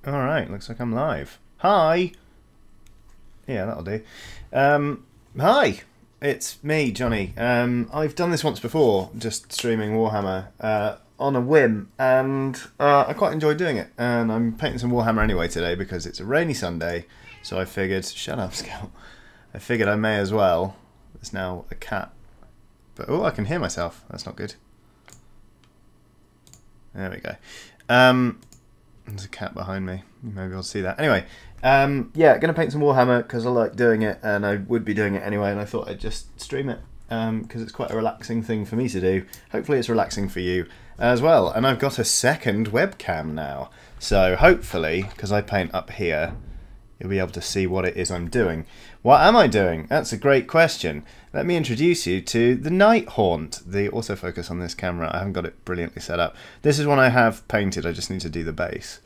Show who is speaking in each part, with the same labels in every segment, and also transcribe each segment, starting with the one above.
Speaker 1: Alright, looks like I'm live. Hi! Yeah, that'll do. Hi! It's me, Johnny. I've done this once before, just streaming Warhammer on a whim, and I quite enjoy doing it. And I'm painting some Warhammer anyway today because it's a rainy Sunday, so I figured... Shut up, Scout. I figured I may as well. There's now a cat. But, oh, I can hear myself. That's not good. There we go. There's a cat behind me. Maybe I'll see that. Anyway, yeah, going to paint some Warhammer because I like doing it, and I would be doing it anyway, and I thought I'd just stream it because it's quite a relaxing thing for me to do. Hopefully it's relaxing for you as well. And I've got a second webcam now. So hopefully, because I paint up here, you'll be able to see what it is I'm doing. What am I doing? That's a great question. Let me introduce you to the Nighthaunt, the autofocus on this camera. I haven't got it brilliantly set up. This is one I have painted, I just need to do the base.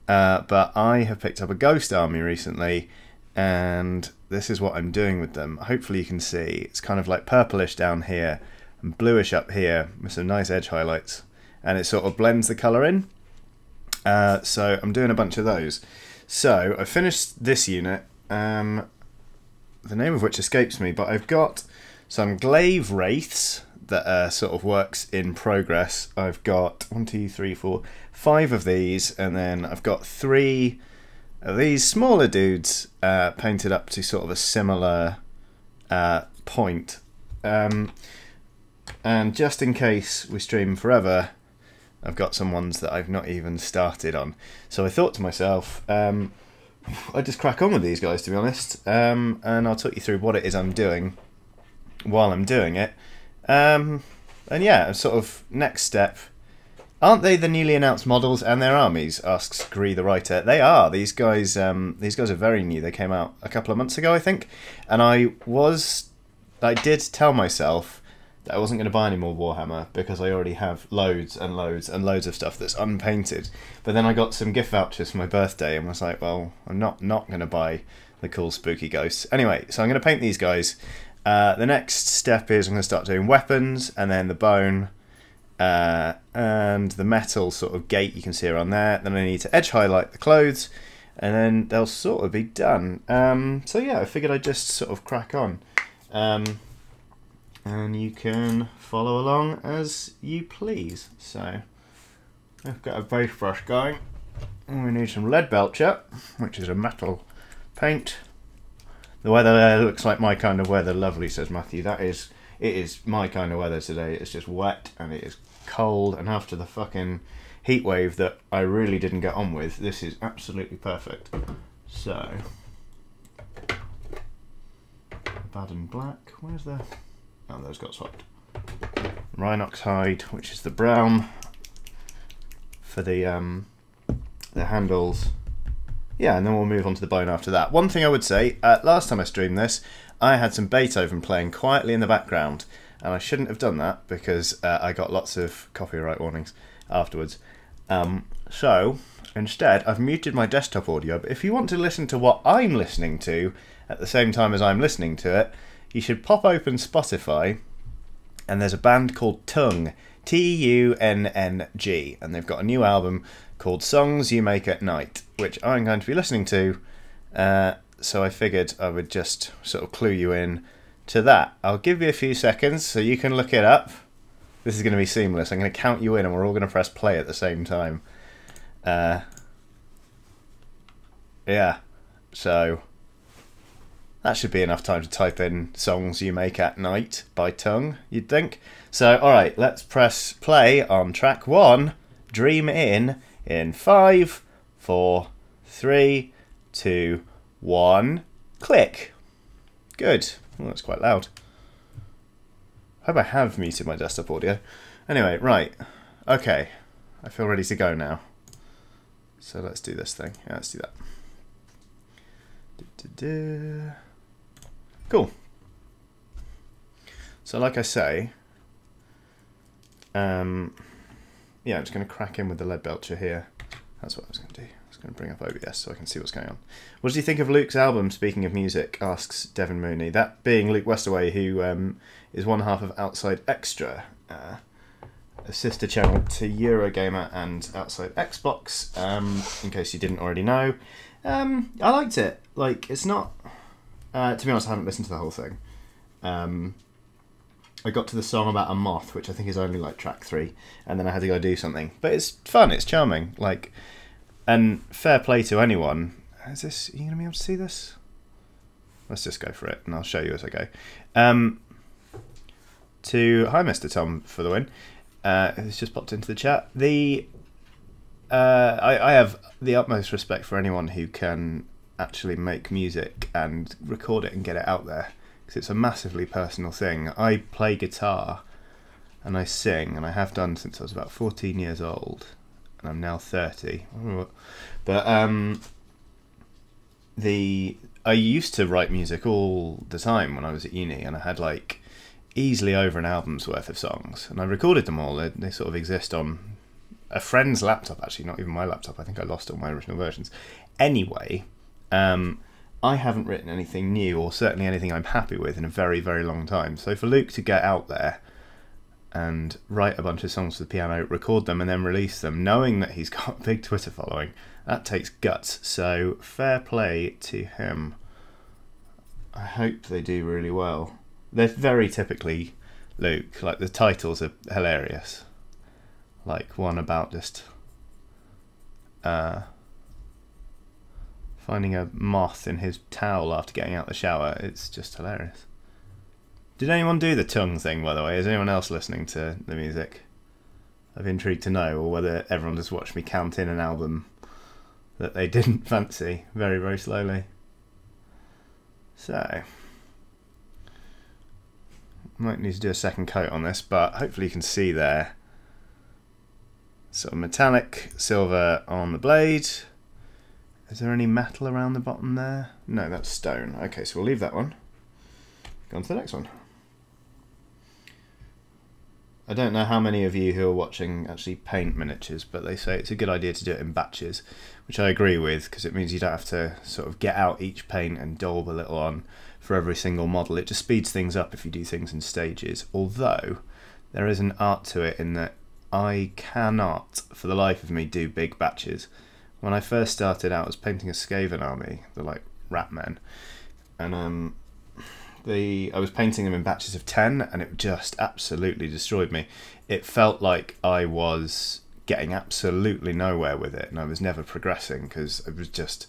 Speaker 1: But I have picked up a ghost army recently, and this is what I'm doing with them. Hopefully you can see. It's kind of like purplish down here and bluish up here with some nice edge highlights. And it sort of blends the colour in. So I'm doing a bunch of those. So I finished this unit, the name of which escapes me, but I've got some glaive wraiths that are sort of works in progress. I've got 1, 2, 3, 4, 5 of these, and then I've got 3 of these smaller dudes painted up to sort of a similar point. And just in case we stream forever, I've got some ones that I've not even started on. So I thought to myself, I'd just crack on with these guys, to be honest, and I'll talk you through what it is I'm doing while I'm doing it. And yeah, sort of next step. Aren't they the newly announced models and their armies? Asks Gree the writer. They are. These guys are very new. They came out a couple of months ago, I think. And I did tell myself that I wasn't going to buy any more Warhammer because I already have loads and loads and loads of stuff that's unpainted. But then I got some gift vouchers for my birthday and was like, well, I'm not going to buy the cool spooky ghosts. Anyway, so I'm going to paint these guys. The next step is I'm going to start doing weapons, and then the bone and the metal sort of gate you can see around there. Then I need to edge highlight the clothes, and then they'll sort of be done. So yeah, I figured I'd just sort of crack on. And you can follow along as you please. So I've got a base brush going. And we need some lead belcher, which is a metal paint. The weather there looks like my kind of weather. Lovely, says Matthew. It is my kind of weather today. It's just wet and it is cold, and after the fucking heat wave that I really didn't get on with, this is absolutely perfect. So bad and black. Where's the... Oh, those got swapped. Rhinox hide, which is the brown for the handles. Yeah, and then we'll move on to the bone after that. One thing I would say, last time I streamed this, I had some Beethoven playing quietly in the background, and I shouldn't have done that because I got lots of copyright warnings afterwards. So instead, I've muted my desktop audio, but if you want to listen to what I'm listening to at the same time as I'm listening to it, you should pop open Spotify, and there's a band called Tung, T-U-N-N-G, and they've got a new album called Songs You Make at Night, which I'm going to be listening to, so I figured I would just sort of clue you in to that. I'll give you a few seconds so you can look it up. This is going to be seamless. I'm going to count you in and we're all going to press play at the same time. Yeah, so... that should be enough time to type in Songs You Make at Night by Tung, you'd think. So, alright, let's press play on track 1, Dream in 5, 4, 3, 2, 1, click. Good. Well, that's quite loud. I hope I have muted my desktop audio. Anyway, right. Okay. I feel ready to go now. So let's do this thing. Yeah, let's do that. Cool. So like I say, yeah, I'm just going to crack in with the lead belcher here. That's what I was going to do. I was going to bring up OBS so I can see what's going on. What do you think of Luke's album, speaking of music, asks Devon Mooney. That being Luke Westaway, who is one half of Outside Extra, a sister channel to Eurogamer and Outside Xbox, in case you didn't already know. I liked it. Like, it's not... to be honest, I haven't listened to the whole thing. I got to the song about a moth, which I think is only like track 3, and then I had to go do something. But it's fun, it's charming. Like, and fair play to anyone. Are you going to be able to see this? Let's just go for it, and I'll show you as I go. Hi, Mr. Tom, for the win. It's just popped into the chat. I have the utmost respect for anyone who can actually make music and record it and get it out there, because it's a massively personal thing. I play guitar and I sing, and I have done since I was about 14 years old, and I'm now 30. But I used to write music all the time when I was at uni, and I had like easily over an album's worth of songs, and I recorded them all. They sort of exist on a friend's laptop, actually, not even my laptop. I think I lost all my original versions. Anyway, I haven't written anything new, or certainly anything I'm happy with, in a very, very long time. So for Luke to get out there and write a bunch of songs for the piano, record them, and then release them, knowing that he's got a big Twitter following, that takes guts. So fair play to him. I hope they do really well. They're very typically Luke. Like, the titles are hilarious. Like one about just finding a moth in his towel after getting out the shower. It's just hilarious. Did anyone do the tongue thing, by the way? Is anyone else listening to the music? I'm intrigued to know, or whether everyone just watched me count in an album that they didn't fancy very, very slowly. So, might need to do a second coat on this, but hopefully you can see there. Sort of metallic silver on the blade. Is there any metal around the bottom there? No, that's stone. Okay, so we'll leave that one. Go on to the next one. I don't know how many of you who are watching actually paint miniatures, but they say it's a good idea to do it in batches, which I agree with, because it means you don't have to sort of get out each paint and daub a little on for every single model. It just speeds things up if you do things in stages, although there is an art to it in that I cannot, for the life of me, do big batches. When I first started out, I was painting a Skaven army, the like rat men, and I was painting them in batches of 10, and it just absolutely destroyed me. It felt like I was getting absolutely nowhere with it, and I was never progressing, because I was just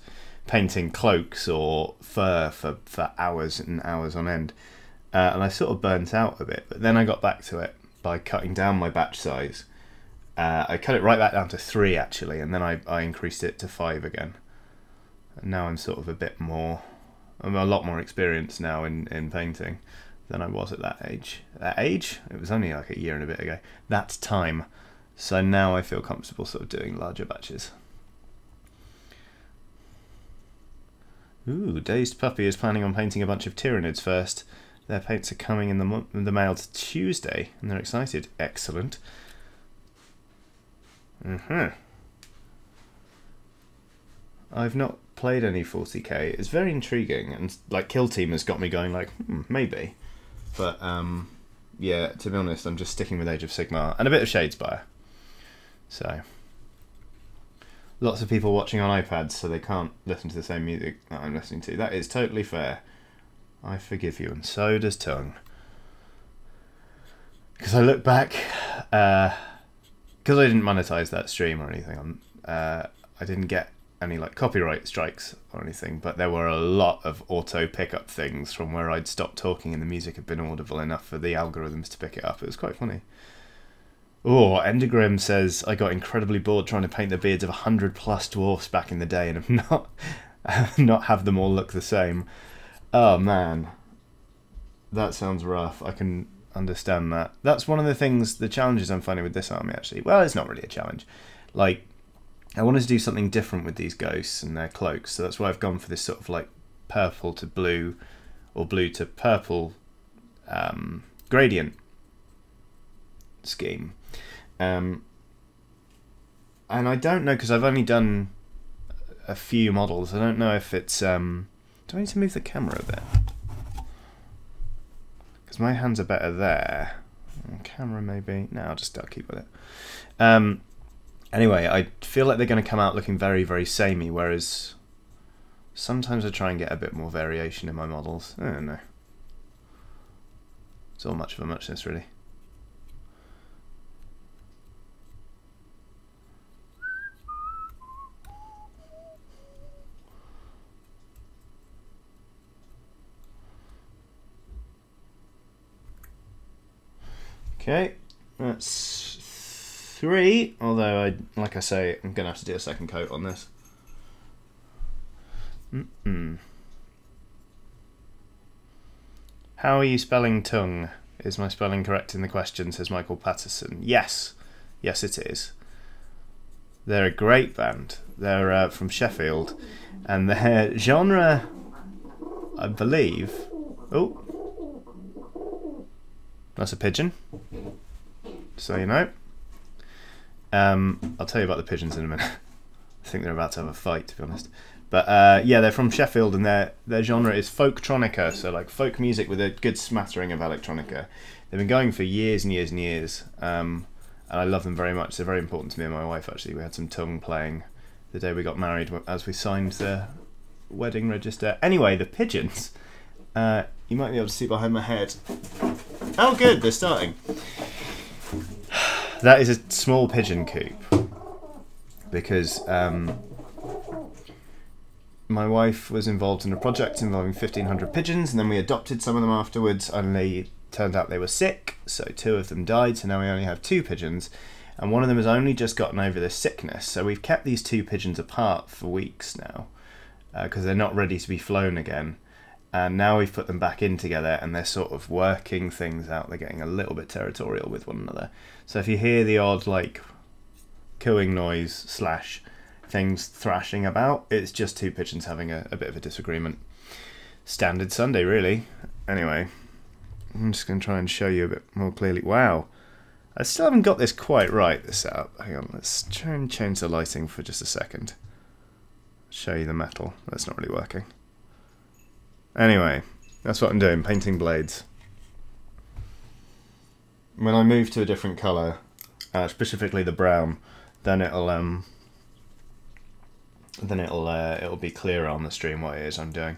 Speaker 1: painting cloaks or fur for hours and hours on end, and I sort of burnt out a bit. But then I got back to it by cutting down my batch size. I cut it right back down to 3 actually, and then I increased it to 5 again. And now I'm sort of I'm a lot more experienced now in painting than I was at that age. That age? It was only like a year and a bit ago. That time. So now I feel comfortable sort of doing larger batches. Ooh, Dazed Puppy is planning on painting a bunch of Tyranids first. Their paints are coming in the mail Tuesday, and they're excited. Excellent. I've not played any 40k. It's very intriguing, and like Kill Team has got me going like, maybe. But yeah, to be honest, I'm just sticking with Age of Sigmar and a bit of Shadespire. So lots of people watching on iPads, so they can't listen to the same music that I'm listening to. That is totally fair. I forgive you, and so does Tongue. Because I look back, because I didn't monetize that stream or anything, I didn't get any like copyright strikes or anything, but there were a lot of auto pickup things from where I'd stopped talking and the music had been audible enough for the algorithms to pick it up. It was quite funny. Oh, Endergrim says, I got incredibly bored trying to paint the beards of 100+ dwarfs back in the day and have not have them all look the same. Oh man, that sounds rough. I can understand that. That's one of the things, the challenges I'm finding with this army actually. Well, it's not really a challenge. Like, I wanted to do something different with these ghosts and their cloaks, so that's why I've gone for this sort of like purple to blue or blue to purple gradient scheme. And I don't know, because I've only done a few models. I don't know if it's... do I need to move the camera a bit? Because my hands are better there. Okay. camera maybe. No, I'll keep with it. Anyway, I feel like they're going to come out looking very, very samey, whereas sometimes I try and get a bit more variation in my models. I don't know. It's all much of a muchness, really. Okay, that's 3, although like I say, I'm going to have to do a second coat on this. How are you spelling tongue? Is my spelling correct in the question, says Michael Patterson. Yes. Yes, it is. They're a great band. They're from Sheffield. And their genre, I believe... Oh. That's a pigeon. So you know. I'll tell you about the pigeons in a minute. I think they're about to have a fight, to be honest. But yeah, they're from Sheffield, and their genre is folktronica, so like folk music with a good smattering of electronica. They've been going for years and years and years, and I love them very much. They're very important to me and my wife, actually. We had some tongue playing the day we got married as we signed the wedding register. Anyway, the pigeons, you might be able to see behind my head. Oh good, they're starting. That is a small pigeon coop, because my wife was involved in a project involving 1,500 pigeons, and then we adopted some of them afterwards, and they turned out they were sick, so 2 of them died, so now we only have 2 pigeons, and one of them has only just gotten over the sickness, so we've kept these 2 pigeons apart for weeks now, because they're not ready to be flown again, and now we've put them back in together, and they're sort of working things out. They're getting a little bit territorial with one another, so if you hear the odd like cooing noise / things thrashing about, it's just 2 pigeons having a bit of a disagreement. Standard Sunday, really. Anyway, I'm just going to try and show you a bit more clearly. Wow, I still haven't got this quite right, this setup. Hang on, let's try and change the lighting for just a second. Show you the metal. That's not really working. Anyway, that's what I'm doing, painting blades. When I move to a different colour, specifically the brown, then it'll be clearer on the stream what it is I'm doing.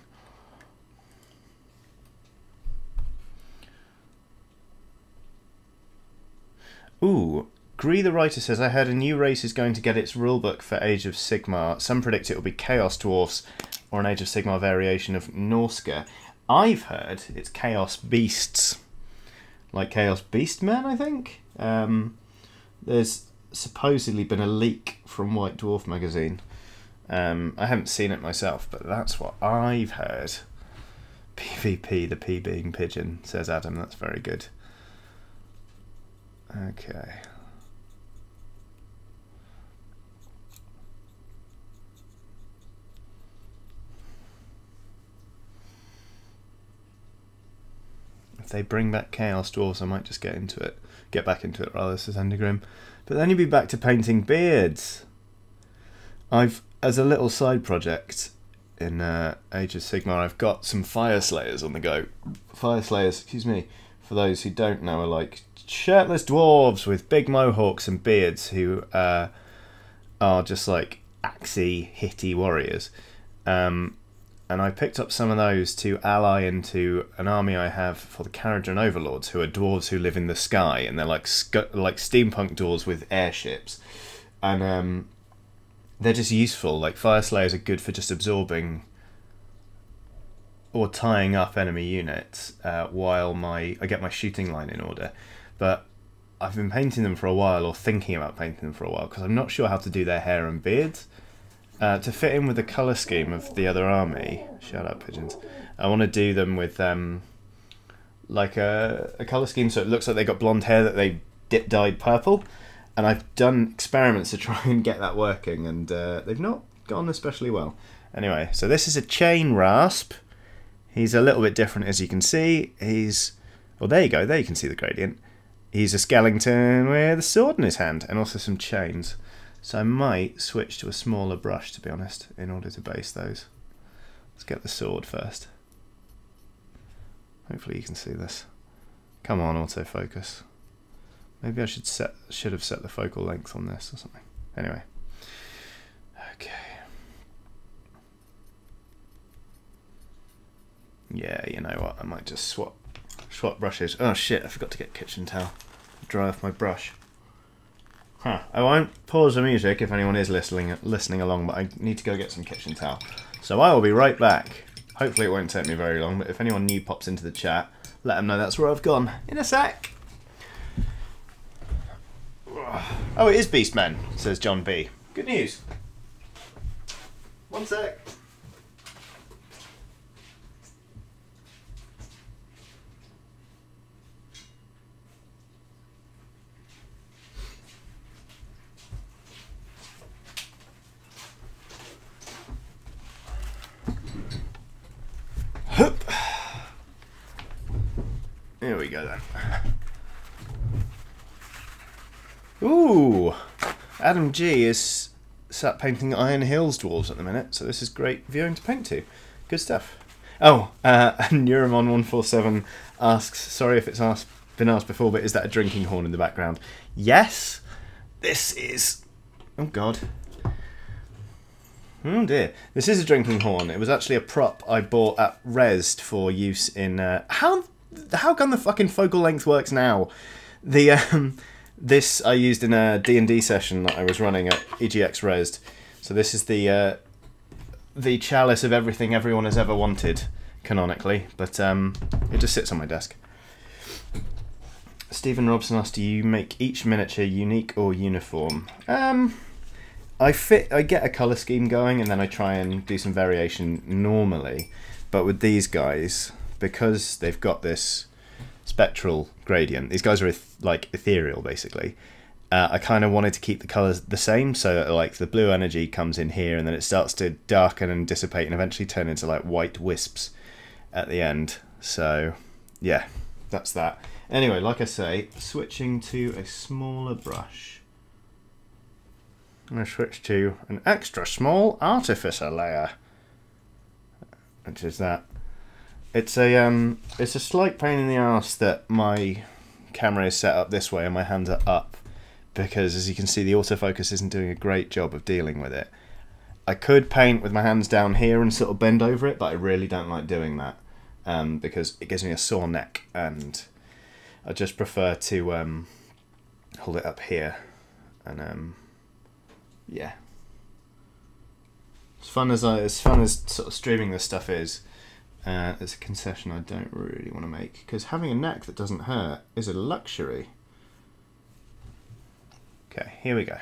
Speaker 1: Ooh, Gree the writer says, I heard a new race is going to get its rulebook for Age of Sigmar. Some predict it will be Chaos Dwarfs or an Age of Sigmar variation of Norska. I've heard it's Chaos Beasts. Like Chaos Beastmen, I think? There's supposedly been a leak from White Dwarf magazine. I haven't seen it myself, but that's what I've heard. PvP, the P being pigeon, says Adam. That's very good. Okay. If they bring back Chaos Dwarves, I might just get back into it rather, says Endergrim. But then you'd be back to painting beards. As a little side project in Age of Sigmar, I've got some Fire Slayers on the go. Fire Slayers, excuse me, for those who don't know, are like shirtless dwarves with big mohawks and beards who are just like axey, hitty warriors. And I picked up some of those to ally into an army I have for the Caradron Overlords, who are dwarves who live in the sky, and they're like steampunk dwarves with airships. And they're just useful. Like Fire Slayers are good for just absorbing or tying up enemy units while I get my shooting line in order. But I've been painting them for a while, or thinking about painting them for a while, because I'm not sure how to do their hair and beards. To fit in with the colour scheme of the other army, shut up pigeons, I want to do them with like a colour scheme so it looks like they got blonde hair that they dyed purple. And I've done experiments to try and get that working, and they've not gone especially well. Anyway, so this is a chain rasp. He's a little bit different, as you can see. Well, there you go. There you can see the gradient. He's a skeleton with a sword in his hand, and also some chains. So I might switch to a smaller brush, to be honest, in order to base those. Let's get the sword first. Hopefully you can see this. Come on, autofocus. Maybe I should have set the focal length on this or something. Anyway. Okay. Yeah, you know what? I might just swap brushes. Oh shit! I forgot to get kitchen towel. Dry off my brush. Huh. I won't pause the music if anyone is listening along, but I need to go get some kitchen towel. So I will be right back. Hopefully it won't take me very long, but if anyone new pops into the chat, let them know that's where I've gone. In a sec. Oh, it is Beastmen, says John B. Good news. One sec. Here we go then. Ooh! Adam G is sat painting Iron Hills dwarves at the minute, so this is great viewing to paint to. Good stuff. Oh, Neuramon147 asks, sorry if it's been asked before, but is that a drinking horn in the background? Yes! This is... Oh god. Oh dear. This is a drinking horn. It was actually a prop I bought at Rezzed for use in... How come the fucking focal length works now? This I used in a D&D session that I was running at EGX Rezzed. So this is the chalice of everything everyone has ever wanted, canonically. But it just sits on my desk. Stephen Robson asked, do you make each miniature unique or uniform? I get a colour scheme going and then I try and do some variation normally. But with these guys, because they've got this spectral gradient, these guys are like ethereal basically. I kind of wanted to keep the colours the same, so like the blue energy comes in here and then it starts to darken and dissipate and eventually turn into like white wisps at the end. So yeah, that's that. Anyway, like I say, switching to a smaller brush. I'm going to switch to an extra small artificer layer, which is that. It's a slight pain in the arse that my camera is set up this way and my hands are up, because as you can see the autofocus isn't doing a great job of dealing with it. I could paint with my hands down here and sort of bend over it, but I really don't like doing that because it gives me a sore neck, and I just prefer to hold it up here and yeah. As fun as sort of streaming this stuff is, it's a concession I don't really want to make, because having a neck that doesn't hurt is a luxury. Okay, here we go.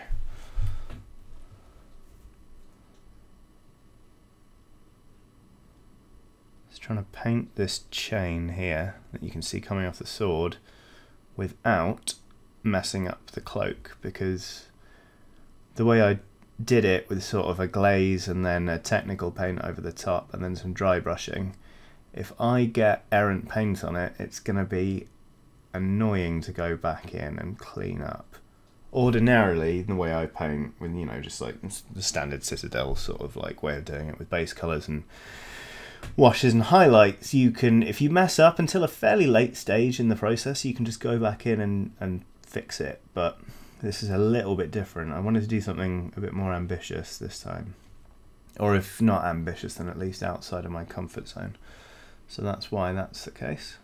Speaker 1: Just trying to paint this chain here that you can see coming off the sword without messing up the cloak, because the way I did it with sort of a glaze and then a technical paint over the top and then some dry brushing, if I get errant paint on it, it's going to be annoying to go back in and clean up. Ordinarily, the way I paint, with, you know, just like the standard Citadel sort of like way of doing it with base colours and washes and highlights, you can, if you mess up until a fairly late stage in the process, you can just go back in and fix it. But this is a little bit different. I wanted to do something a bit more ambitious this time. Or if not ambitious, then at least outside of my comfort zone. So that's why that's the case.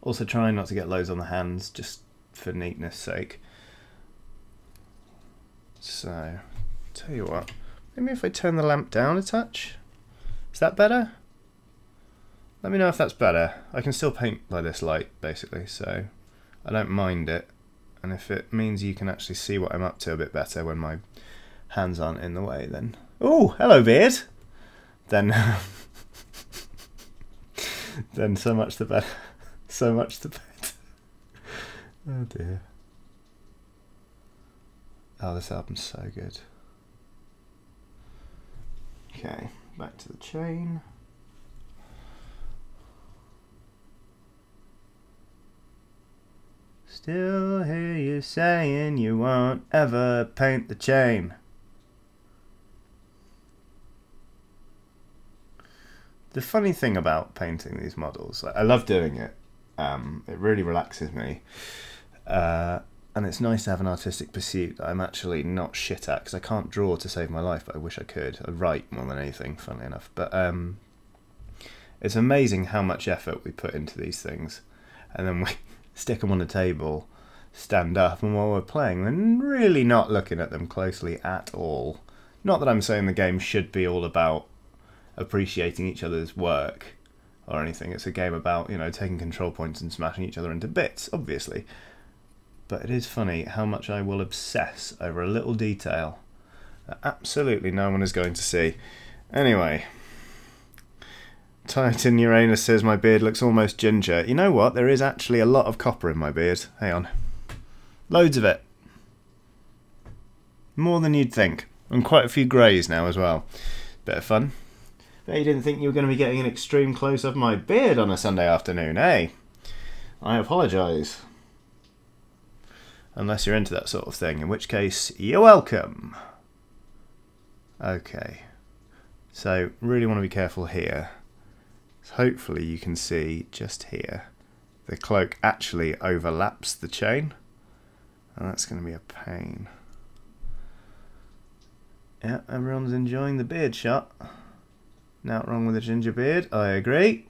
Speaker 1: Also trying not to get loads on the hands, just for neatness sake. So, tell you what, maybe if I turn the lamp down a touch? Is that better? Let me know if that's better. I can still paint by this light, basically, so I don't mind it. And if it means you can actually see what I'm up to a bit better when my hands aren't in the way, then... Oh, hello, beard! Then... then so much the better. So much the better. Oh, dear. Oh, this album's so good. Okay, back to the chain. Still hear you saying you won't ever paint the chain. The funny thing about painting these models, I love doing it. It really relaxes me. And it's nice to have an artistic pursuit that I'm actually not shit at, because I can't draw to save my life, but I wish I could. I write more than anything, funnily enough. But it's amazing how much effort we put into these things. And then we stick them on the table, stand up, and while we're playing, we're really not looking at them closely at all. Not that I'm saying the game should be all about appreciating each other's work or anything. It's a game about, you know, taking control points and smashing each other into bits, obviously. But it is funny how much I will obsess over a little detail that absolutely no one is going to see. Anyway, Titan Uranus says my beard looks almost ginger. You know what? There is actually a lot of copper in my beard. Hang on. Loads of it. More than you'd think. And quite a few greys now as well. Bit of fun. Bet you didn't think you were going to be getting an extreme close of my beard on a Sunday afternoon, eh? I apologise. Unless you're into that sort of thing, in which case, you're welcome. Okay. So, really want to be careful here. So hopefully you can see just here. The cloak actually overlaps the chain. And that's going to be a pain. Yeah, everyone's enjoying the beard shot. Not wrong with a ginger beard, I agree.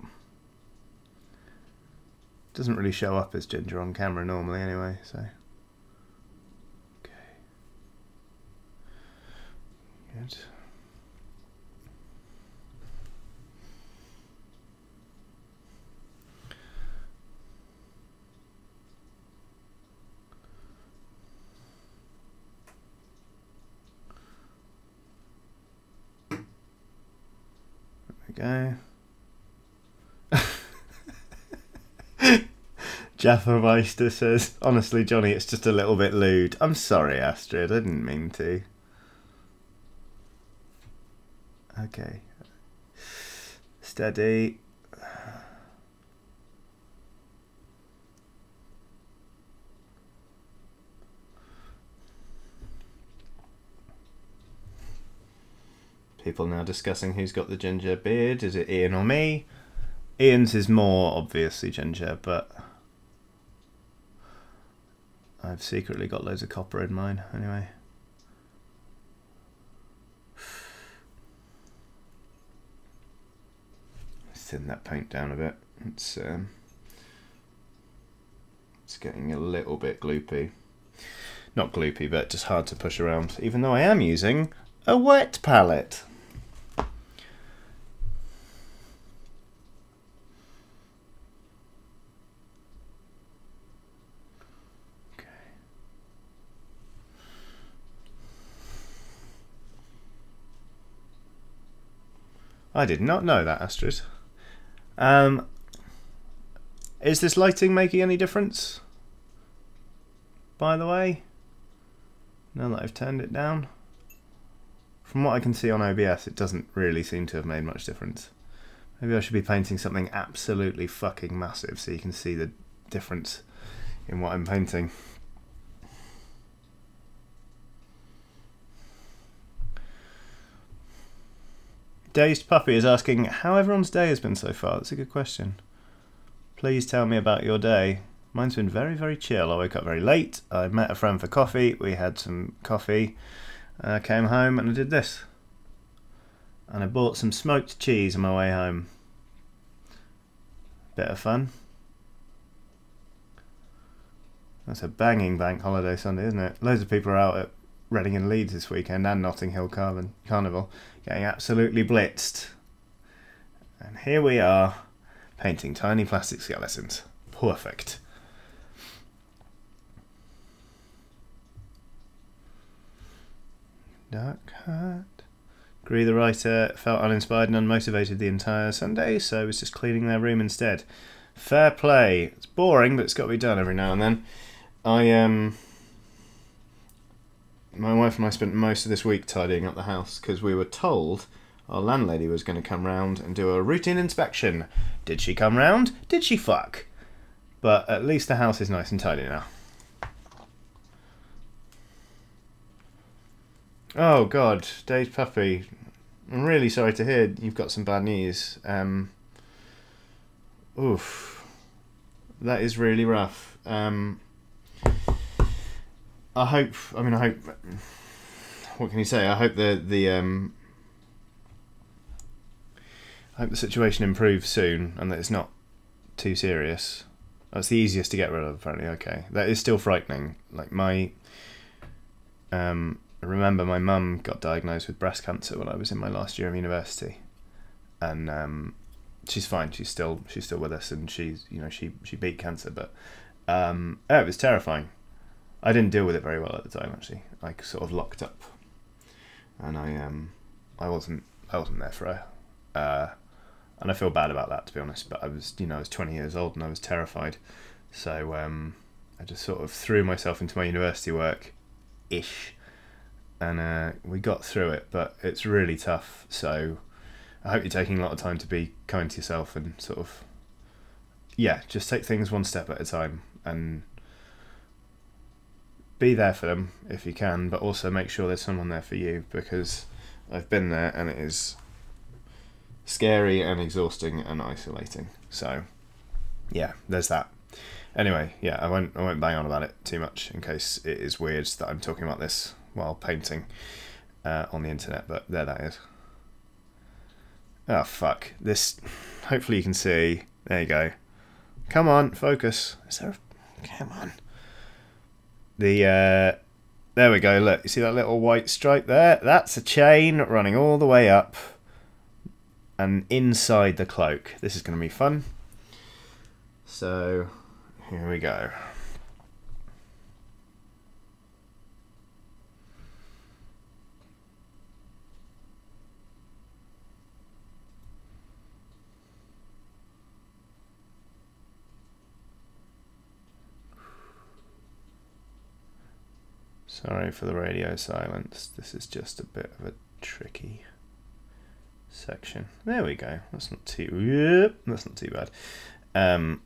Speaker 1: Doesn't really show up as ginger on camera normally anyway, so... Good. There we go. Jaffa Meister says, honestly, Johnny, it's just a little bit lewd. I'm sorry, Astrid, I didn't mean to. Okay. Steady. People now discussing who's got the ginger beard. Is it Ian or me? Ian's is more obviously ginger, but I've secretly got loads of copper in mine anyway. Thin that paint down a bit. It's getting a little bit gloopy. Not gloopy, but just hard to push around, even though I am using a wet palette. Okay. I did not know that, Astrid. Is this lighting making any difference? By the way, now that I've turned it down, from what I can see on OBS, it doesn't really seem to have made much difference. Maybe I should be painting something absolutely fucking massive so you can see the difference in what I'm painting. Dazed Puppy is asking how everyone's day has been so far. That's a good question. Please tell me about your day. Mine's been very, very chill. I woke up very late. I met a friend for coffee. We had some coffee. I came home and I did this. And I bought some smoked cheese on my way home. Bit of fun. That's a banging bank holiday Sunday, isn't it? Loads of people are out at Reading and Leeds this weekend and Notting Hill Carnival, getting absolutely blitzed. And here we are, painting tiny plastic skeletons. Perfect. Dark Heart. Agree, the writer felt uninspired and unmotivated the entire Sunday, so was just cleaning their room instead. Fair play. It's boring, but it's got to be done every now and then. My wife and I spent most of this week tidying up the house because we were told our landlady was going to come round and do a routine inspection. Did she come round? Did she fuck? But at least the house is nice and tidy now. Oh God, Dazed Puppy. I'm really sorry to hear you've got some bad news. Oof. That is really rough. I hope. I mean, I hope. What can you say? I hope I hope the situation improves soon and that it's not too serious. That's the easiest to get rid of, apparently. Okay, that is still frightening. Like I remember my mum got diagnosed with breast cancer when I was in my last year of university, and she's fine. She's still with us, and she beat cancer. But it was terrifying. I didn't deal with it very well at the time. Actually, I sort of locked up, and I wasn't there for her. And I feel bad about that, to be honest. But I was 20 years old and I was terrified. So I just sort of threw myself into my university work-ish. And we got through it, but it's really tough. So I hope you're taking a lot of time to be kind to yourself and sort of, just take things one step at a time and be there for them if you can, but also make sure there's someone there for you, because I've been there and it is scary and exhausting and isolating. So there's that. Anyway, I won't bang on about it too much in case it is weird that I'm talking about this while painting on the internet, but there that is. Oh fuck, this, hopefully you can see. There you go. Come on, focus. Come on. There we go, look, you see that little white stripe there? That's a chain running all the way up and inside the cloak. This is going to be fun. So here we go. Sorry for the radio silence. This is just a bit of a tricky section. There we go. That's not too bad. I'm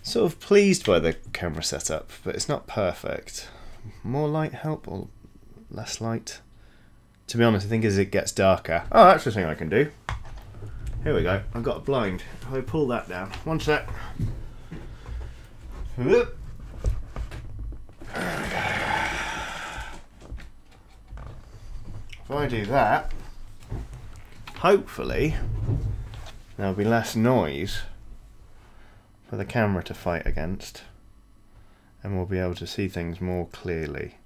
Speaker 1: sort of pleased by the camera setup, but it's not perfect. More light help or less light? To be honest, I think as it gets darker. Oh, that's the thing I can do. Here we go. I've got a blind. If I pull that down. One sec. Whoop. There we go. If I do that, hopefully there'll be less noise for the camera to fight against, and we'll be able to see things more clearly.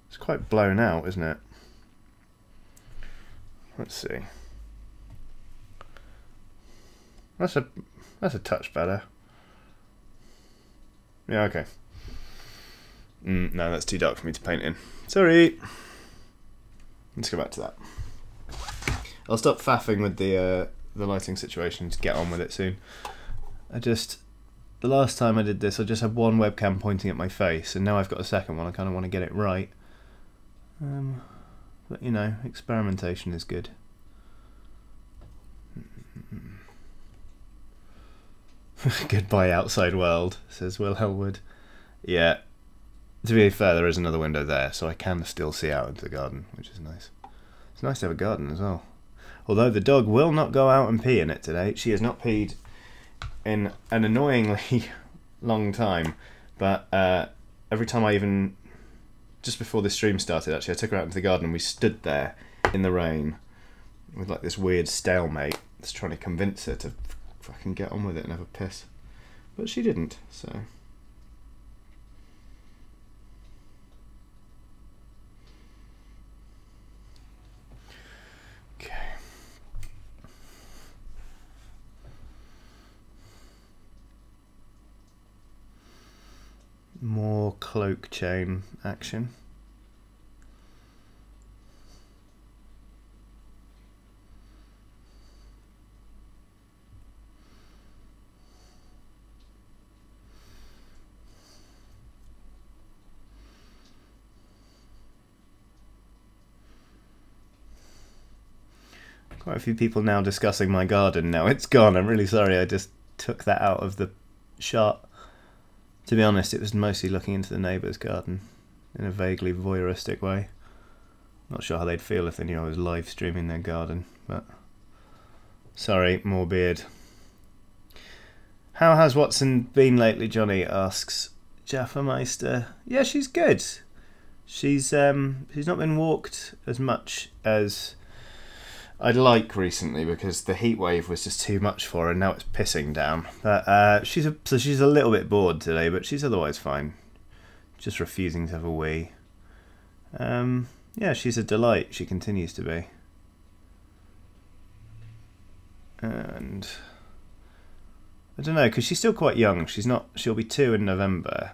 Speaker 1: It's quite blown out, isn't it? Let's see. That's a touch better. Yeah, okay. No, that's too dark for me to paint in. Sorry. Let's go back to that. I'll stop faffing with the lighting situation to get on with it soon. The last time I did this, I just had one webcam pointing at my face, and now I've got a second one. I kind of want to get it right. But you know, experimentation is good. Goodbye outside world, says Will Hellwood. Yeah. To be fair, there is another window there, so I can still see out into the garden, which is nice. It's nice to have a garden as well. Although the dog will not go out and pee in it today. She has not peed in an annoyingly long time. But every time just before this stream started, actually, I took her out into the garden and we stood there in the rain with like this weird stalemate, just trying to convince her to fucking get on with it and have a piss. But she didn't, so... More cloak chain action. Quite a few people now discussing my garden now it's gone. I'm really sorry I just took that out of the shot. To be honest, it was mostly looking into the neighbour's garden in a vaguely voyeuristic way. Not sure how they'd feel if they knew I was live streaming their garden, but... Sorry, more beard. How has Watson been lately, Johnny? Asks Jaffermeister. Yeah, she's good. She's not been walked as much as I'd like recently because the heat wave was just too much for her, and now it's pissing down. But she's a little bit bored today, but she's otherwise fine. Just refusing to have a wee. Yeah, she's a delight. She continues to be. And I don't know, because she's still quite young. She'll be 2 in November.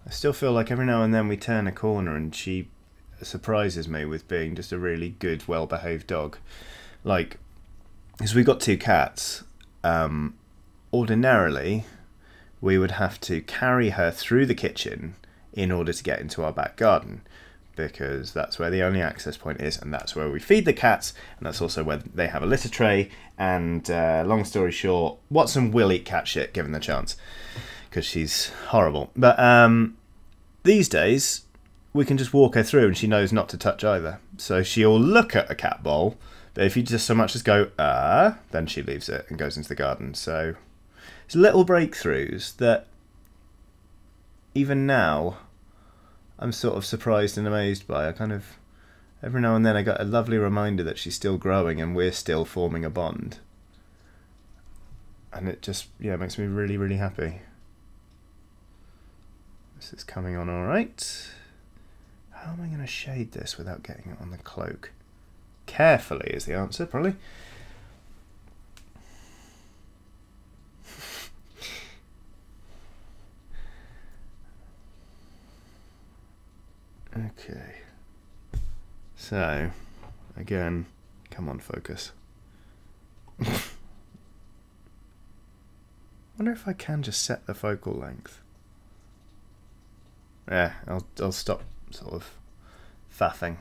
Speaker 1: I still feel like every now and then we turn a corner and she surprises me with being just a really good, well-behaved dog. Like, because we've got 2 cats, ordinarily we would have to carry her through the kitchen in order to get into our back garden, because that's where the only access point is, and that's where we feed the cats, and that's also where they have a litter tray. And long story short, Watson will eat cat shit given the chance, because she's horrible. But these days we can just walk her through and she knows not to touch either. So she'll look at a cat bowl, but if you just so much as go, then she leaves it and goes into the garden. So it's little breakthroughs that even now I'm sort of surprised and amazed by. I kind of, every now and then I got a lovely reminder that she's still growing and we're still forming a bond. And it just, yeah, makes me really, really happy. This is coming on all right. How am I going to shade this without getting it on the cloak? Carefully is the answer, probably. Okay. So, again, come on, focus. Wonder if I can just set the focal length. Yeah, I'll stop sort of faffing.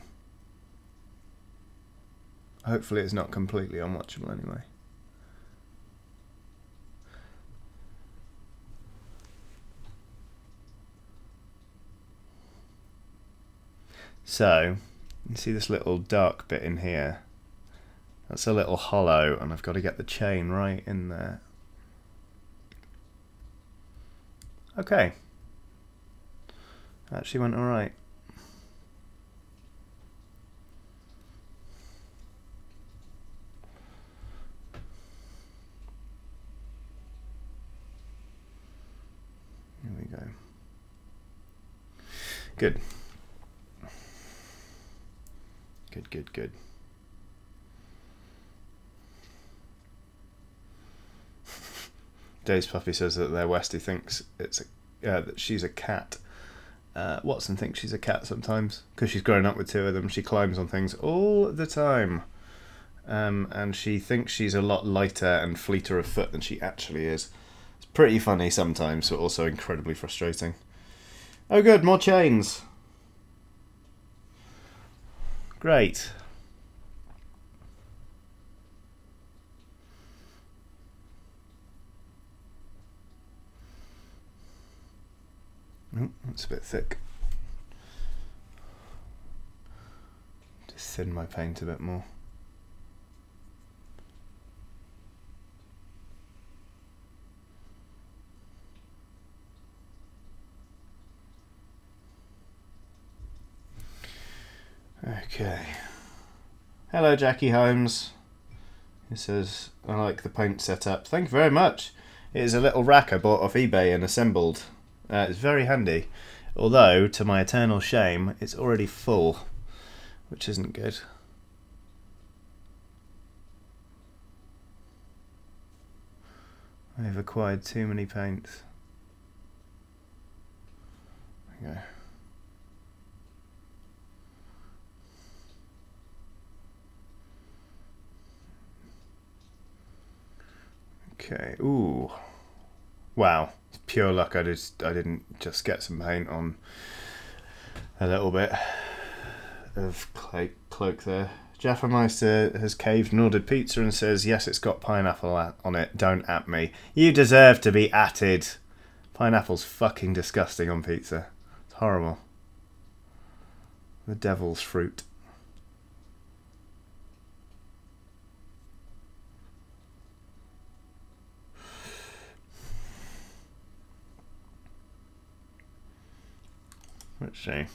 Speaker 1: Hopefully it's not completely unwatchable anyway. So, you see this little dark bit in here? That's a little hollow, and I've got to get the chain right in there. Okay. Actually went alright. Here we go. Good. Good. Dave's puppy says that their Westie thinks it's that she's a cat. Watson thinks she's a cat sometimes because she's grown up with 2 of them. She climbs on things all the time, and she thinks she's a lot lighter and fleeter of foot than she actually is. It's pretty funny sometimes, but also incredibly frustrating. Oh good, more chains. Great. Oh, that's a bit thick. Just thin my paint a bit more. Okay. Hello, Jackie Holmes. He says, I like the paint setup. Thank you very much. It is a little rack I bought off eBay and assembled. It's very handy. Although, to my eternal shame, it's already full, which isn't good. I've acquired too many paints. There we go. Okay, ooh. Wow, it's pure luck I didn't just get some paint on a little bit of cloak there. Jaffermeister has caved and ordered pizza and says, yes, it's got pineapple on it, don't at me. You deserve to be atted. Pineapple's fucking disgusting on pizza. It's horrible. The devil's fruit. Let's see.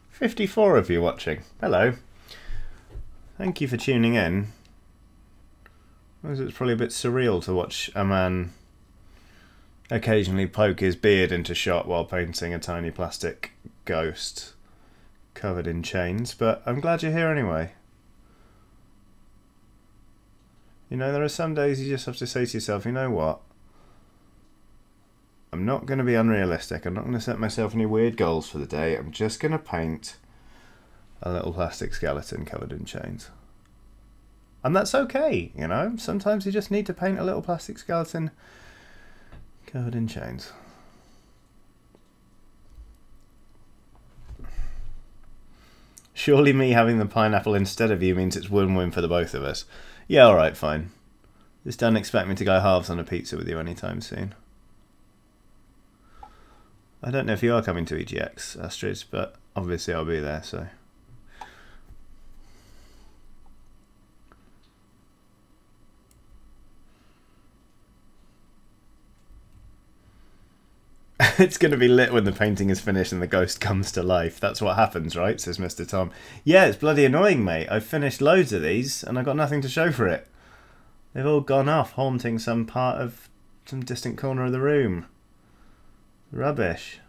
Speaker 1: 54 of you watching. Hello. Thank you for tuning in. It's probably a bit surreal to watch a man occasionally poke his beard into shot while painting a tiny plastic ghost covered in chains, but I'm glad you're here anyway. You know, there are some days you just have to say to yourself, you know what? I'm not going to be unrealistic. I'm not going to set myself any weird goals for the day. I'm just going to paint a little plastic skeleton covered in chains. And that's okay, you know? Sometimes you just need to paint a little plastic skeleton covered in chains. Surely me having the pineapple instead of you means it's win-win for the both of us. Yeah, alright, fine. Just don't expect me to go halves on a pizza with you anytime soon. I don't know if you are coming to EGX, Astrid, but obviously I'll be there, so... It's going to be lit when the painting is finished and the ghost comes to life. That's what happens, right? Says Mr. Tom. Yeah, it's bloody annoying, mate. I've finished loads of these and I've got nothing to show for it. They've all gone off, haunting some part of some distant corner of the room. Rubbish.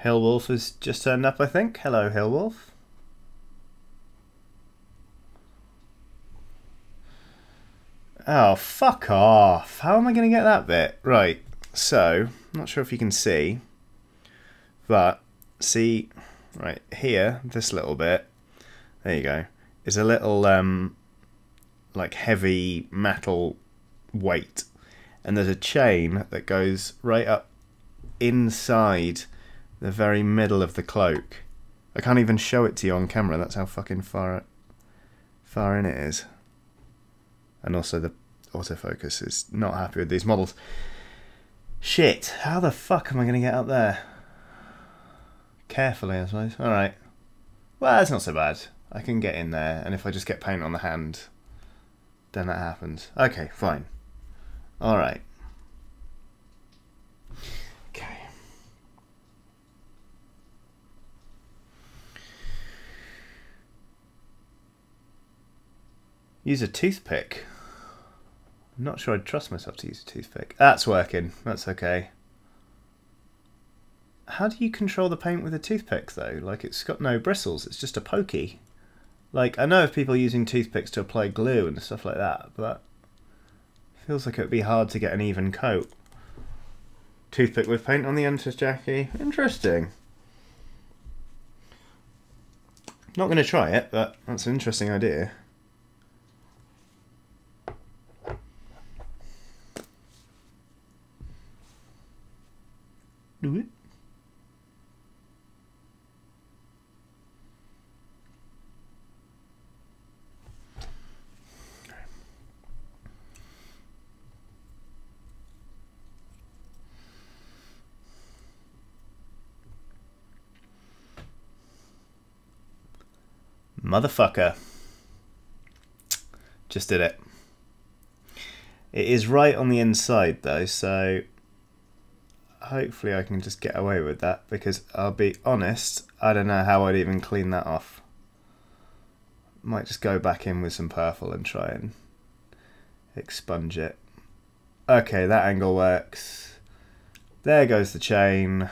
Speaker 1: Hillwolf has just turned up, I think. Hello, Hillwolf. Oh, fuck off. How am I going to get that bit? Right, so, I'm not sure if you can see, but see, right here, this little bit, there you go, is a little, like, heavy metal weight. And there's a chain that goes right up inside the very middle of the cloak. I can't even show it to you on camera. That's how fucking far in it is. And also the autofocus is not happy with these models. Shit, how the fuck am I going to get up there? Carefully, I suppose. Alright. Well, that's not so bad. I can get in there, and if I just get paint on the hand, then that happens. Okay, fine. Alright. Use a toothpick. I'm not sure I'd trust myself to use a toothpick. That's working. That's okay. How do you control the paint with a toothpick, though? Like, it's got no bristles. It's just a pokey. Like, I know of people using toothpicks to apply glue and stuff like that, but that feels like it would be hard to get an even coat. Toothpick with paint on the end, says Jackie. Interesting. Not going to try it, but that's an interesting idea. Do it. Motherfucker. Just did it. It is right on the inside though, so hopefully I can just get away with that, because I'll be honest, I don't know how I'd even clean that off. Might just go back in with some purple and try and expunge it. Okay, that angle works. There goes the chain.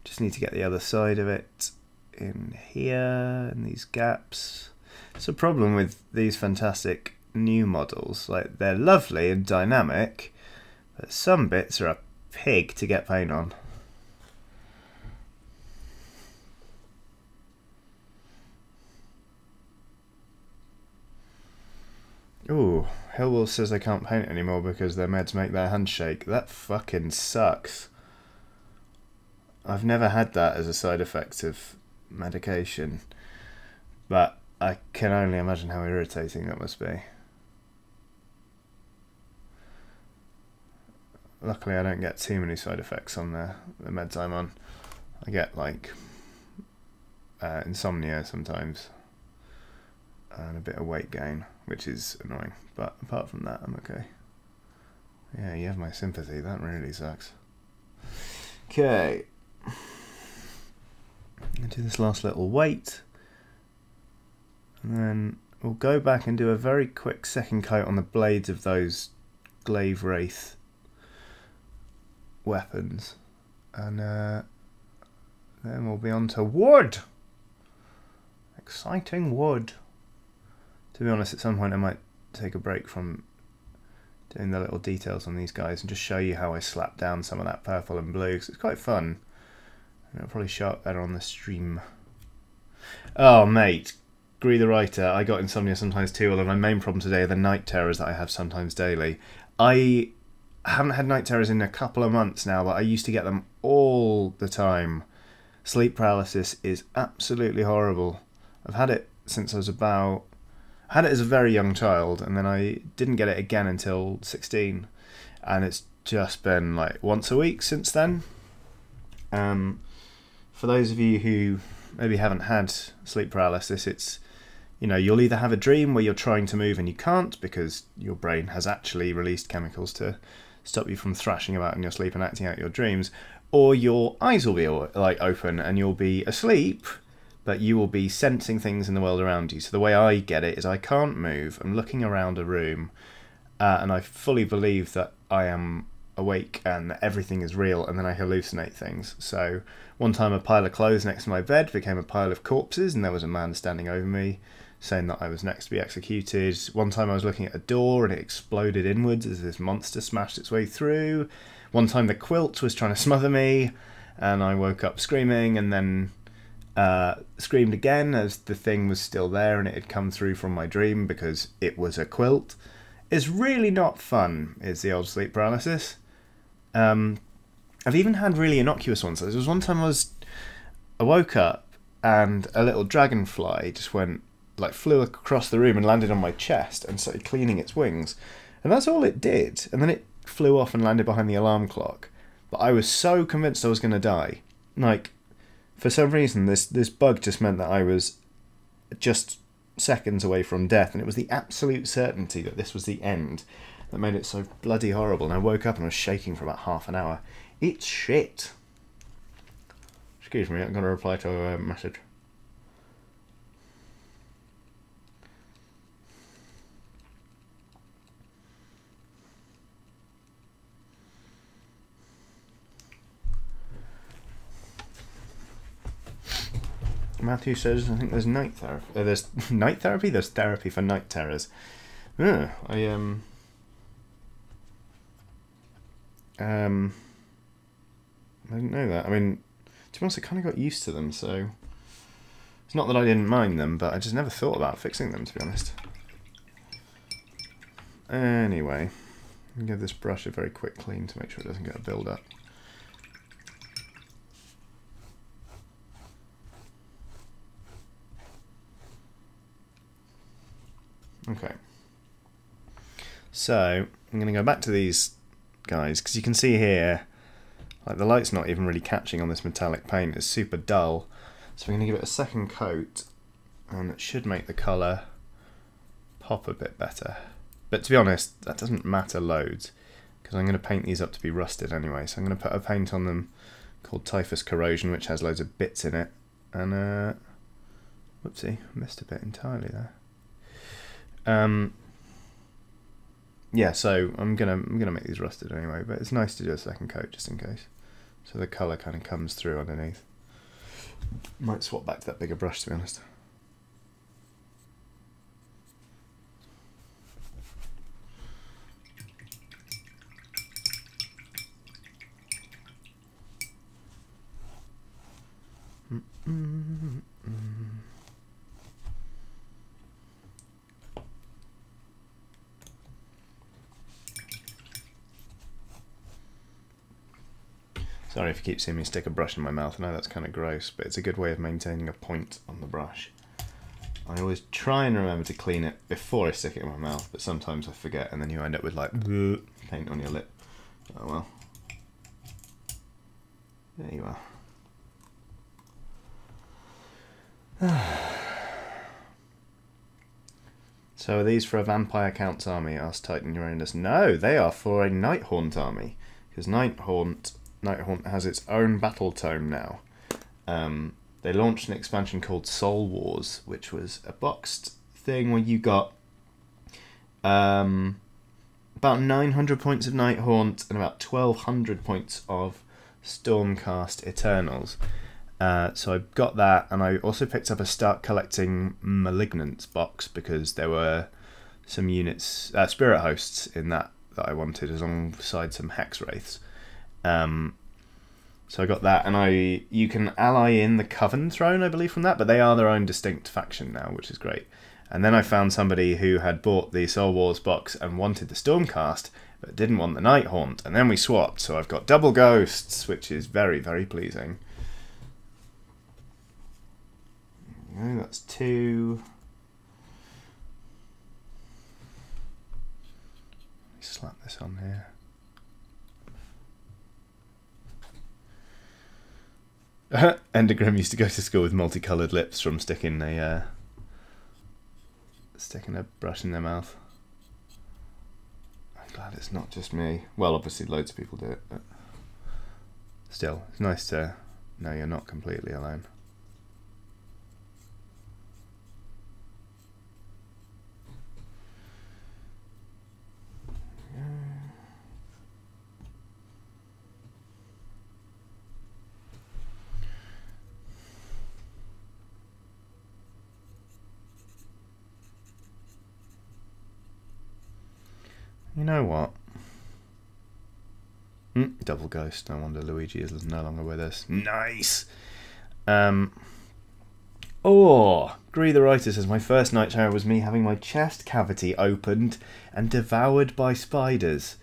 Speaker 1: Just need to get the other side of it in here, in these gaps. It's a problem with these fantastic new models. Like, they're lovely and dynamic, but some bits are a pig to get paint on. Ooh, Hillwell says they can't paint anymore because their meds make their hands shake. That fucking sucks. I've never had that as a side effect of medication, but I can only imagine how irritating that must be. Luckily I don't get too many side effects on the meds I'm on. I get like insomnia sometimes, and a bit of weight gain, which is annoying. But apart from that, I'm okay. Yeah, you have my sympathy. That really sucks. Okay. I'll do this last little weight, and then we'll go back and do a very quick second coat on the blades of those Glaive Wraith weapons, and then we'll be on to wood. Exciting wood. To be honest, at some point I might take a break from doing the little details on these guys and just show you how I slap down some of that purple and blue, because it's quite fun. And it'll probably show up better on the stream. Oh mate, Gree the Writer, I got insomnia sometimes too, although my main problem today are the night terrors that I have sometimes daily. I haven't had night terrors in a couple of months now, but I used to get them all the time. Sleep paralysis is absolutely horrible. I've had it since I was about... I had it as a very young child, and then I didn't get it again until 16, and it's just been like once a week since then. For those of you who maybe haven't had sleep paralysis, it's, you know, you'll either have a dream where you're trying to move and you can't because your brain has actually released chemicals to stop you from thrashing about in your sleep and acting out your dreams, or your eyes will be like open and you'll be asleep, but you will be sensing things in the world around you. So the way I get it is I can't move. I'm looking around a room, and I fully believe that I am awake and that everything is real, and then I hallucinate things. So one time a pile of clothes next to my bed became a pile of corpses, and there was a man standing over me saying that I was next to be executed. One time I was looking at a door and it exploded inwards as this monster smashed its way through. One time the quilt was trying to smother me, and I woke up screaming, and then screamed again as the thing was still there and it had come through from my dream because it was a quilt. It's really not fun, is the old sleep paralysis. I've even had really innocuous ones. There was one time I woke up and a little dragonfly just flew across the room and landed on my chest and started cleaning its wings. And that's all it did. And then it flew off and landed behind the alarm clock. But I was so convinced I was going to die. Like, for some reason, this bug just meant that I was just seconds away from death, and it was the absolute certainty that this was the end that made it so bloody horrible. And I woke up and I was shaking for about half an hour. It's shit. Excuse me, I'm going to reply to a message. Matthew says, I think there's night therapy. There's night therapy? There's therapy for night terrors. I didn't know that. I mean, to be honest, I kind of got used to them, so it's not that I didn't mind them, but I just never thought about fixing them, to be honest. Anyway, I'm going to give this brush a very quick clean to make sure it doesn't get a build-up. Okay, so I'm going to go back to these guys, because you can see here, like, the light's not even really catching on this metallic paint. It's super dull, so I'm going to give it a second coat, and it should make the colour pop a bit better. But to be honest, that doesn't matter loads, because I'm going to paint these up to be rusted anyway. So I'm going to put a paint on them called Typhus Corrosion, which has loads of bits in it, and whoopsie, missed a bit entirely there. Yeah, so I'm gonna make these rusted anyway, but it's nice to do a second coat just in case, so the colour kind of comes through underneath. Might swap back to that bigger brush, to be honest. Sorry if you keep seeing me stick a brush in my mouth. I know that's kind of gross, but it's a good way of maintaining a point on the brush. I always try and remember to clean it before I stick it in my mouth, but sometimes I forget, and then you end up with like paint on your lip. Oh well. There you are. So are these for a Vampire Count's army? Asked Titan Uranus. No, they are for a Nighthaunt army. Because Nighthaunt has its own battle tome now. They launched an expansion called Soul Wars, which was a boxed thing where you got about 900 points of Nighthaunt and about 1200 points of Stormcast Eternals. So I got that, and I also picked up a Start Collecting Malignants box because there were some units, Spirit Hosts in that I wanted, alongside some Hex Wraiths. So I got that, and you can ally in the Coven Throne, I believe, from that, but they are their own distinct faction now, which is great. And then I found somebody who had bought the Soul Wars box and wanted the Stormcast, but didn't want the Nighthaunt, and then we swapped, so I've got double ghosts, which is very, very pleasing. That's 2. Let me slap this on here. Endergrim used to go to school with multicoloured lips from sticking a brush in their mouth. I'm glad it's not just me. Well, obviously loads of people do it, but still, it's nice to know you're not completely alone. You know what? Double ghost. No wonder Luigi is no longer with us. Nice! Gree the Writer says, my first night terror was me having my chest cavity opened and devoured by spiders.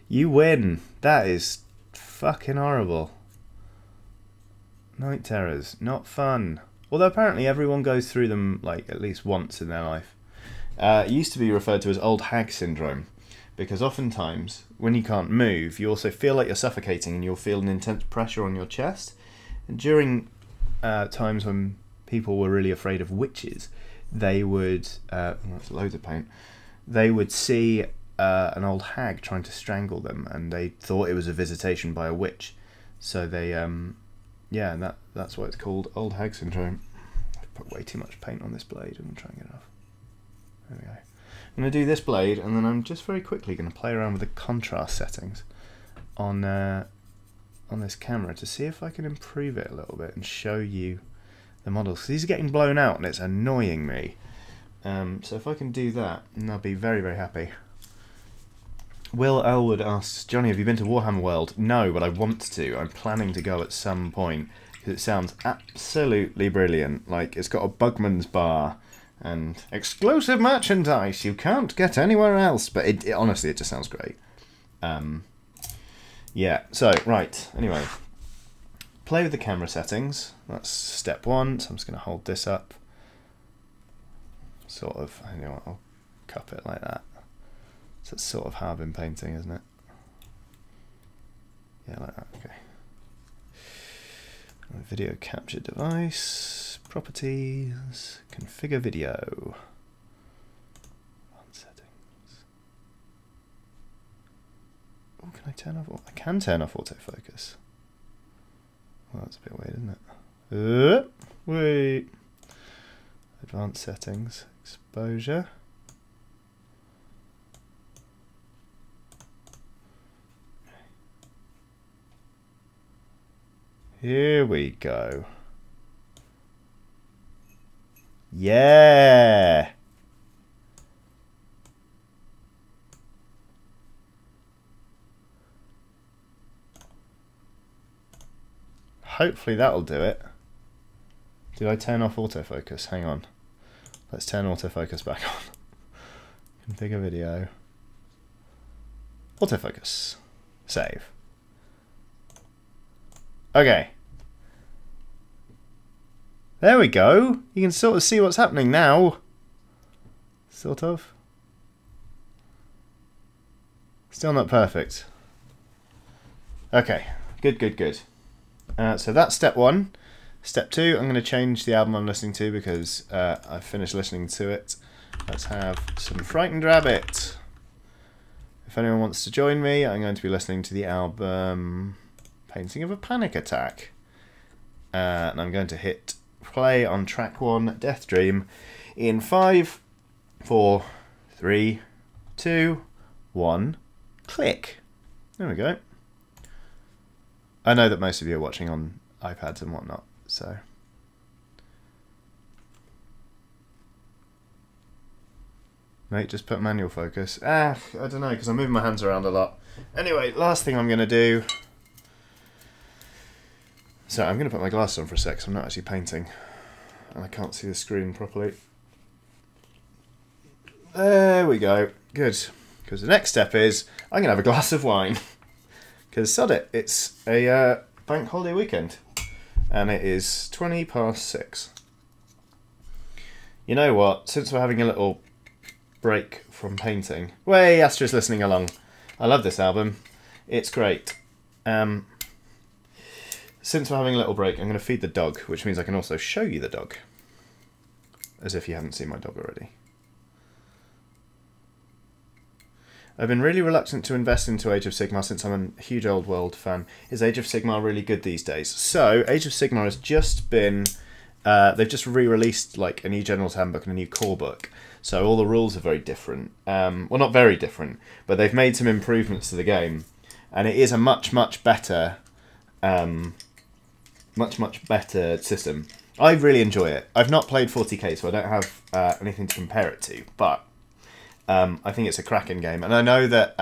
Speaker 1: You win. That is fucking horrible. Night terrors. Not fun. Although apparently everyone goes through them like at least once in their life. It used to be referred to as old hag syndrome. Because oftentimes, when you can't move, you also feel like you're suffocating and you'll feel an intense pressure on your chest. And during times when people were really afraid of witches, they would, that's loads of paint, they would see an old hag trying to strangle them, and they thought it was a visitation by a witch. So they, yeah, that's why it's called old hag syndrome. I've put way too much paint on this blade. I'm going to try and get it off. There we go. I'm going to do this blade, and then I'm just very quickly going to play around with the contrast settings on this camera to see if I can improve it a little bit and show you the models. 'Cause these are getting blown out, and it's annoying me. So if I can do that, then I'll be very, very happy. Will Elwood asks, Johnny, have you been to Warhammer World? No, but I want to. I'm planning to go at some point, because it sounds absolutely brilliant. Like, it's got a Bugman's bar and exclusive merchandise you can't get anywhere else. But it honestly, it just sounds great. Yeah, so, right, anyway. Play with the camera settings. That's step 1. So I'm just going to hold this up. Sort of, you know what, I'll cup it like that. So that's sort of how I've been painting, isn't it? Yeah, like that, okay. Video capture device, properties, configure video. Settings. Oh, can I turn off? I can turn off autofocus. Well, that's a bit weird, isn't it? Wait. Advanced settings, exposure. Here we go. Yeah. Hopefully that'll do it. Did I turn off autofocus? Hang on. Let's turn autofocus back on. Configure video. Autofocus. Save. Okay. There we go. You can sort of see what's happening now. Sort of. Still not perfect. Okay. Good, good, good. So that's step 1. Step 2, I'm going to change the album I'm listening to because I've finished listening to it. Let's have some Frightened Rabbit. If anyone wants to join me, I'm going to be listening to the album Painting of a Panic Attack. And I'm going to hit play on track 1, Death Dream, in 5, 4, 3, 2, 1, click. There we go. I know that most of you are watching on iPads and whatnot, so... Mate, just put manual focus. I don't know, because I'm moving my hands around a lot. Anyway, last thing I'm going to do... So I'm going to put my glasses on for a sec, because I'm not actually painting. And I can't see the screen properly. There we go. Good. Because the next step is, I'm going to have a glass of wine. Because sod it, it's a bank holiday weekend. And it is 20 past 6. You know what? Since we're having a little break from painting... Way, Astra's listening along. I love this album. It's great. Since we're having a little break, I'm going to feed the dog, which means I can also show you the dog. As if you haven't seen my dog already. I've been really reluctant to invest into Age of Sigmar since I'm a huge Old World fan. Is Age of Sigmar really good these days? So, Age of Sigmar has just been... they've just re-released like a new General's Handbook and a new core book. So all the rules are very different. Well, not very different, but they've made some improvements to the game. And it is a much, much better... much better system. I really enjoy it. I've not played 40k, so I don't have anything to compare it to, but I think it's a cracking game. And I know that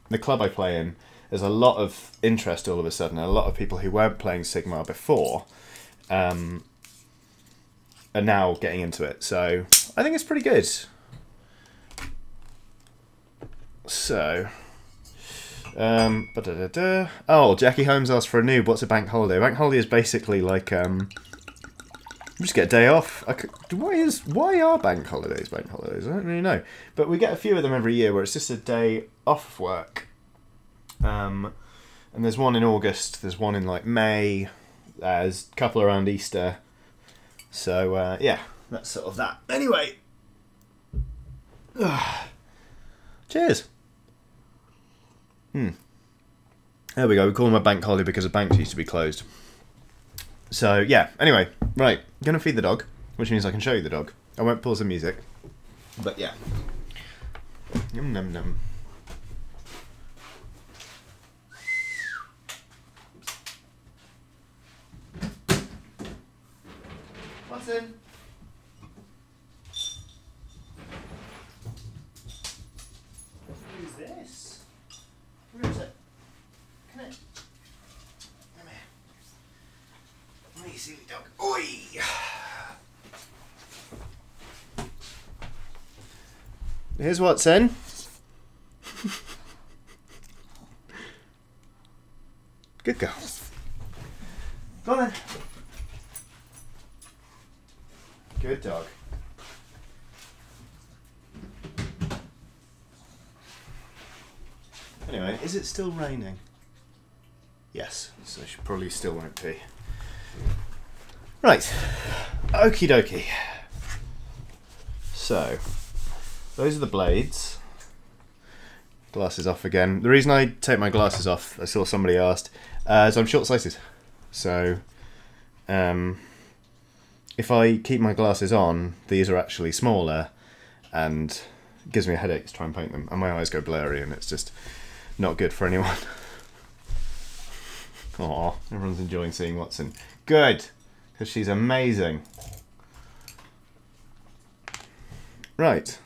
Speaker 1: the club I play in, there's a lot of interest all of a sudden. A lot of people who weren't playing Sigmar before are now getting into it. So I think it's pretty good. So... Oh, Jackie Holmes asked for a noob. What's a bank holiday? A bank holiday is basically like you just get a day off. Why are bank holidays bank holidays? I don't really know, but we get a few of them every year where it's just a day off work. And there's one in August. There's one in like May. There's a couple around Easter. So yeah, that's sort of that. Anyway, cheers. There we go. We call them a bank holiday because the banks used to be closed. So yeah. Anyway, right. I'm gonna feed the dog, which means I can show you the dog. I won't pause the music, but yeah. Yum num num. What's in? Who's this? Where is it? Come here. Come here. Me, silly dog. Oi! Here's what's in. Good girl. Go on then. Good dog. Anyway, is it still raining? Yes, so she probably still won't be. Right, okie dokie. So, those are the blades. Glasses off again. The reason I take my glasses off, I saw somebody asked, is I'm short-sighted. So, if I keep my glasses on, these are actually smaller, and it gives me a headache to try and paint them, and my eyes go blurry, and it's just not good for anyone. Aw, everyone's enjoying seeing Watson. Good, because she's amazing. Right,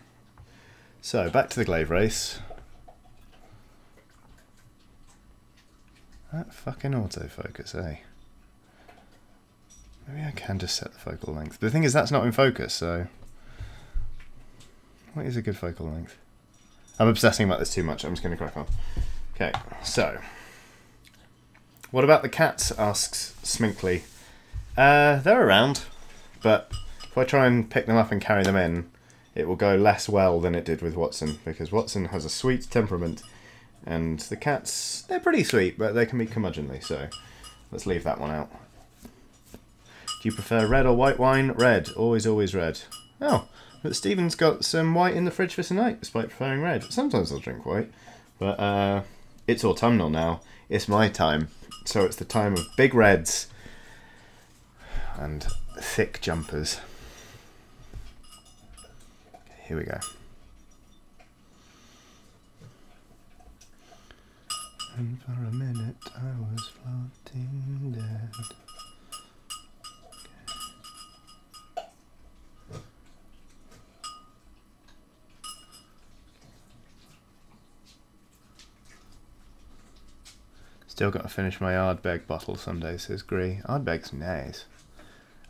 Speaker 1: so back to the glaive race. That fucking autofocus, eh? Maybe I can just set the focal length. But the thing is, that's not in focus, so... What is a good focal length? I'm obsessing about this too much, I'm just going to crack on. Okay, so... What about the cats, asks Sminkly. They're around, but if I try and pick them up and carry them in, it will go less well than it did with Watson, because Watson has a sweet temperament, and the cats, they're pretty sweet, but they can be curmudgeonly, so let's leave that one out. Do you prefer red or white wine? Red. Always, always red. Oh, but Stephen's got some white in the fridge for tonight, despite preferring red. Sometimes I'll drink white, but it's autumnal now. It's my time. So it's the time of big reds and thick jumpers. Here we go. And for a minute I was floating dead. Still got to finish my Ardbeg bottle someday, says Gree. Ardbeg's nice.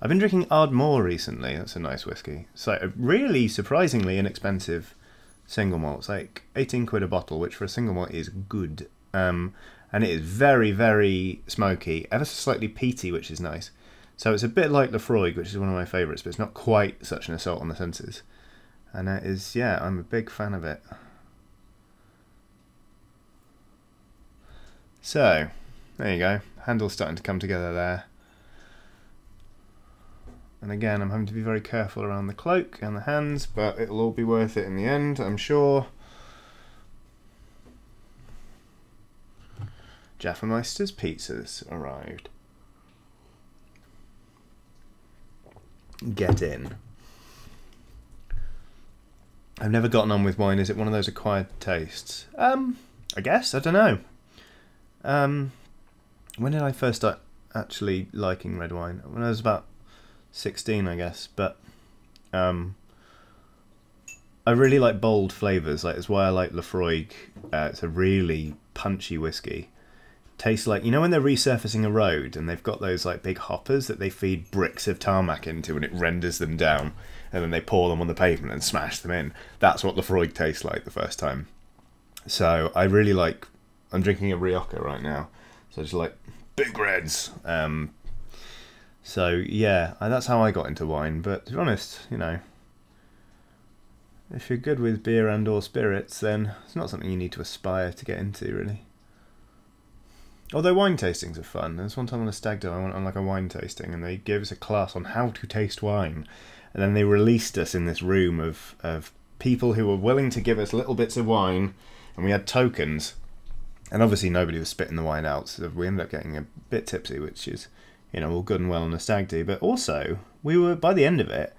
Speaker 1: I've been drinking Ardmore recently. That's a nice whiskey. It's like a really surprisingly inexpensive single malt. It's like 18 quid a bottle, which for a single malt is good. And it is very, very smoky, ever so slightly peaty, which is nice. So it's a bit like Lefroy, which is one of my favourites, but it's not quite such an assault on the senses. And it is, yeah, I'm a big fan of it. So, there you go. Handle's starting to come together there. And again, I'm having to be very careful around the cloak and the hands, but it'll all be worth it in the end, I'm sure. Jaffameister's pizzas arrived. Get in. I've never gotten on with wine. Is it one of those acquired tastes? I guess. I don't know. When did I first start actually liking red wine? When I was about 16, I guess. But I really like bold flavours. Like, it's why I like Lefroy. It's a really punchy whiskey. Tastes like, you know when they're resurfacing a road and they've got those like big hoppers that they feed bricks of tarmac into and it renders them down, and then they pour them on the pavement and smash them in. That's what Lefroy tastes like the first time. So I really like, I'm drinking a Rioja right now, so I just like big reds. So yeah, that's how I got into wine. But to be honest, you know, if you're good with beer and or spirits, then it's not something you need to aspire to get into, really. Although wine tastings are fun. There's one time on a stag do I went on like a wine tasting, and they gave us a class on how to taste wine, and then they released us in this room of people who were willing to give us little bits of wine, and we had tokens, and obviously nobody was spitting the wine out, so we ended up getting a bit tipsy, which is, you know, all good and well on a stag do. But also, we were, by the end of it,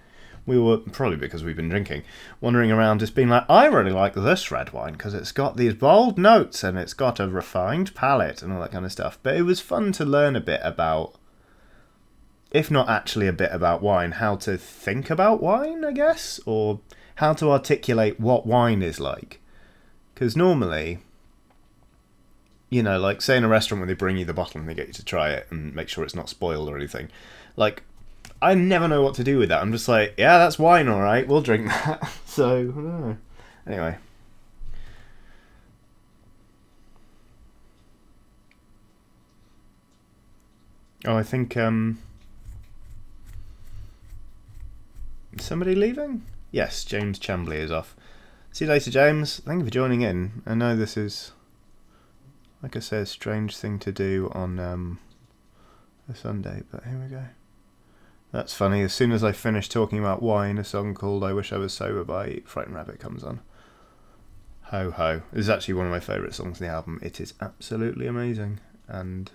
Speaker 1: we were, probably because we've been drinking, wandering around just being like, I really like this red wine because it's got these bold notes and it's got a refined palate and all that kind of stuff. But it was fun to learn a bit about, if not actually a bit about wine, how to think about wine, I guess, or how to articulate what wine is like. Because normally, you know, like say in a restaurant when they bring you the bottle and they get you to try it and make sure it's not spoiled or anything, like, I never know what to do with that. I'm just like, yeah, that's wine, all right. We'll drink that. So, I don't know. Anyway. Oh, I think, somebody leaving? Yes, James Chambly is off. See you later, James. Thank you for joining in. I know this is, like I said, a strange thing to do on a Sunday, but here we go. That's funny. As soon as I finish talking about wine, a song called I Wish I Was Sober by Frightened Rabbit comes on. Ho ho. This is actually one of my favourite songs on the album. It is absolutely amazing. And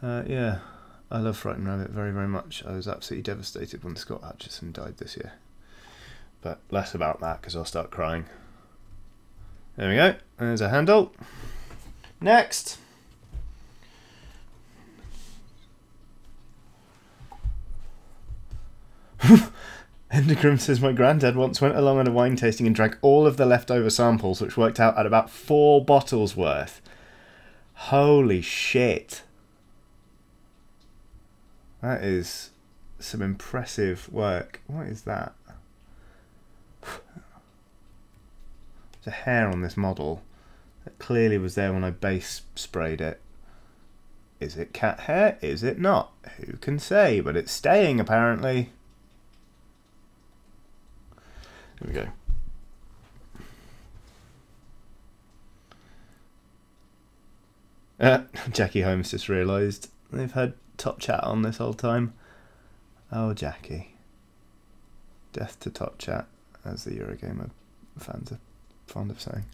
Speaker 1: yeah, I love Frightened Rabbit very, very much. I was absolutely devastated when Scott Hutchison died this year. But less about that because I'll start crying. There we go. There's a handle. Next. Endergrim says, my granddad once went along on a wine tasting and drank all of the leftover samples, which worked out at about 4 bottles worth. Holy shit. That is some impressive work. What is that? There's a hair on this model that clearly was there when I base sprayed it. Is it cat hair? Is it not? Who can say? But it's staying apparently. There we go. Jackie Holmes just realised they've had top chat on this whole time. Oh, Jackie. Death to top chat, as the Eurogamer fans are fond of saying.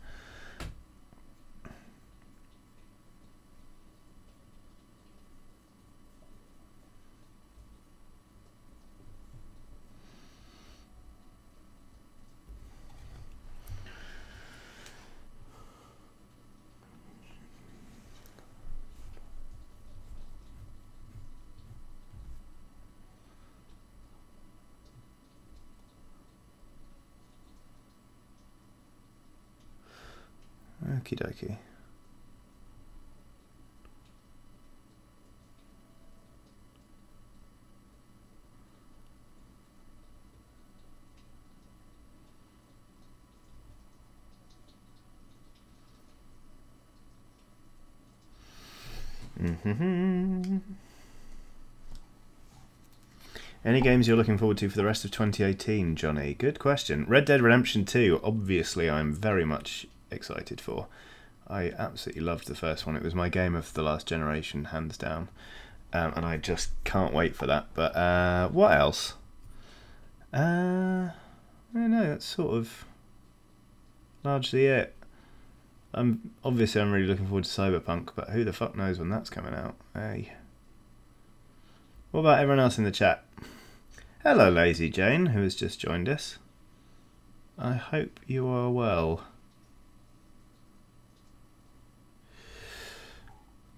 Speaker 1: Okie dokie. Any games you're looking forward to for the rest of 2018, Johnny? Good question. Red Dead Redemption 2, obviously I'm very much excited for. I absolutely loved the first one. It was my game of the last generation, hands down. And I just can't wait for that. But what else? I don't know, that's sort of largely it. Obviously I'm really looking forward to Cyberpunk, but who the fuck knows when that's coming out? Hey. What about everyone else in the chat? Hello, Lazy Jane, who has just joined us. I hope you are well.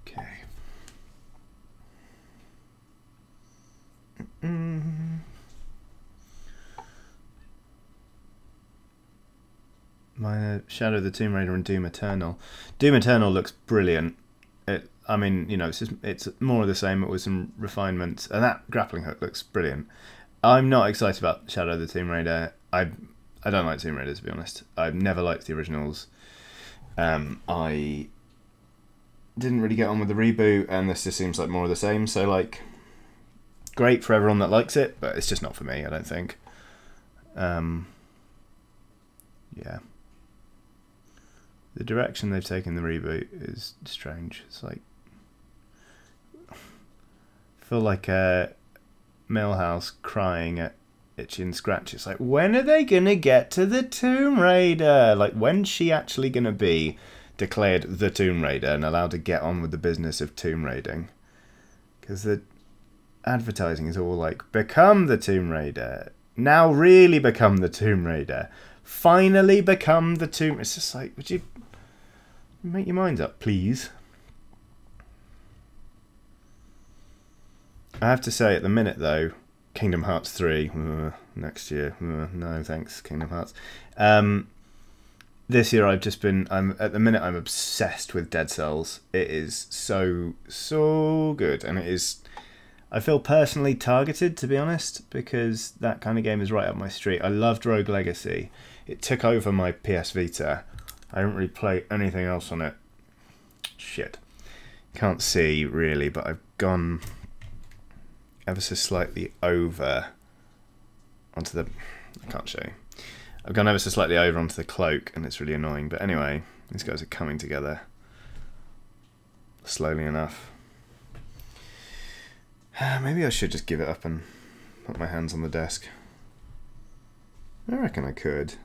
Speaker 1: Okay. My Shadow of the Tomb Raider and Doom Eternal. Doom Eternal looks brilliant. I mean, you know, it's more of the same, but with some refinements. And that grappling hook looks brilliant. I'm not excited about Shadow of the Tomb Raider. I don't like Tomb Raider, to be honest. I've never liked the originals. I didn't really get on with the reboot, and this just seems like more of the same. So, like, great for everyone that likes it, but it's just not for me, I don't think. Yeah. The direction they've taken the reboot is strange. It's like, I feel like Millhouse crying at Itchy and Scratch. It's like, when are they gonna get to the Tomb Raider? Like, when's she actually gonna be declared the Tomb Raider and allowed to get on with the business of tomb raiding? Because the advertising is all like, become the Tomb Raider. Now really become the Tomb Raider. Finally become the Tomb... It's just like, would you make your mind up, please? I have to say, at the minute, though, Kingdom Hearts 3, next year, no thanks, Kingdom Hearts. This year I've just been, at the minute I'm obsessed with Dead Cells. It is so good, and it is, I feel personally targeted, to be honest, because that kind of game is right up my street. I loved Rogue Legacy. It took over my PS Vita. I don't really play anything else on it. Shit. Can't see, really, but I've gone ever so slightly over onto the... I can't show you. I've gone ever so slightly over onto the cloak, and it's really annoying. But anyway, these guys are coming together slowly enough. Maybe I should just give it up and put my hands on the desk. I reckon I could.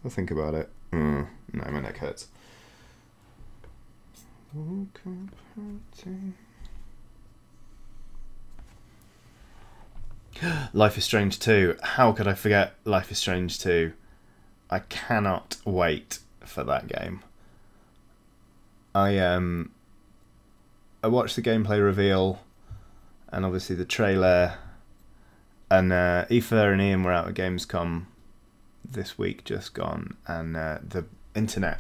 Speaker 1: I'll think about it. No, my neck hurts. Life is Strange 2. How could I forget Life is Strange 2? I cannot wait for that game. I watched the gameplay reveal and obviously the trailer, and Aoife and Ian were out at Gamescom this week just gone, and the internet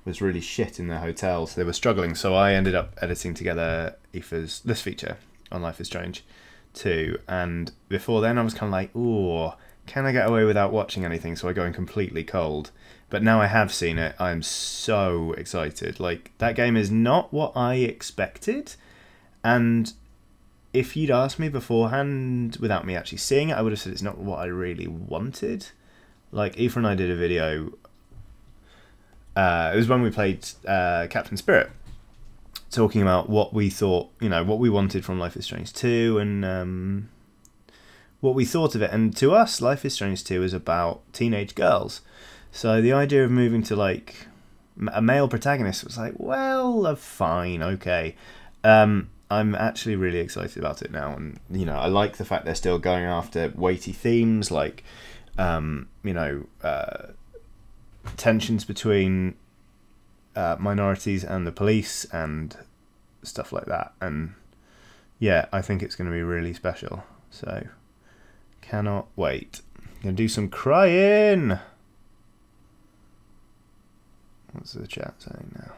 Speaker 1: was really shit in their hotel, so they were struggling, so I ended up editing together Aoife's this feature on Life is Strange 2, and before then I was kind of like, ooh, can I get away without watching anything, so I go in completely cold. But now I have seen it, I'm so excited. Like, that game is not what I expected, and if you'd asked me beforehand without me actually seeing it, I would have said it's not what I really wanted. Like, Aoife and I did a video, it was when we played Captain Spirit, talking about what we thought, you know, what we wanted from Life is Strange 2 and what we thought of it. And to us, Life is Strange 2 is about teenage girls. So the idea of moving to like a male protagonist was like, well, fine, okay. I'm actually really excited about it now, and you know, I like the fact they're still going after weighty themes like, you know, tensions between minorities and the police and stuff like that. And yeah, I think it's going to be really special. So cannot wait. Gonna do some crying. What's the chat saying now?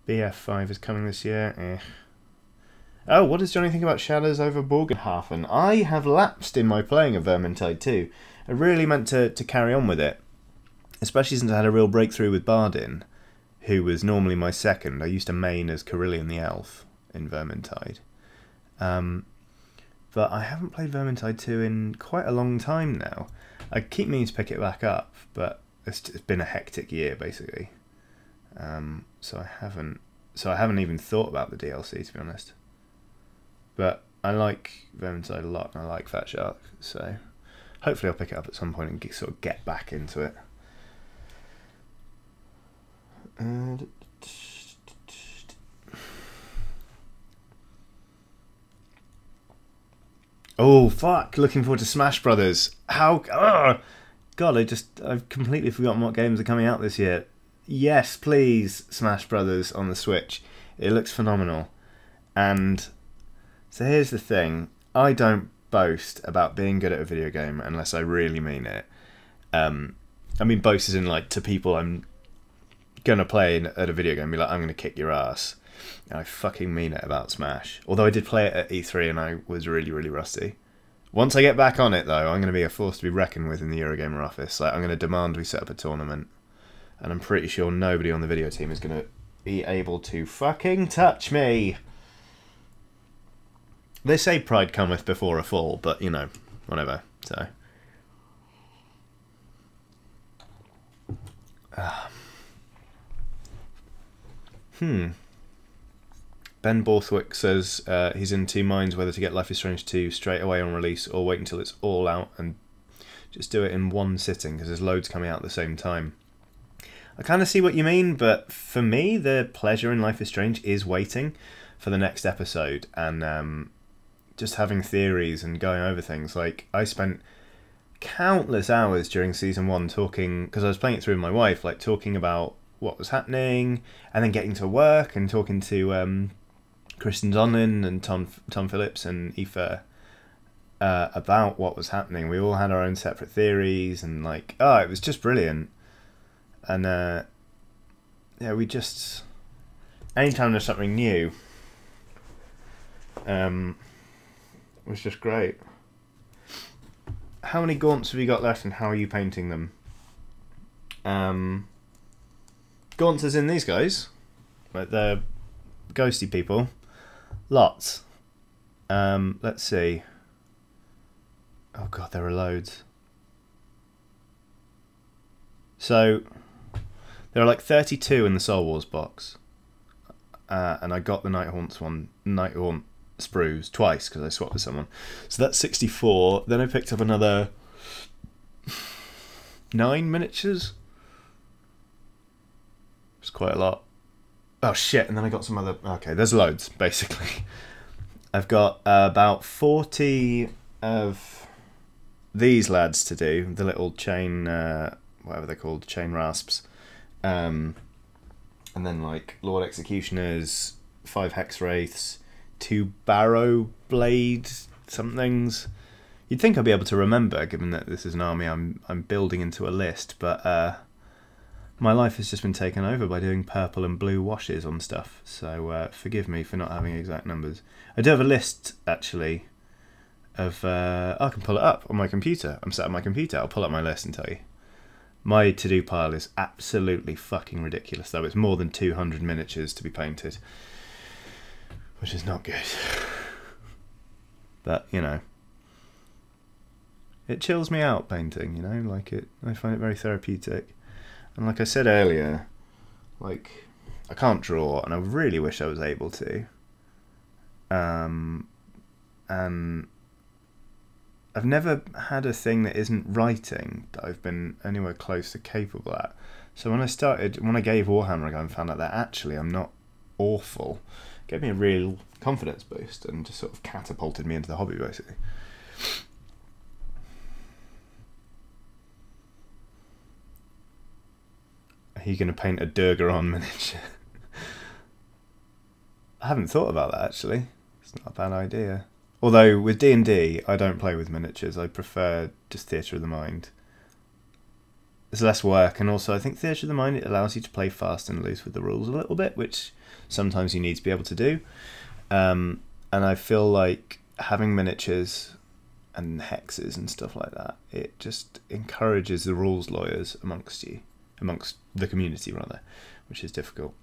Speaker 1: BF5 is coming this year. Oh, what does Johnny think about Shadows over Borgenhafen? I have lapsed in my playing of Vermintide 2. I really meant to carry on with it, especially since I had a real breakthrough with Bardin, who was normally my second. I used to main as Carillion the Elf in Vermintide. But I haven't played Vermintide 2 in quite a long time now. I keep meaning to pick it back up, but it's been a hectic year, basically. So I haven't even thought about the DLC, to be honest. But I like Vermintide a lot, and I like Fat Shark, so hopefully I'll pick it up at some point and sort of get back into it. Oh fuck! Looking forward to Smash Brothers. How? God, I've completely forgotten what games are coming out this year. Yes, please, Smash Brothers on the Switch. It looks phenomenal. And so here's the thing. I don't boast about being good at a video game unless I really mean it. I mean boast as in like to people I'm gonna play at a video game, be like, I'm gonna kick your ass. And I fucking mean it about Smash. Although I did play it at E3 and I was really, really rusty. Once I get back on it though, I'm gonna be a force to be reckoned with in the Eurogamer office. Like, I'm gonna demand we set up a tournament. And I'm pretty sure nobody on the video team is going to be able to fucking touch me. They say pride cometh before a fall, but, you know, whatever. So. Ben Borthwick says he's in two minds whether to get Life is Strange 2 straight away on release or wait until it's all out and just do it in one sitting because there's loads coming out at the same time. I kind of see what you mean, but for me, the pleasure in Life is Strange is waiting for the next episode and just having theories and going over things. Like, I spent countless hours during Season 1 talking, because I was playing it through with my wife, like talking about what was happening, and then getting to work and talking to Kristen Donlin and Tom Phillips and Aoife about what was happening. We all had our own separate theories, and like, it was just brilliant. And yeah, we just, anytime there's something new, was just great. How many gaunts have you got left, and how are you painting them? Gaunts as in these guys, like the ghosty people. Lots. Let's see. Oh god, there are loads. So there are like 32 in the Soul Wars box, and I got the Nighthaunt sprues twice because I swapped with someone. So that's 64. Then I picked up another 9 miniatures. It's quite a lot. Oh shit! And then I got some other. Okay, there's loads basically. I've got about 40 of these lads to do. The little chain, whatever they're called, chain rasps. And then like Lord Executioners, 5 Hex Wraiths, 2 Barrow Blade somethings. You'd think I'd be able to remember, given that this is an army I'm building into a list, but my life has just been taken over by doing purple and blue washes on stuff. So forgive me for not having exact numbers. I do have a list actually of I can pull it up on my computer. I'm sat at my computer. I'll pull up my list and tell you. My to-do pile is absolutely fucking ridiculous, though. It's more than 200 miniatures to be painted, which is not good. But, you know, it chills me out painting, you know, like I find it very therapeutic. And like I said earlier, like, I can't draw, and I really wish I was able to. And I've never had a thing that isn't writing that I've been anywhere close to capable at. So when I gave Warhammer a go and found out that actually I'm not awful, it gave me a real confidence boost and just sort of catapulted me into the hobby, basically. Are you going to paint a Durgaron miniature? I haven't thought about that, actually. It's not a bad idea. Although with D&D, I don't play with miniatures. I prefer just Theatre of the Mind. There's less work, and also I think Theatre of the Mind, it allows you to play fast and loose with the rules a little bit, which sometimes you need to be able to do. And I feel like having miniatures and hexes and stuff like that, it just encourages the rules lawyers amongst the community, rather, which is difficult.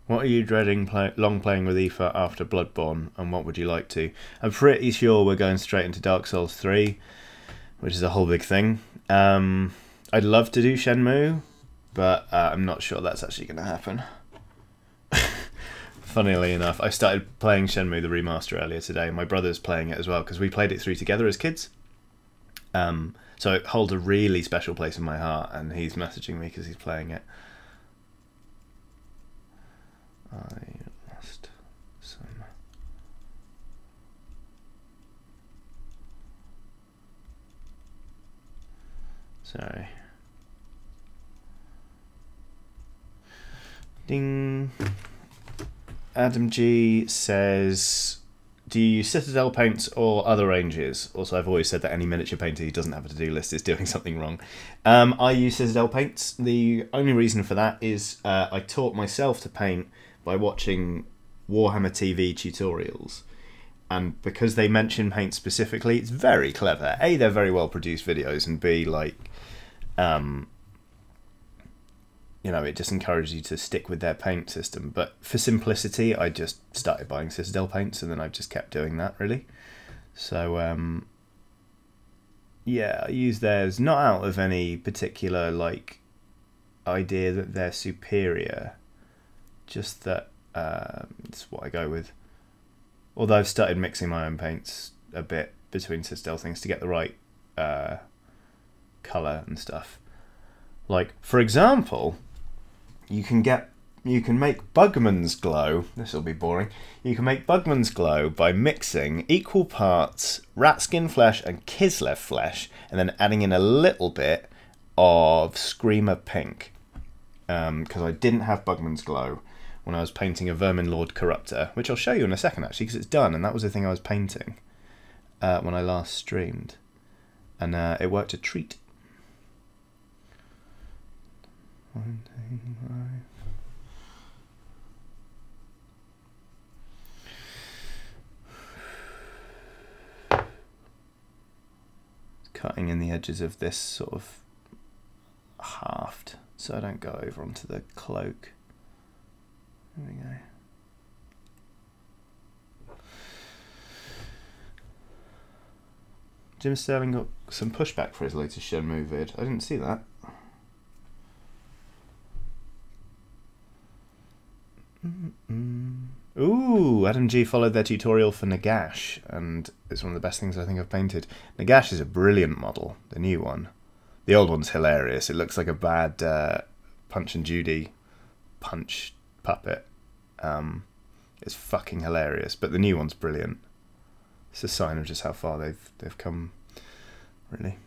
Speaker 1: What are you dreading long playing with Aoife after Bloodborne, and what would you like to? I'm pretty sure we're going straight into Dark Souls 3, which is a whole big thing. I'd love to do Shenmue, but I'm not sure that's actually going to happen. Funnily enough, I started playing Shenmue the remaster earlier today. My brother's playing it as well, because we played it through together as kids. So it holds a really special place in my heart, and he's messaging me because he's playing it. I lost some. Sorry. Ding. Adam G says, do you use Citadel paints or other ranges? Also, I've always said that any miniature painter who doesn't have a to-do list is doing something wrong. I use Citadel paints. The only reason for that is I taught myself to paint by watching Warhammer TV tutorials. And because they mention paint specifically, it's very clever. A, they're very well produced videos, and B, like, you know, it just encourages you to stick with their paint system. But for simplicity, I just started buying Citadel paints, and then I've just kept doing that, really. So, yeah, I use theirs, not out of any particular, like, idea that they're superior, just that it's what I go with. Although I've started mixing my own paints a bit between Citadel things to get the right colour and stuff. Like, for example, you can make Bugman's Glow. This will be boring. You can make Bugman's Glow by mixing equal parts rat skin flesh and Kislev flesh, and then adding in a little bit of Screamer Pink. Because I didn't have Bugman's Glow when I was painting a Vermin Lord Corruptor, which I'll show you in a second, actually, because it's done, and that was the thing I was painting when I last streamed. And it worked a treat. 1, 2, 5. Cutting in the edges of this sort of haft, so I don't go over onto the cloak. There we go. Jim Sterling got some pushback for his latest Shenmue vid. I didn't see that. Ooh, Adam G followed their tutorial for Nagash, and it's one of the best things I think I've painted. Nagash is a brilliant model, the new one. The old one's hilarious. It looks like a bad Punch and Judy punch puppet. It's fucking hilarious, but the new one's brilliant. It's a sign of just how far they've come, really.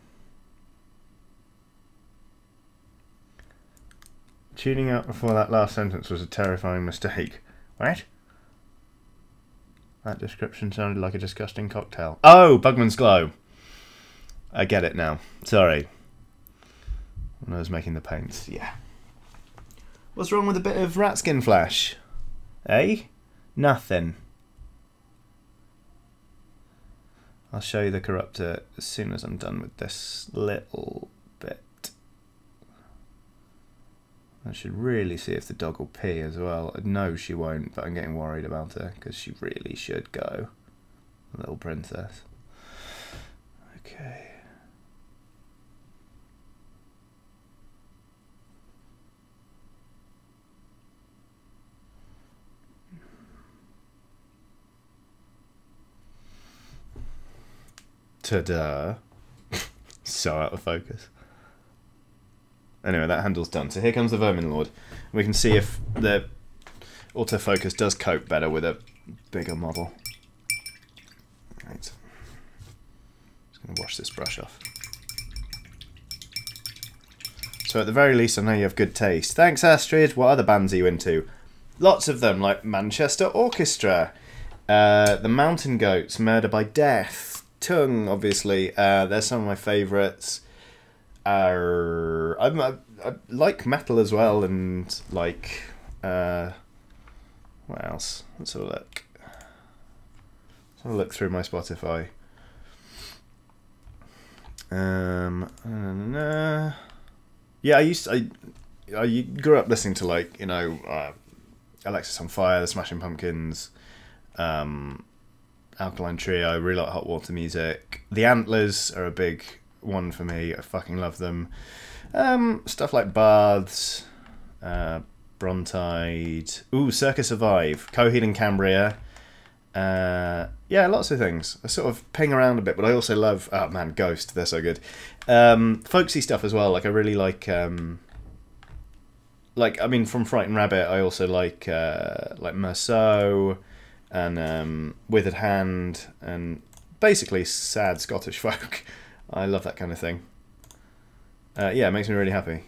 Speaker 1: Tuning out before that last sentence was a terrifying mistake. What? That description sounded like a disgusting cocktail. Oh, Bugman's Glow. I get it now. Sorry. When I was making the paints, yeah. What's wrong with a bit of rat skin flesh? Eh? Nothing. I'll show you the Corruptor as soon as I'm done with this little bit. I should really see if the dog will pee as well. No, she won't, but I'm getting worried about her because she really should go. Little princess. Okay. Ta-da. So out of focus. Anyway, that handle's done. So here comes the Vermin Lord. We can see if the autofocus does cope better with a bigger model. Right. Just going to wash this brush off. So at the very least, I know you have good taste. Thanks, Astrid. What other bands are you into? Lots of them, like Manchester Orchestra, the Mountain Goats, Murder by Death, Tongue, obviously. They're some of my favourites. I like metal as well, and like what else? Let's have a look. Let's have a look through my Spotify. Yeah, I grew up listening to, like, you know, Alexis on Fire, the Smashing Pumpkins, Alkaline Trio. I really like Hot Water music. The Antlers are a big one for me. I fucking love them. Stuff like Baths, Brontide. Ooh, Circa Survive, Coheed and Cambria. Yeah, lots of things. I sort of ping around a bit, but I also love, oh man, Ghost. They're so good. Folksy stuff as well. Like, I really like I mean, from Frightened Rabbit, I also like Merceau and Withered Hand, and basically sad Scottish folk. I love that kind of thing. Yeah, it makes me really happy.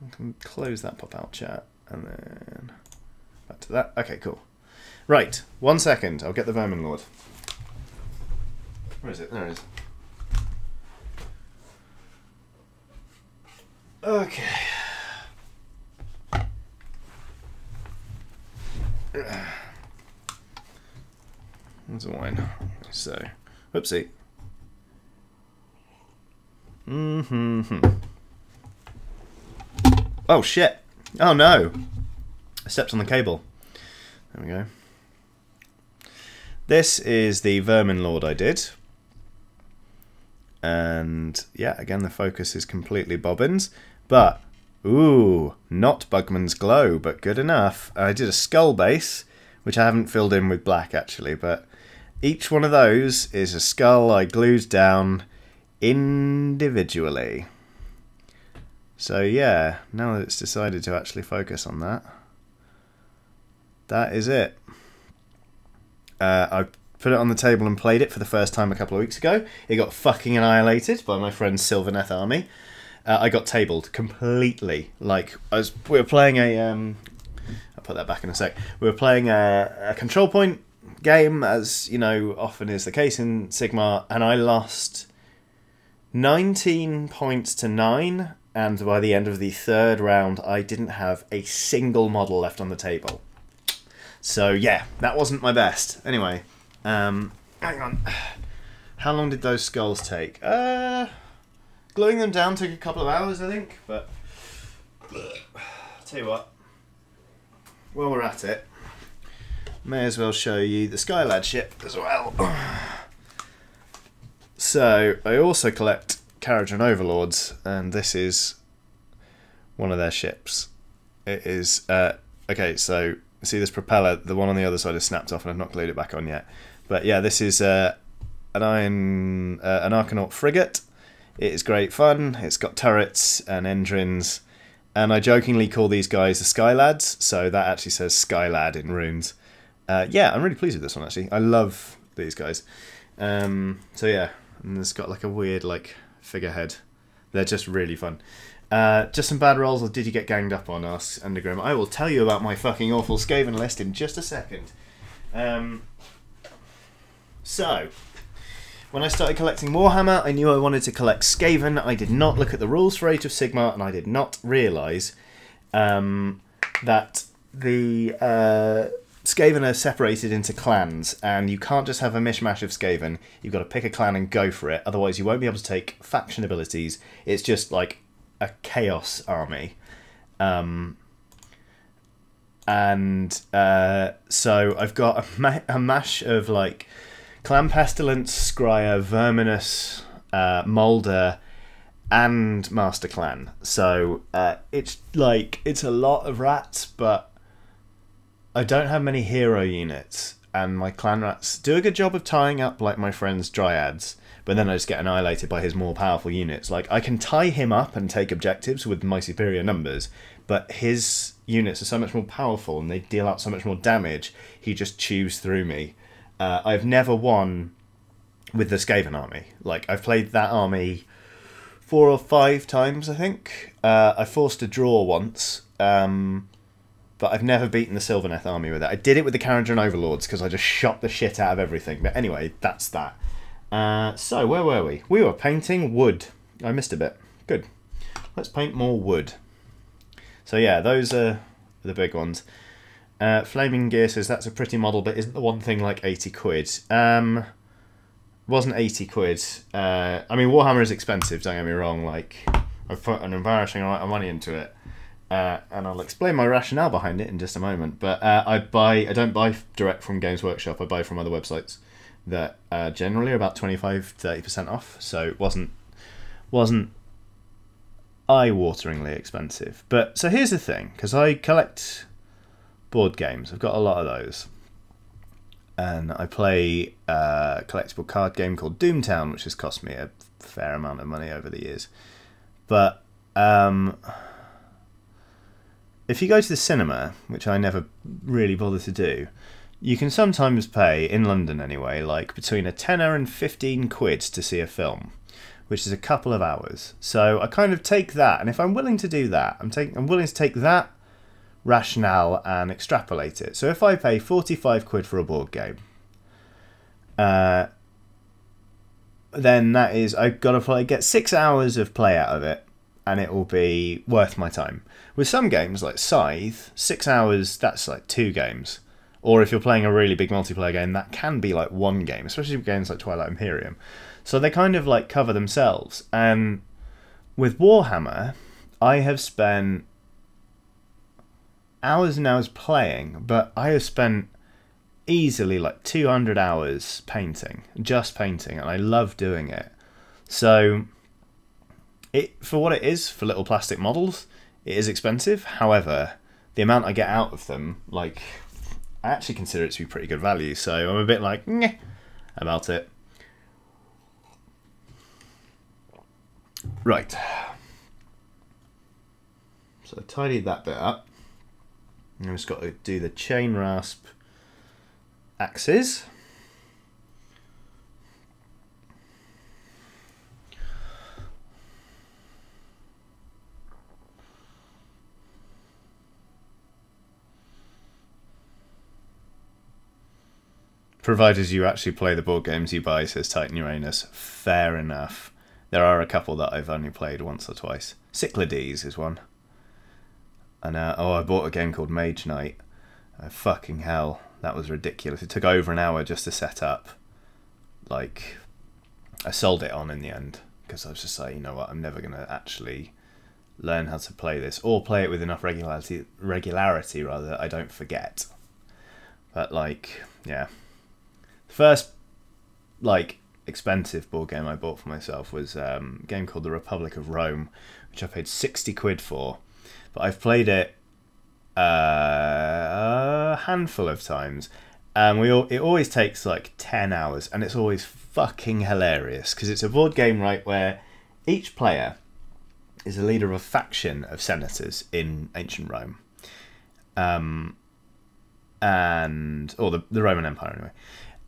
Speaker 1: I can close that pop-out chat, and then back to that. Okay, cool. Right, 1 second. I'll get the Vermin Lord. Where is it? There it is. Okay. There's a wine. So, whoopsie. Oh shit! Oh no! I stepped on the cable. There we go. This is the Vermin Lord I did. And yeah, again, the focus is completely bobbins. But, ooh, not Bugman's Glow, but good enough. I did a skull base, which I haven't filled in with black actually, but each one of those is a skull I glued down individually. So yeah, now that it's decided to actually focus on that, that is it. I put it on the table and played it for the first time a couple of weeks ago. It got fucking annihilated by my friend Sylvaneth Army. I got tabled completely. Like, we were playing a... I'll put that back in a sec. We were playing a control point game, as, you know, often is the case in Sigmar, and I lost 19 points to 9, and by the end of the third round, I didn't have a single model left on the table. So yeah, that wasn't my best. Anyway, hang on. How long did those skulls take? Gluing them down took a couple of hours, I think. But I'll tell you what. While we're at it, may as well show you the Skylad ship as well. So I also collect Kharadron Overlords, and this is one of their ships. It is okay. So see this propeller, the one on the other side is snapped off and I've not glued it back on yet. But yeah, this is an Archanaut frigate. It is great fun. It's got turrets and engines, and I jokingly call these guys the Skylads, so that actually says Skylad in runes. Yeah, I'm really pleased with this one actually. I love these guys. So yeah, and it's got like a weird like figurehead. They're just really fun. Just some bad rolls, or did you get ganged up on, asks Undergrim. I will tell you about my fucking awful Skaven list in just a second. So, when I started collecting Warhammer, I knew I wanted to collect Skaven. I did not look at the rules for Age of Sigmar, and I did not realise that the Skaven are separated into clans, and you can't just have a mishmash of Skaven. You've got to pick a clan and go for it, otherwise you won't be able to take faction abilities. It's just like a chaos army. So I've got a mash of like Clan Pestilence, Scryer, Verminous, Moulder, and Master Clan. So it's a lot of rats, but I don't have many hero units, and my clan rats do a good job of tying up like my friend's dryads, but then I just get annihilated by his more powerful units. Like, I can tie him up and take objectives with my superior numbers, but his units are so much more powerful and they deal out so much more damage, he just chews through me. I've never won with the Skaven army. Like, I've played that army 4 or 5 times, I think. I forced a draw once, but I've never beaten the Sylvaneth army with it. I did it with the Kharadron Overlords because I just shot the shit out of everything. But anyway, that's that. So, where were we? We were painting wood. I missed a bit. Good. Let's paint more wood. So yeah, those are the big ones. Flaming Gear says that's a pretty model, but isn't the one thing like 80 quid? Wasn't 80 quid. I mean, Warhammer is expensive, don't get me wrong. Like, I've put an embarrassing amount of money into it. And I'll explain my rationale behind it in just a moment. But I don't buy direct from Games Workshop. I buy from other websites that generally are about 25-30% off. So it wasn't eye-wateringly expensive. But so here's the thing, because I collect board games. I've got a lot of those. And I play a collectible card game called Doomtown, which has cost me a fair amount of money over the years. But if you go to the cinema, which I never really bother to do, you can sometimes pay, in London anyway, like between a tenner and 15 quid to see a film, which is a couple of hours. So I kind of take that, and if I'm willing to do that, I'm willing to take that rationale and extrapolate it. So if I pay 45 quid for a board game, then that is, I've got to get 6 hours of play out of it, and it will be worth my time. With some games like Scythe, 6 hours, that's like 2 games. Or if you're playing a really big multiplayer game, that can be like 1 game, especially with games like Twilight Imperium. So they kind of like cover themselves. And with Warhammer, I have spent hours and hours playing, but I have spent easily like 200 hours painting, just painting, and I love doing it. So for what it is, for little plastic models, it is expensive. However, the amount I get out of them, like, I actually consider it to be pretty good value. So I'm a bit like, meh, about it. Right. So I tidied that bit up. I've just got to do the chain rasp axes. Provided you actually play the board games you buy, says Titan Uranus. Fair enough. There are a couple that I've only played once or twice. Cyclades is one. And I bought a game called Mage Knight. Fucking hell, that was ridiculous. It took over an hour just to set up. Like, I sold it on in the end because I was just like, you know what, I'm never going to actually learn how to play this, or play it with enough regularity rather, that I don't forget. But like, yeah. First, like, expensive board game I bought for myself was a game called The Republic of Rome, which I paid 60 quid for. But I've played it a handful of times, and it always takes like 10 hours, and it's always fucking hilarious, because it's a board game, right, where each player is the leader of a faction of senators in ancient Rome. Or the Roman Empire, anyway.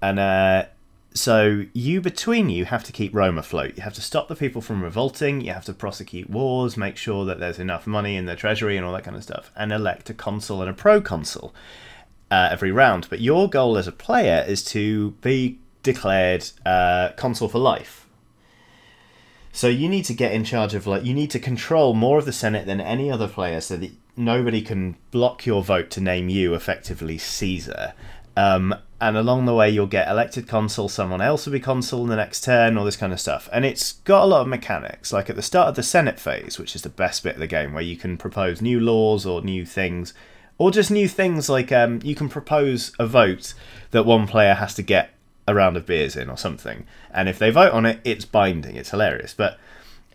Speaker 1: And so between you have to keep Rome afloat. You have to stop the people from revolting, you have to prosecute wars, make sure that there's enough money in the treasury and all that kind of stuff, and elect a consul and a proconsul every round. But your goal as a player is to be declared consul for life. So you need to get in charge of, like, you need to control more of the Senate than any other player, so that nobody can block your vote to name you effectively Caesar. And along the way you'll get elected consul, someone else will be consul in the next turn, all this kind of stuff. And it's got a lot of mechanics, like at the start of the Senate phase, which is the best bit of the game, where you can propose new laws or new things, or just new things, like you can propose a vote that one player has to get a round of beers in or something. And if they vote on it, it's binding. It's hilarious. But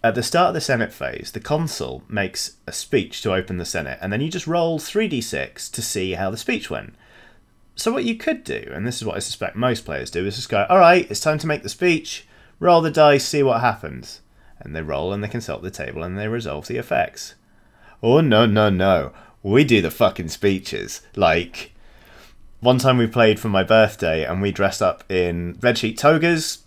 Speaker 1: at the start of the Senate phase, the consul makes a speech to open the Senate, and then you just roll 3d6 to see how the speech went. So what you could do, and this is what I suspect most players do, is just go, alright, it's time to make the speech, roll the dice, see what happens. And they roll and they consult the table and they resolve the effects. Oh, no, no, no. We do the fucking speeches. Like, one time we played for my birthday and we dressed up in bedsheet togas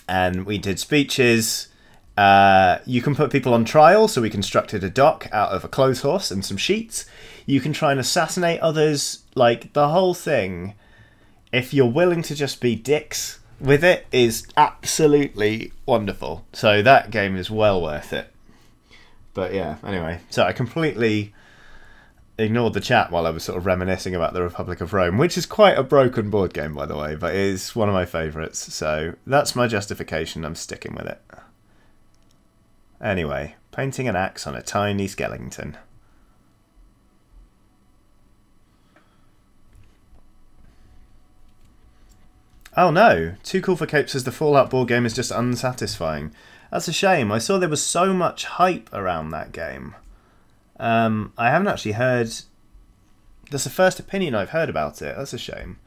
Speaker 1: and we did speeches. You can put people on trial, so we constructed a dock out of a clothes horse and some sheets. You can try and assassinate others, like the whole thing. If you're willing to just be dicks with it, is absolutely wonderful. So that game is well worth it. But yeah, anyway, so I completely ignored the chat while I was sort of reminiscing about the Republic of Rome, which is quite a broken board game, by the way, but it is one of my favourites. So that's my justification. I'm sticking with it. Anyway, painting an axe on a tiny skeleton. Oh no, Too Cool for Capes says the Fallout board game is just unsatisfying. That's a shame. I saw there was so much hype around that game. I haven't actually heard... That's the first opinion I've heard about it. That's a shame.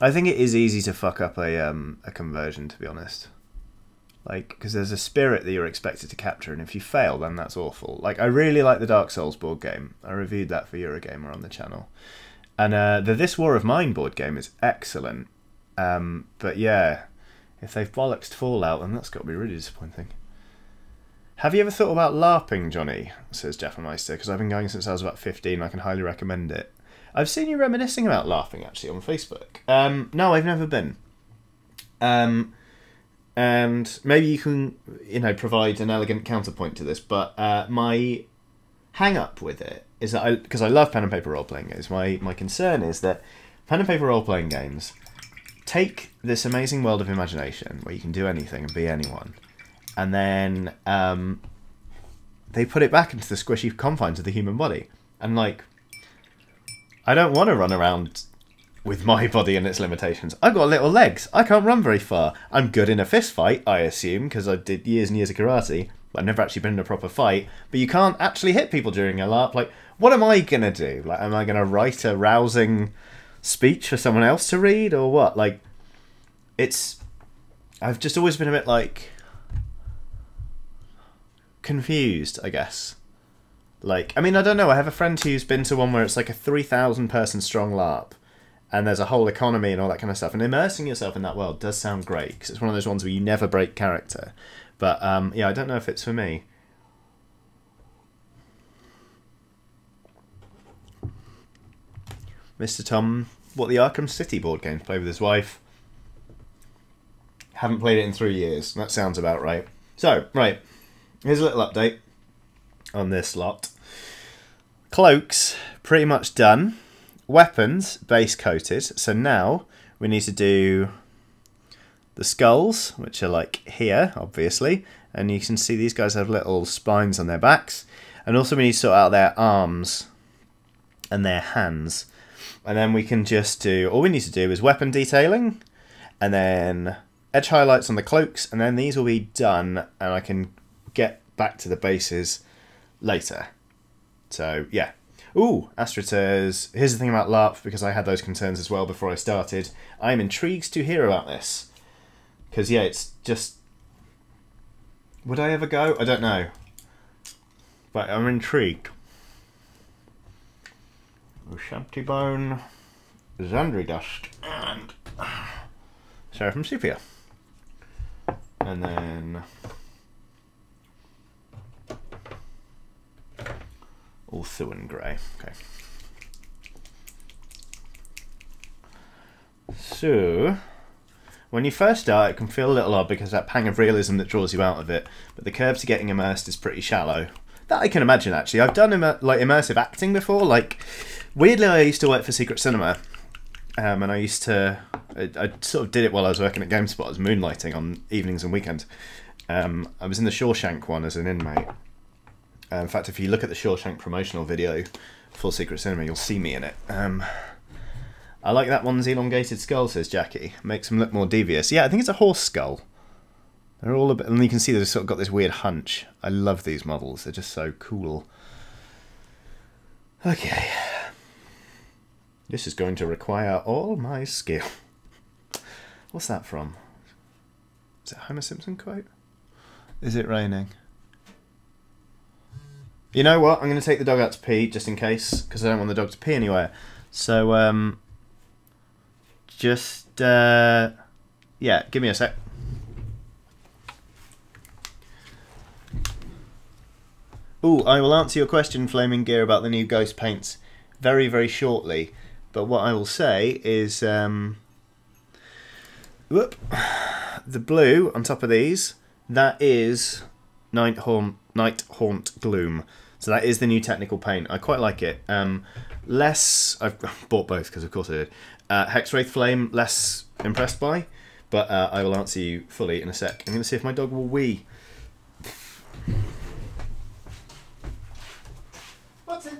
Speaker 1: I think it is easy to fuck up a conversion, to be honest. Like, because there's a spirit that you're expected to capture, and if you fail, then that's awful. Like, I really like the Dark Souls board game. I reviewed that for Eurogamer on the channel. And the This War of Mine board game is excellent. But yeah, if they've bollocksed Fallout, then that's got to be really disappointing. Have you ever thought about LARPing, Johnny? Says Jeffameister, because I've been going since I was about 15. I can highly recommend it. I've seen you reminiscing about LARPing, actually, on Facebook. No, I've never been. And maybe you can, provide an elegant counterpoint to this, but my hang-up with it is that because I love pen and paper role-playing games, my concern is that pen and paper role-playing games take this amazing world of imagination where you can do anything and be anyone, and then they put it back into the squishy confines of the human body. And, like, I don't want to run around with my body and its limitations. I've got little legs. I can't run very far. I'm good in a fist fight, I assume, because I did years and years of karate, but I've never actually been in a proper fight. But you can't actually hit people during a LARP. Like, what am I going to do? Like, am I going to write a rousing speech for someone else to read, or what? Like, I've just always been a bit, like, confused, I guess. Like, I mean, I don't know. I have a friend who's been to one where it's like a 3,000 person strong LARP. And there's a whole economy and all that kind of stuff. And immersing yourself in that world does sound great, because it's one of those ones where you never break character. But, yeah, I don't know if it's for me. Mr. Tom, what the Arkham City board game to play with his wife. Haven't played it in 3 years. That sounds about right. So, right. Here's a little update on this lot. Cloaks, pretty much done. Weapons, base coated. So now we need to do the skulls, which are like here, obviously. And you can see these guys have little spines on their backs. And also we need to sort out their arms and their hands. And then we can just do, all we need to do is weapon detailing. And then edge highlights on the cloaks. And then these will be done. And I can get back to the bases later. So, yeah. Ooh, Astrid says, here's the thing about LARP, because I had those concerns as well before I started. I'm intrigued to hear about this. Because, yeah, it's just... Would I ever go? I don't know. But I'm intrigued. Shanty Bone, Zandri Dust, and Sheriff from Sepia. And then... all Thuan Grey. Okay. So, when you first start, it can feel a little odd because that pang of realism that draws you out of it, but the curve to getting immersed is pretty shallow. That I can imagine, actually. I've done immersive acting before. Like, weirdly, I used to work for Secret Cinema, and I used to... I sort of did it while I was working at GameSpot as moonlighting on evenings and weekends. I was in the Shawshank one as an inmate. In fact, if you look at the Shawshank promotional video for Secret Cinema, you'll see me in it. I like that one's elongated skull, says Jackie. Makes them look more devious. Yeah, I think it's a horse skull. They're all a bit, and you can see they've sort of got this weird hunch. I love these models. They're just so cool. Okay. This is going to require all my skill. What's that from? Is it a Homer Simpson quote? Is it raining? You know what? I'm going to take the dog out to pee, just in case, because I don't want the dog to pee anywhere. So, yeah, give me a sec. Ooh, I will answer your question, Flaming Gear, about the new Ghost paints very, very shortly. But what I will say is, whoop, the blue on top of these, that is Nighthaunt Gloom. So that is the new technical paint. I quite like it. I've bought both because of course I did. Hexwraith Flame, less impressed by, but I will answer you fully in a sec. I'm going to see if my dog will wee. What's it?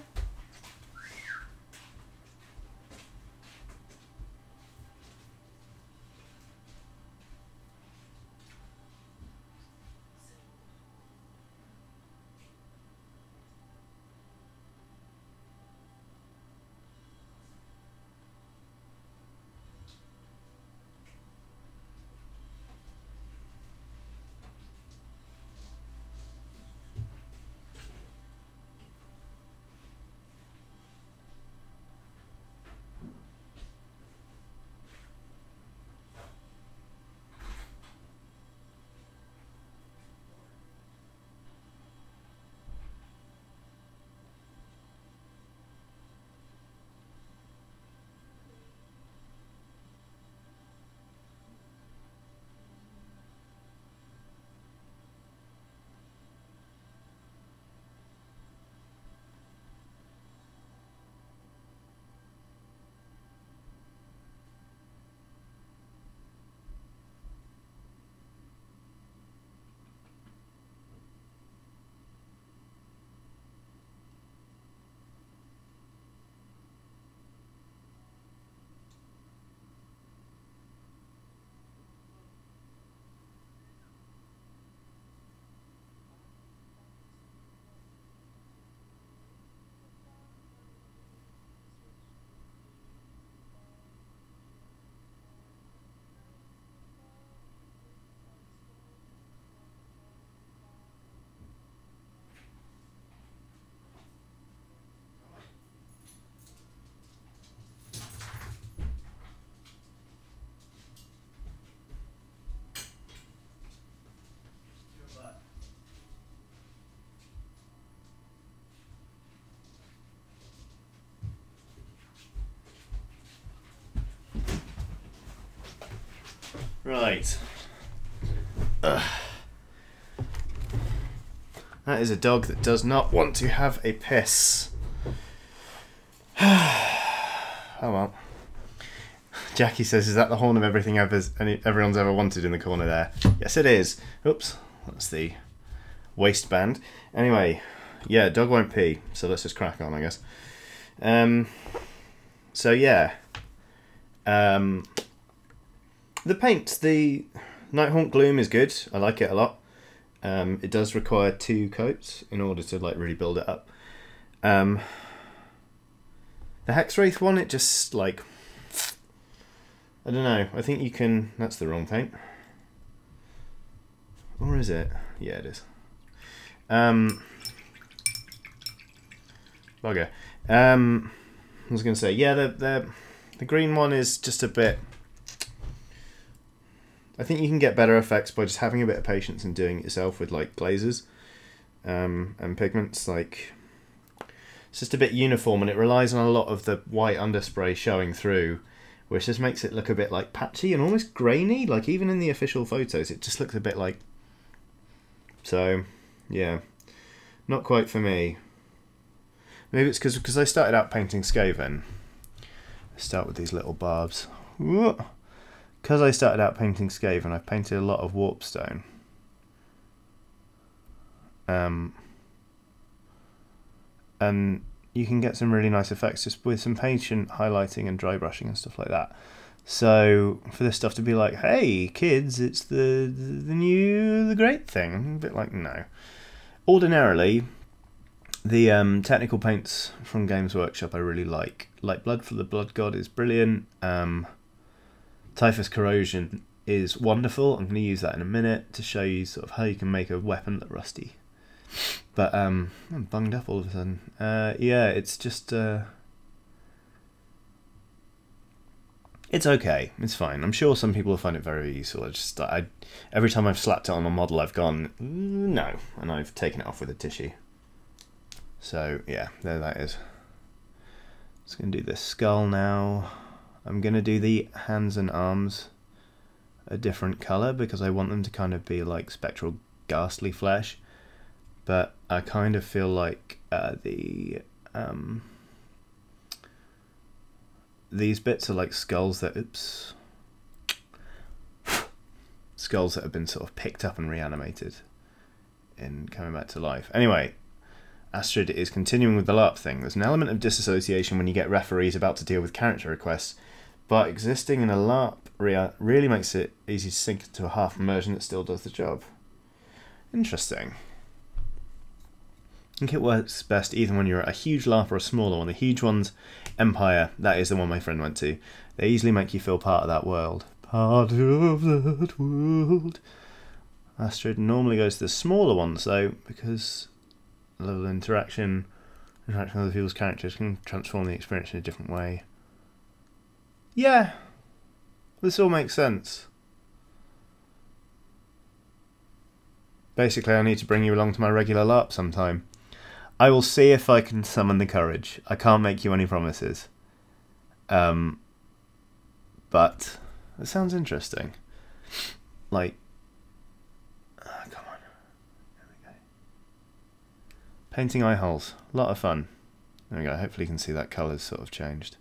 Speaker 1: Right. Ugh. That is a dog that does not want to have a piss. Oh well. Jackie says, is that the horn of everything everyone's ever wanted in the corner there? Yes, it is. Oops. That's the waistband. Anyway, yeah, dog won't pee, so let's just crack on, I guess. So yeah. The paint, the Nighthaunt Gloom is good. I like it a lot. It does require 2 coats in order to like really build it up. The Hexwraith one, it just like, I don't know. I think you can. That's the wrong paint, or is it? Yeah, it is. Bugger. I was going to say, yeah, the green one is just a bit. I think you can get better effects by just having a bit of patience and doing it yourself with like glazes and pigments. Like, it's just a bit uniform and it relies on a lot of the white underspray showing through, which just makes it look a bit like patchy and almost grainy. Like even in the official photos, it just looks a bit like. So, yeah, not quite for me. Maybe it's because I started out painting Skaven. I start with these little barbs. Because I started out painting Skaven, I've painted a lot of Warpstone. And you can get some really nice effects just with some patient highlighting and dry brushing and stuff like that. So for this stuff to be like, hey kids, it's the great thing, I'm a bit like, no. Ordinarily, the technical paints from Games Workshop I really like. Like Blood for the Blood God is brilliant. Typhus Corrosion is wonderful. I'm going to use that in a minute to show you sort of how you can make a weapon look rusty. But I'm bunged up all of a sudden. Yeah, it's just it's okay. It's fine. I'm sure some people will find it very useful. Every time I've slapped it on a model, I've gone no, and I've taken it off with a tissue. So yeah, there that is. Just going to do this skull now. I'm going to do the hands and arms a different colour because I want them to kind of be like spectral ghastly flesh. But I kind of feel like these bits are like skulls that skulls that have been sort of picked up and reanimated in coming back to life. Anyway, Astrid is continuing with the LARP thing. There's an element of disassociation when you get referees about to deal with character requests, but existing in a LARP really makes it easy to sink into a half immersion that still does the job. Interesting. I think it works best even when you're at a huge LARP or a smaller one. The huge ones, Empire, that is the one my friend went to. They easily make you feel part of that world. Part of that world. Astrid normally goes to the smaller ones though, because a little interaction with other people's characters can transform the experience in a different way. Yeah, this all makes sense. Basically, I need to bring you along to my regular LARP sometime. I will see if I can summon the courage. I can't make you any promises. But it sounds interesting. Like, come on. There we go. Painting eye holes. A lot of fun. There we go. Hopefully you can see that colour's sort of changed.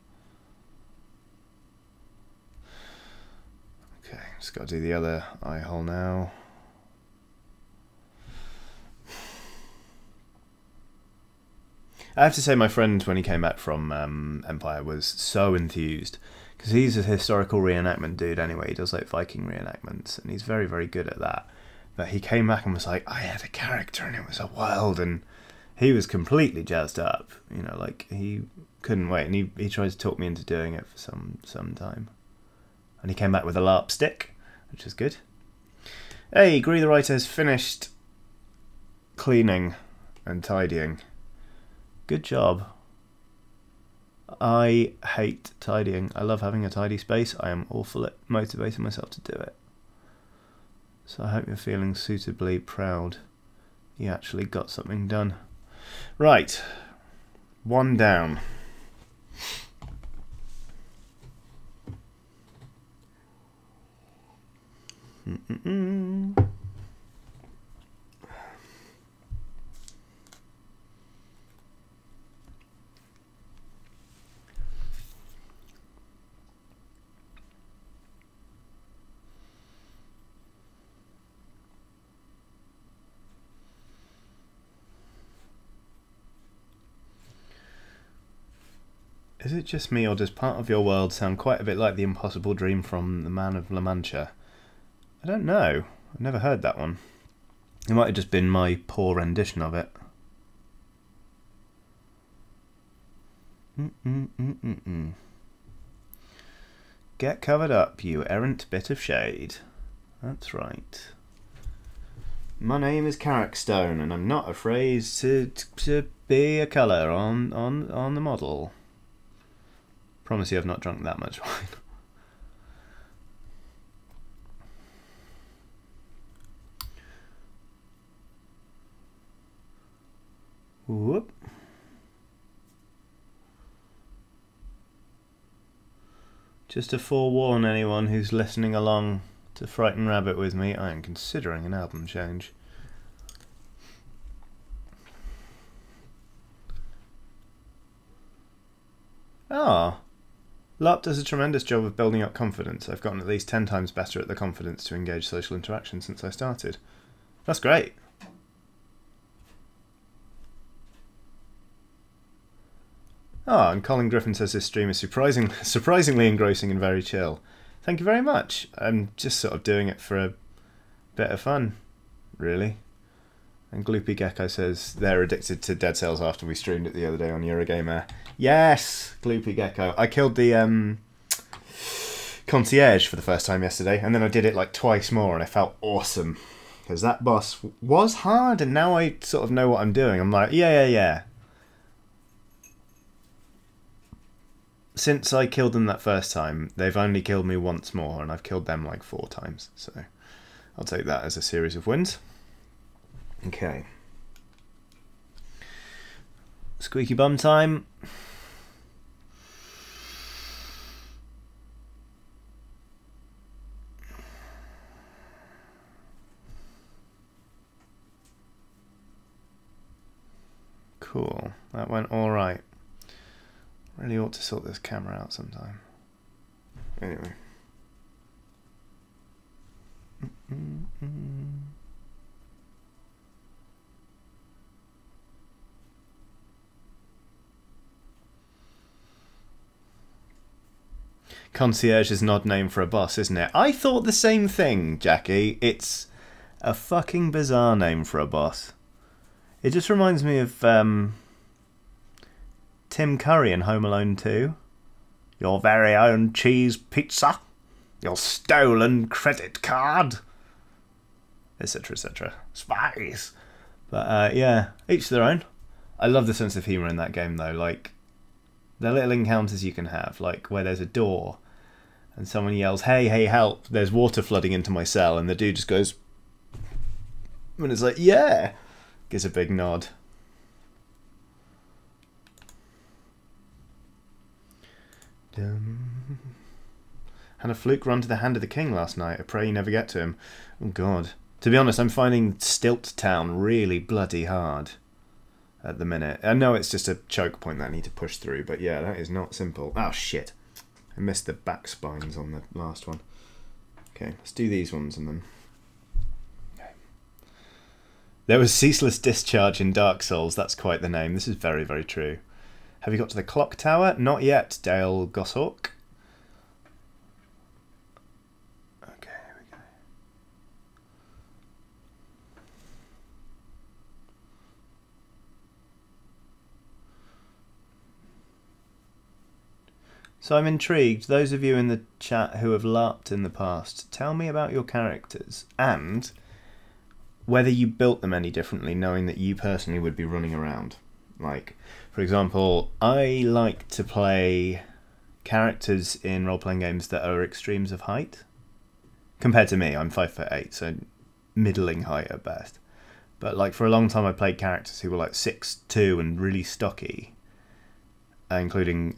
Speaker 1: Okay, just got to do the other eye hole now. I have to say my friend, when he came back from Empire, was so enthused. Because he's a historical reenactment dude anyway. He does like Viking reenactments. And he's very, very good at that. But he came back and was like, I had a character and it was a wild. And he was completely jazzed up. You know, like he couldn't wait. And he tried to talk me into doing it for some time. And he came back with a LARP stick, which is good. Hey, Gree the Writer has finished cleaning and tidying. Good job. I hate tidying. I love having a tidy space. I am awful at motivating myself to do it. So I hope you're feeling suitably proud you actually got something done. Right. One down. Is it just me, or does part of your world sound quite a bit like the impossible dream from The Man of La Mancha? I don't know. I've never heard that one. It might have just been my poor rendition of it. Get covered up, you errant bit of shade. That's right. My name is Carrickstone, and I'm not afraid to be a colour on the model. Promise you I've not drunk that much wine. Whoop. Just to forewarn anyone who's listening along to Frightened Rabbit with me, I am considering an album change. Ah. LARP does a tremendous job of building up confidence. I've gotten at least 10 times better at the confidence to engage social interaction since I started. That's great. Oh, and Colin Griffin says this stream is surprisingly engrossing and very chill. Thank you very much. I'm just sort of doing it for a bit of fun, really. And Gloopy Gecko says they're addicted to Dead Cells after we streamed it the other day on Eurogamer. Yes, Gloopy Gecko. I killed the concierge for the first time yesterday, and then I did it like twice more, and I felt awesome. Because that boss was hard, and now I sort of know what I'm doing. I'm like, yeah. Since I killed them that first time, they've only killed me once more, and I've killed them like 4 times. So I'll take that as a series of wins. Okay. Squeaky bum time. Cool. That went all right. Really ought to sort this camera out sometime. Anyway. Concierge is an odd name for a boss, isn't it? I thought the same thing, Jackie. It's a fucking bizarre name for a boss. It just reminds me of Tim Curry in Home Alone 2. Your very own cheese pizza. Your stolen credit card. Etc, etc. Spies. But yeah, each their own. I love the sense of humour in that game though. Like, the little encounters you can have. Like, where there's a door and someone yells, hey, help, there's water flooding into my cell. And the dude just goes... And it's like, yeah. Gives a big nod. Had a fluke run to the hand of the king last night. I pray you never get to him. Oh god. To be honest, I'm finding Stilt Town really bloody hard at the minute. I know it's just a choke point that I need to push through, but yeah, that is not simple. Oh shit. I missed the back spines on the last one. Okay, let's do these ones and then... There was ceaseless discharge in Dark Souls. That's quite the name. This is very, very true. Have you got to the clock tower? Not yet, Dale Goshawk. Okay, here we go. So I'm intrigued. Those of you in the chat who have LARPed in the past, tell me about your characters and whether you built them any differently, knowing that you personally would be running around. Like, for example, I like to play characters in role-playing games that are extremes of height. Compared to me, I'm 5'8", so middling height at best. But like for a long time I played characters who were like 6'2" and really stocky. Including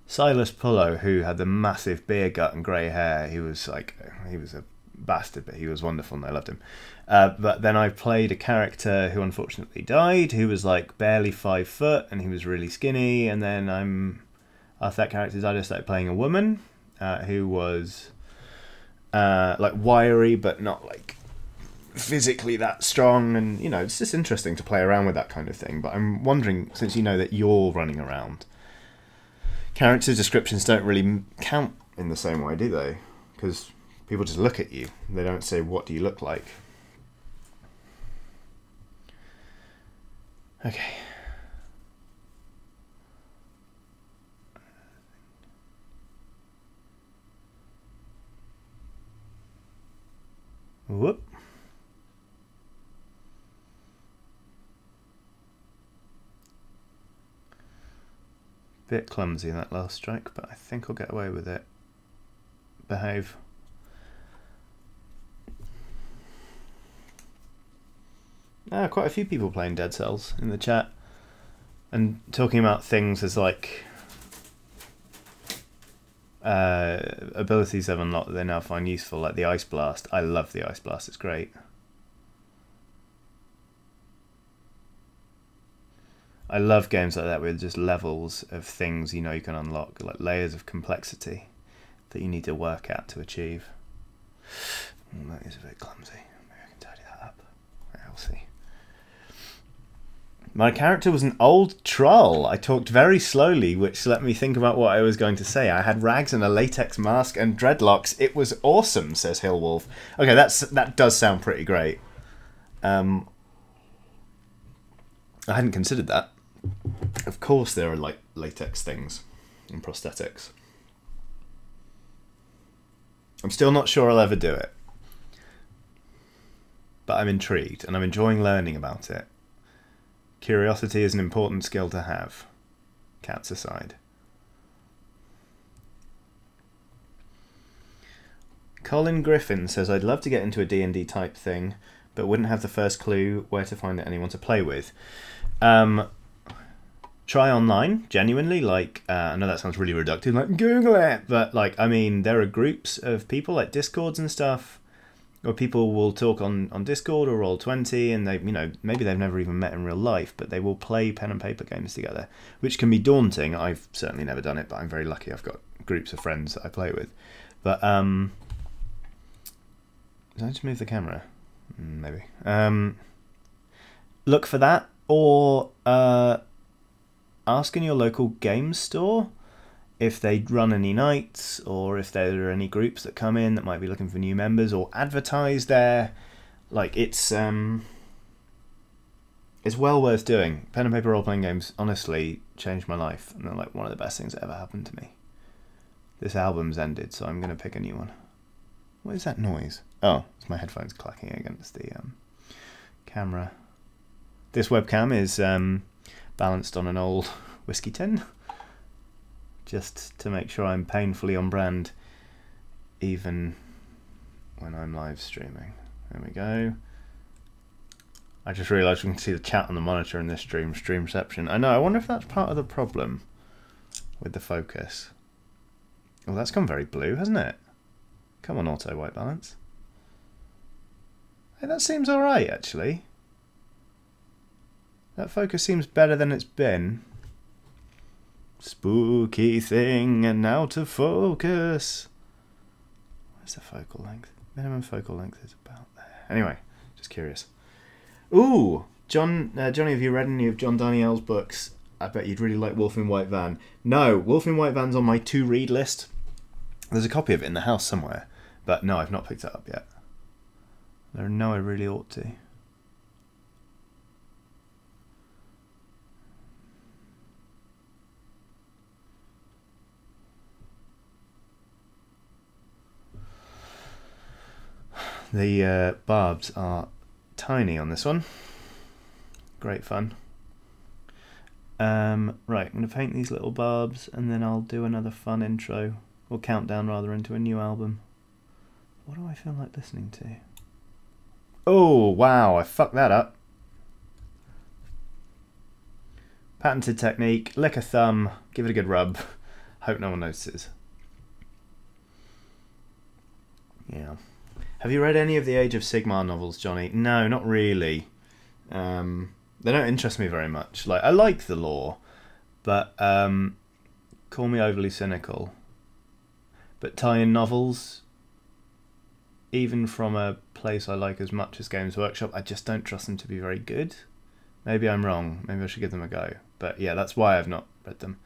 Speaker 1: Silas Pullo, who had the massive beer gut and grey hair. He was a bastard, but he was wonderful and I loved him. But then I played a character who unfortunately died, who was like barely 5 foot and he was really skinny. And then after that character died, I started playing a woman who was like wiry but not like physically that strong. And you know, it's just interesting to play around with that kind of thing. But I'm wondering, since you know that you're running around, character descriptions don't really count in the same way, do they? Because people just look at you. They don't say, what do you look like? Okay. Whoop. Bit clumsy in that last strike, but I think I'll get away with it. Behave. Quite a few people playing Dead Cells in the chat and talking about things as like abilities they've unlocked that they now find useful, like the Ice Blast. I love the Ice Blast, it's great. I love games like that with just levels of things you know you can unlock, like layers of complexity that you need to work at to achieve. That is a bit clumsy. Maybe I can tidy that up. We'll see. My character was an old troll. I talked very slowly, which let me think about what I was going to say. I had rags and a latex mask and dreadlocks. It was awesome, says Hillwolf. Okay, that does sound pretty great. I hadn't considered that. Of course there are like latex things and prosthetics. I'm still not sure I'll ever do it. But I'm intrigued and I'm enjoying learning about it. Curiosity is an important skill to have. Cats aside. Colin Griffin says, I'd love to get into a D&D type thing, but wouldn't have the first clue where to find anyone to play with. Try online, genuinely. Like, I know that sounds really reductive, like, Google it. But, like, I mean, there are groups of people, like Discords and stuff, or people will talk on Discord or Roll20, and they, you know, maybe they've never even met in real life, but they will play pen and paper games together, which can be daunting. I've certainly never done it, but I'm very lucky. I've got groups of friends that I play with. But did I just move the camera? Maybe. Look for that, or ask in your local game store if they run any nights, or if there are any groups that come in that might be looking for new members, or advertise there. Like, it's well worth doing. Pen and paper role-playing games honestly changed my life, and they're like one of the best things that ever happened to me. This album's ended, so I'm going to pick a new one. What is that noise? Oh, it's my headphones clacking against the camera. This webcam is balanced on an old whiskey tin, just to make sure I'm painfully on brand even when I'm live streaming. There we go. I just realised we can see the chat on the monitor in this stream reception. I know, I wonder if that's part of the problem with the focus. Oh, that's gone very blue, hasn't it? Come on, auto white balance. Hey, that seems alright, actually. That focus seems better than it's been. Spooky thing and out of focus. Where's the focal length? Minimum focal length is about there. Anyway, just curious. Ooh, Johnny, have you read any of John Daniel's books? I bet you'd really like Wolf in White Van. No, Wolf in White Van's on my to-read list. There's a copy of it in the house somewhere, but no, I've not picked it up yet. I know I really ought to. The barbs are tiny on this one. Great fun. Right, I'm going to paint these little barbs and then I'll do another fun intro, or countdown rather, into a new album. What do I feel like listening to? Oh, wow, I fucked that up. Patented technique, lick a thumb, give it a good rub. Hope no one notices. Yeah. Have you read any of the Age of Sigmar novels, Johnny? No, not really. They don't interest me very much. Like, I like the lore, but call me overly cynical. But tie-in novels, even from a place I like as much as Games Workshop, I just don't trust them to be very good. Maybe I'm wrong. Maybe I should give them a go. But yeah, that's why I've not read them.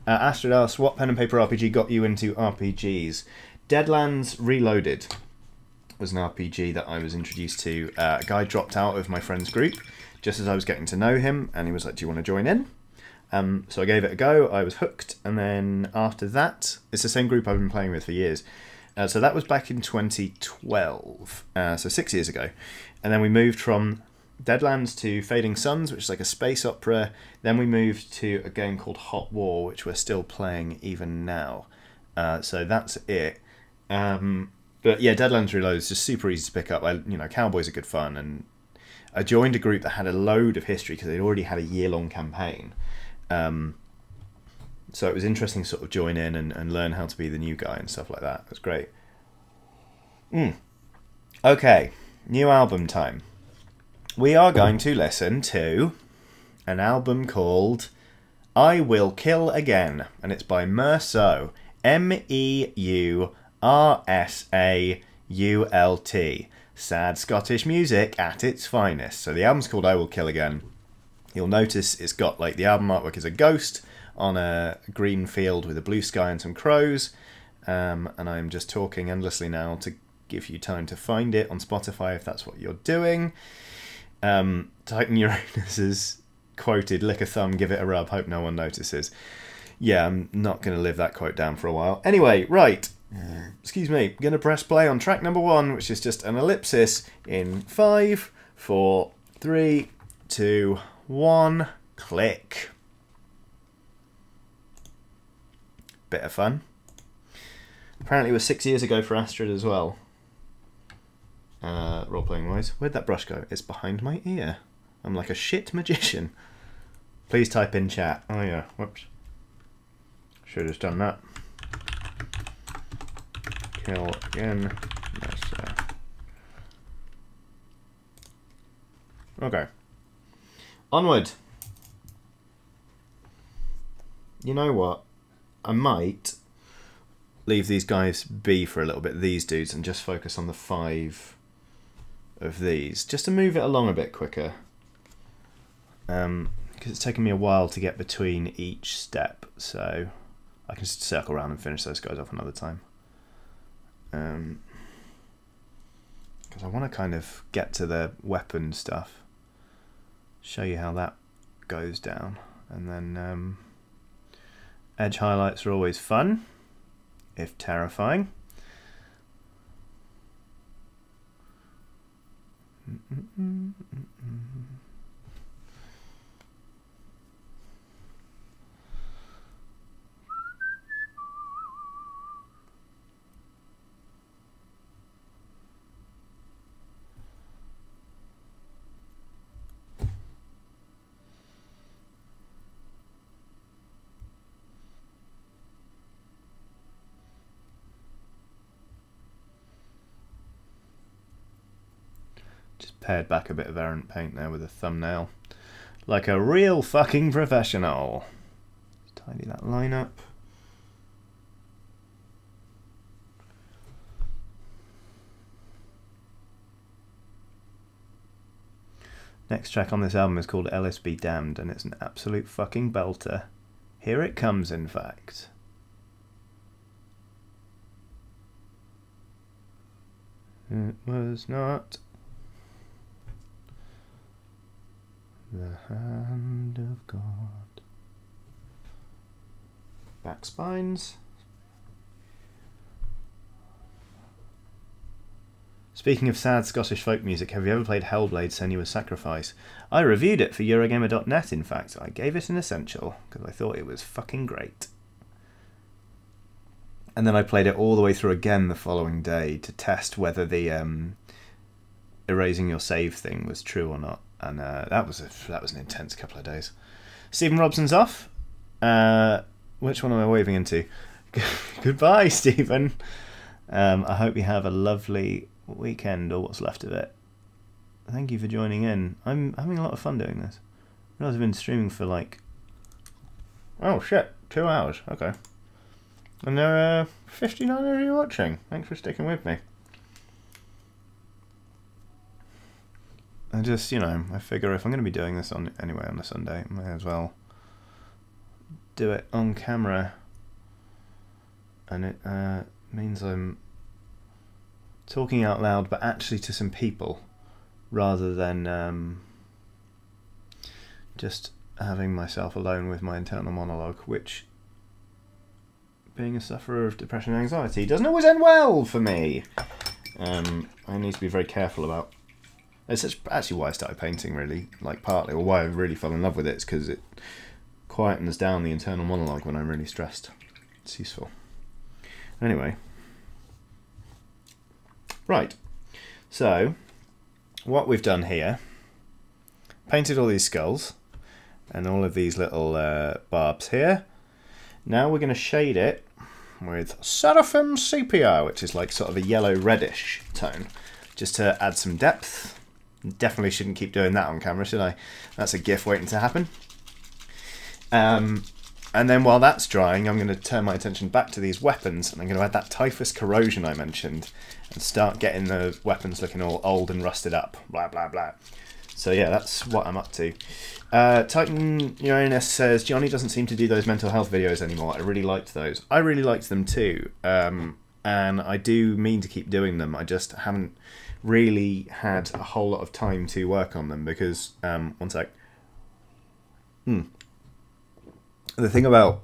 Speaker 1: Astrid asks, what pen and paper RPG got you into RPGs? Deadlands Reloaded was an RPG that I was introduced to. A guy dropped out of my friend's group just as I was getting to know him, and he was like, do you want to join in? So I gave it a go, I was hooked, and then after that, it's the same group I've been playing with for years. So that was back in 2012, so 6 years ago. And then we moved from Deadlands to Fading Suns, which is like a space opera. Then we moved to a game called Hot War, which we're still playing even now. So that's it. But yeah, Deadlands Reloaded is just super easy to pick up. Cowboys are good fun, and I joined a group that had a load of history because they'd already had a year-long campaign. So it was interesting to sort of join in and learn how to be the new guy and stuff like that. It was great. Okay, new album time. We are going to listen to an album called I Will Kill Again, and it's by Meursault. Meursault. Sad Scottish music at its finest. So the album's called I Will Kill Again. you'll notice it's got like the album artwork is a ghost on a green field with a blue sky and some crows. And I'm just talking endlessly now to give you time to find it on Spotify if that's what you're doing. Titan Uranus is quoted, lick a thumb, give it a rub, hope no one notices. Yeah, I'm not going to live that quote down for a while. Anyway, right. Excuse me. I'm going to press play on track number 1, which is just an ellipsis in 5, 4, 3, 2, 1. Click. Bit of fun. Apparently it was 6 years ago for Astrid as well. Role-playing wise. Where'd that brush go? It's behind my ear. I'm like a shit magician. Please type in chat. Oh yeah, whoops. Should have done that. Kill again. Yes, okay. Onward. You know what? I might leave these guys be for a little bit, these dudes, and just focus on the 5 of these, just to move it along a bit quicker. Because it's taken me a while to get between each step, so I can just circle around and finish those guys off another time. Because I want to kind of get to the weapon stuff, show you how that goes down, and then edge highlights are always fun, if terrifying. Just pared back a bit of errant paint there with a thumbnail. Like a real fucking professional. Just tidy that line up. Next track on this album is called Ellis Be Damned, and it's an absolute fucking belter. Here it comes, in fact. It was not the hand of God. Back spines. Speaking of sad Scottish folk music, have you ever played Hellblade: Senua's Sacrifice? I reviewed it for Eurogamer.net, in fact. I gave it an essential, because I thought it was fucking great. And then I played it all the way through again the following day to test whether the erasing your save thing was true or not. And that was an intense couple of days. Stephen Robson's off. Which one am I waving into? Goodbye, Stephen. I hope you have a lovely weekend, or what's left of it. Thank you for joining in. I'm having a lot of fun doing this. I realize I've been streaming for like... oh shit, 2 hours. Okay. And there are 59 of you watching. Thanks for sticking with me. I just, you know, I figure if I'm going to be doing this anyway on a Sunday, I may as well do it on camera. And it means I'm talking out loud, but actually to some people, rather than just having myself alone with my internal monologue, which, being a sufferer of depression and anxiety, doesn't always end well for me. I need to be very careful about. It's actually why I started painting, really, like partly, or why I really fell in love with it, is because it quietens down the internal monologue when I'm really stressed. It's useful. Anyway. Right. So, what we've done here, painted all these skulls, and all of these little barbs here. Now we're going to shade it with Seraphim Sepia, which is like sort of a yellow-reddish tone, just to add some depth. Definitely shouldn't keep doing that on camera, should I? That's a GIF waiting to happen. And then while that's drying, I'm going to turn my attention back to these weapons, and I'm going to add that typhus corrosion I mentioned, and start getting the weapons looking all old and rusted up. Blah, blah, blah. So yeah, that's what I'm up to. Titan Uranus says, Johnny doesn't seem to do those mental health videos anymore. I really liked those. I really liked them too. And I do mean to keep doing them. I just haven't really had a whole lot of time to work on them because, one sec. The thing about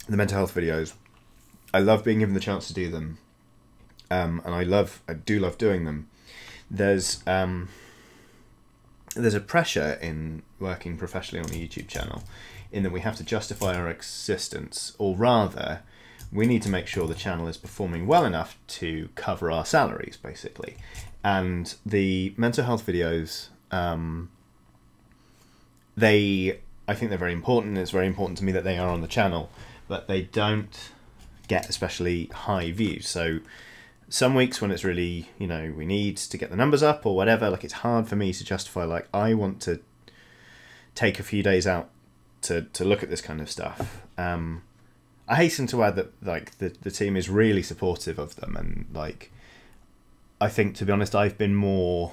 Speaker 1: the mental health videos, I love being given the chance to do them. And I do love doing them. There's a pressure in working professionally on a YouTube channel in that we have to justify our existence, or rather, we need to make sure the channel is performing well enough to cover our salaries, basically. And the mental health videos, I think they're very important. It's very important to me that they are on the channel, but they don't get especially high views. So some weeks when it's really, you know, we need to get the numbers up or whatever, like it's hard for me to justify, like, I want to take a few days out to look at this kind of stuff. I hasten to add that, like, the team is really supportive of them, and, like, I think, to be honest, I've been more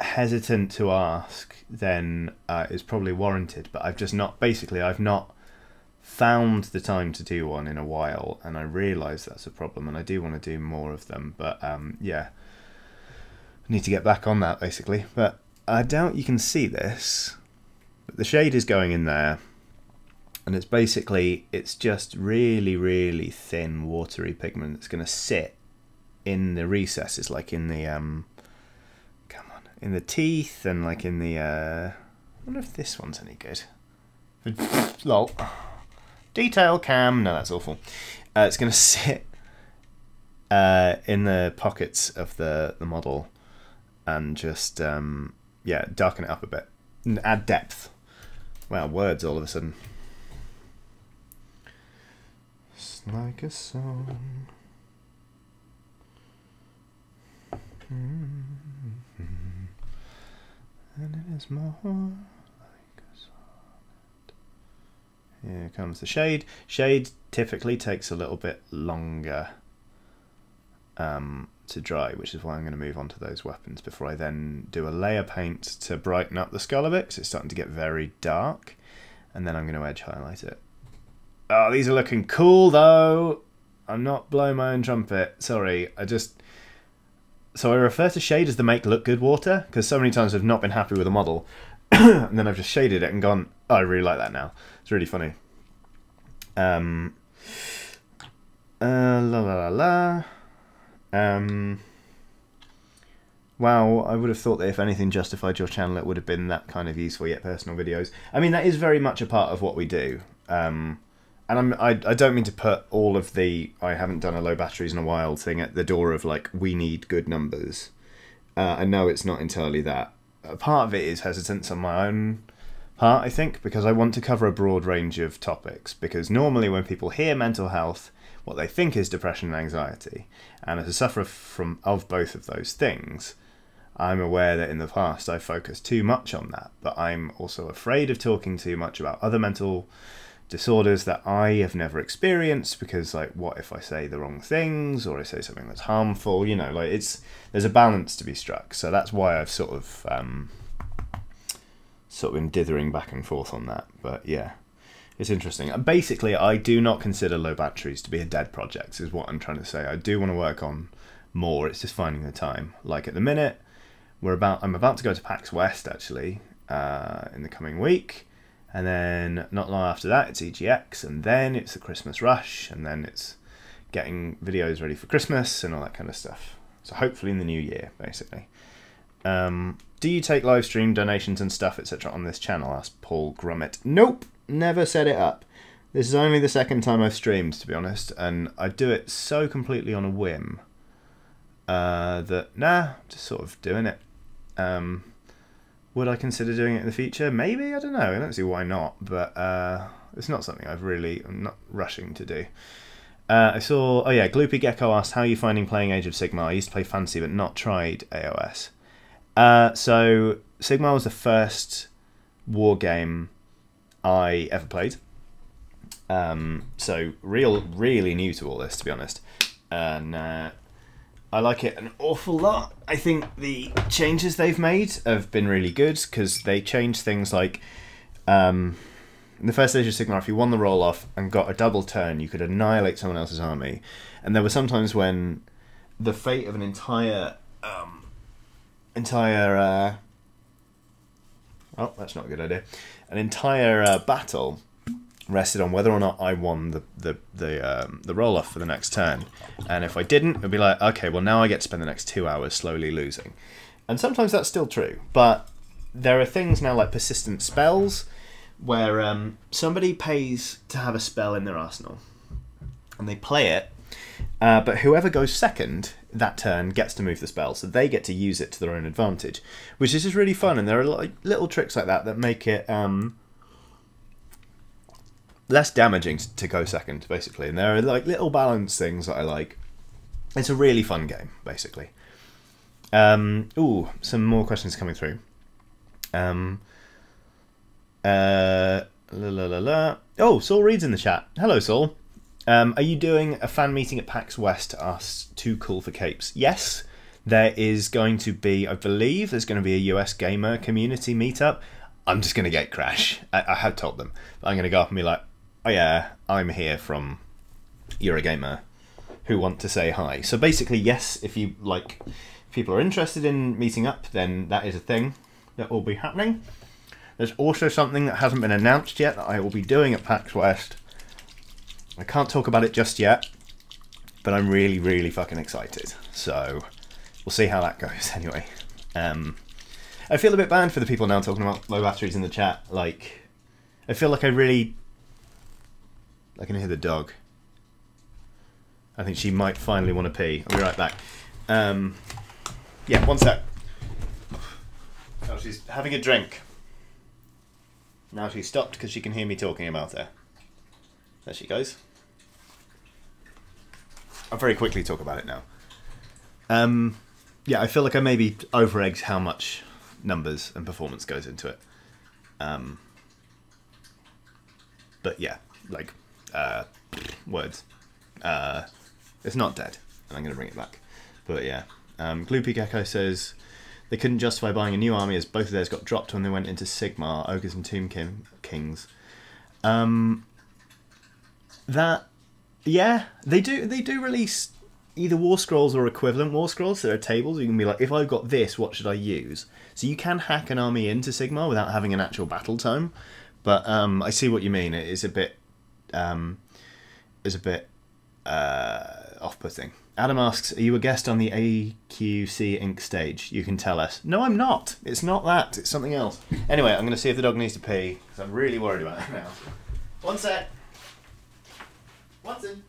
Speaker 1: hesitant to ask than is probably warranted, but I've not found the time to do one in a while, and I realise that's a problem, and I do want to do more of them, but yeah, I need to get back on that, basically. But I doubt you can see this, but the shade is going in there, and it's just really, really thin, watery pigment that's going to sit in the recesses, like in the in the teeth, and like in the I wonder if this one's any good. Lol. Detail cam. No, that's awful. It's going to sit in the pockets of the model and just yeah, darken it up a bit and add depth. Wow, words all of a sudden. It's like a song. And it is more like a sonnet. Here comes the shade. Shade typically takes a little bit longer to dry, which is why I'm going to move on to those weapons before I then do a layer paint to brighten up the skull a bit, because it's starting to get very dark, and then I'm going to edge highlight it. Oh, these are looking cool though. I'm not blowing my own trumpet. Sorry, so I refer to shade as the make look good water, because so many times I've not been happy with a model, and then I've just shaded it and gone, oh, I really like that now. It's really funny. Wow, I would have thought that if anything justified your channel, it would have been that kind of useful yet personal videos. I mean, that is very much a part of what we do. And I don't mean to put all of the I haven't done a low batteries in a while thing at the door of, like, we need good numbers. I know it's not entirely that. Part of it is hesitance on my own part, I think, because I want to cover a broad range of topics. Because normally when people hear mental health, what they think is depression and anxiety. And as a sufferer of both of those things, I'm aware that in the past I've focused too much on that. But I'm also afraid of talking too much about other mental disorders that I have never experienced, because, like, what if I say the wrong things, or I say something that's harmful, you know, like, there's a balance to be struck. So that's why I've sort of been dithering back and forth on that. But yeah, it's interesting. Basically, I do not consider low batteries to be a dead project, is what I'm trying to say. I do want to work on more, it's just finding the time. Like, at the minute, I'm about to go to PAX West, actually, in the coming week. And then not long after that, it's EGX, and then it's the Christmas rush, and then it's getting videos ready for Christmas and all that kind of stuff. So hopefully in the new year, basically. Do you take live stream donations and stuff, etc. on this channel? Asked Paul Grummett. Nope, never set it up. This is only the second time I've streamed, to be honest, and I do it so completely on a whim that, nah, just sort of doing it. Would I consider doing it in the future? Maybe, I don't know. I don't see why not, but it's not something I'm not rushing to do. I saw, oh yeah, Gloopy Gecko asked, how are you finding playing Age of Sigmar? I used to play Fantasy, but not tried AoS. So Sigmar was the first war game I ever played. So really new to all this, to be honest. And I like it an awful lot. I think the changes they've made have been really good because they changed things like in the first Age of Sigmar, if you won the roll-off and got a double turn, you could annihilate someone else's army. And there were sometimes when the fate of an entire oh, that's not a good idea. An entire battle rested on whether or not I won the roll-off for the next turn. And if I didn't, it would be like, okay, well now I get to spend the next 2 hours slowly losing. And sometimes that's still true, but there are things now like persistent spells, where somebody pays to have a spell in their arsenal, and they play it, but whoever goes second that turn gets to move the spell, so they get to use it to their own advantage, which is just really fun. And there are like little tricks like that that make it less damaging to go second, basically. And there are like little balance things that I like. It's a really fun game, basically. Ooh, some more questions coming through. Oh, Saul Reed's in the chat. Hello, Saul. Are you doing a fan meeting at PAX West to ask Too Cool for Capes? Yes, there is going to be, I believe there's going to be a US gamer community meetup. I'm just going to get Crash. I have told them. I'm going to go up and be like, oh yeah, I'm here from Eurogamer who want to say hi. So basically, yes, if you like, if people are interested in meeting up, then that is a thing that will be happening. There's also something that hasn't been announced yet that I will be doing at PAX West. I can't talk about it just yet, but I'm really, really fucking excited. So we'll see how that goes anyway. I feel a bit bad for the people now talking about low batteries in the chat. Like, I feel like I can hear the dog. I think she might finally want to pee. I'll be right back. Yeah, one sec. Oh, she's having a drink. Now she's stopped because she can hear me talking about her. There she goes. I'll very quickly talk about it now. Yeah, I feel like I maybe over-egged how much numbers and performance goes into it. But yeah, like, words. It's not dead, and I'm going to bring it back. But yeah, Gloopy Gecko says they couldn't justify buying a new army as both of theirs got dropped when they went into Sigmar, Ogres and Tomb Kings. Yeah, they do release either War Scrolls or equivalent War Scrolls. There are tables you can be like, if I've got this, what should I use? So you can hack an army into Sigmar without having an actual battle tome. But I see what you mean. It is a bit off-putting. Adam asks, are you a guest on the AQC Inc. stage? You can tell us. No, I'm not. It's not that. It's something else. Anyway, I'm going to see if the dog needs to pee, because I'm really worried about it now. One sec. Watson.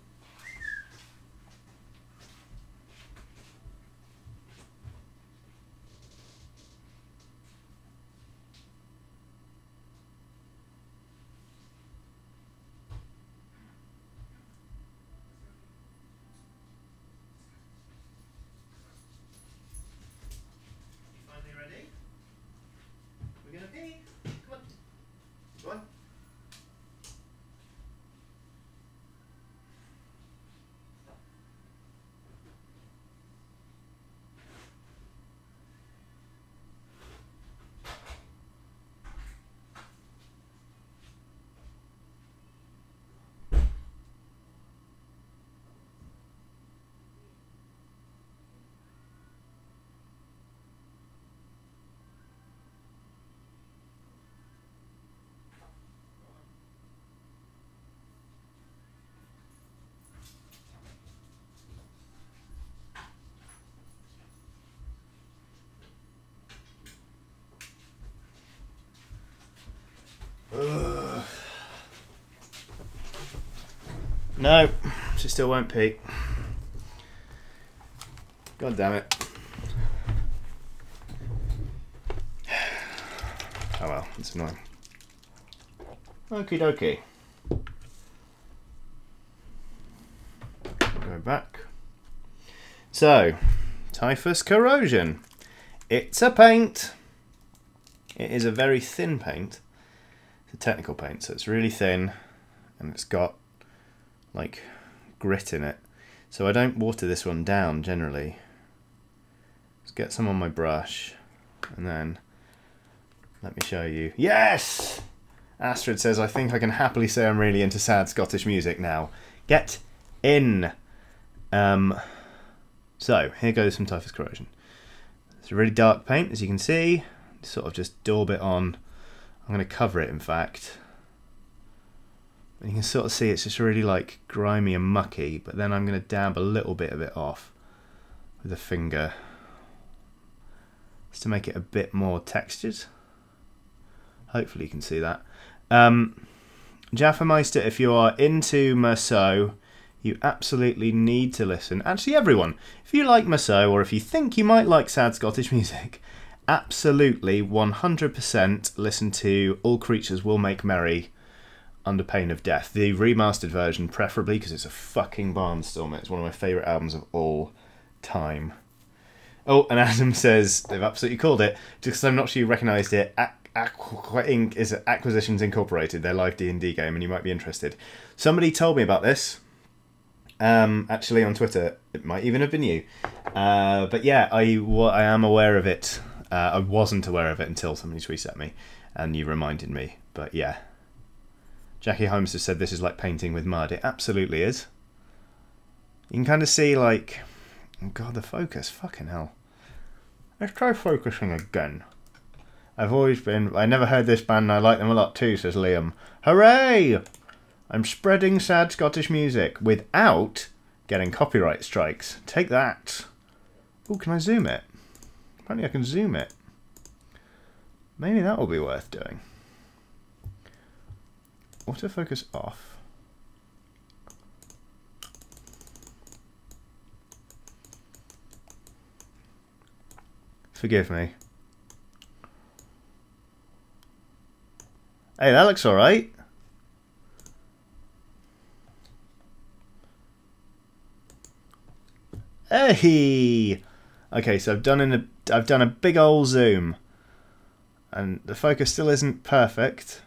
Speaker 1: No, she still won't pee. God damn it. Oh well, it's annoying. Okie dokie. Go back. So, Typhus Corrosion. It's a paint. It is a very thin paint. It's a technical paint, so it's really thin and it's got like grit in it. So I don't water this one down generally Let's get some on my brush, and then let me show you. Yes! Astrid says, I think I can happily say I'm really into sad Scottish music now. Get in! So, here goes some Typhus Corrosion. It's a really dark paint, as you can see. Sort of just daub it on. I'm going to cover it, in fact. And you can sort of see it's just really like grimy and mucky, but then I'm going to dab a little bit of it off with a finger, just to make it a bit more textured. Hopefully you can see that. Jaffa Meister, if you are into Meursault, you absolutely need to listen. Actually, everyone, if you like Meursault, or if you think you might like sad Scottish music, absolutely 100% listen to All Creatures Will Make Merry under pain of death. The remastered version, preferably, because it's a fucking barnstormer. It's one of my favourite albums of all time. Oh, and Adam says, they've absolutely called it, just because I'm not sure you recognised it, Inc. is Acquisitions Incorporated, their live D&D game, and you might be interested. Somebody told me about this, actually on Twitter. It might even have been you. But yeah, I am aware of it. I wasn't aware of it until somebody's reset me, and you reminded me. But yeah. Jackie Holmes has said this is like painting with mud. It absolutely is. You can kind of see, like... Oh god, the focus. Fucking hell. Let's try focusing again. I never heard this band and I like them a lot too, says Liam. Hooray! I'm spreading sad Scottish music without getting copyright strikes. Take that. Oh, can I zoom it? Apparently I can zoom it. Maybe that will be worth doing. Autofocus off. Forgive me. Hey, that looks alright. Hey! Okay, so I've done a big old zoom. And the focus still isn't perfect.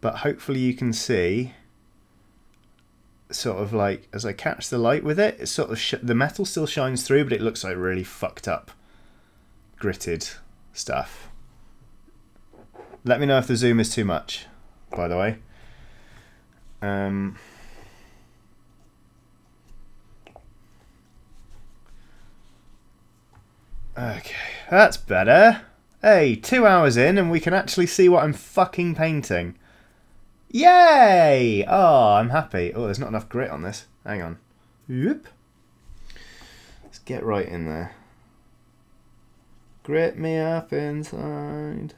Speaker 1: But hopefully you can see, sort of like, as I catch the light with it, it's sort of the metal still shines through, but it looks like really fucked up, gritted stuff. Let me know if the zoom is too much, by the way. Okay, that's better. Hey, 2 hours in and we can actually see what I'm fucking painting. Yay! Oh, I'm happy. Oh, there's not enough grit on this. Hang on. Whoop. Let's get right in there. Grit me up inside.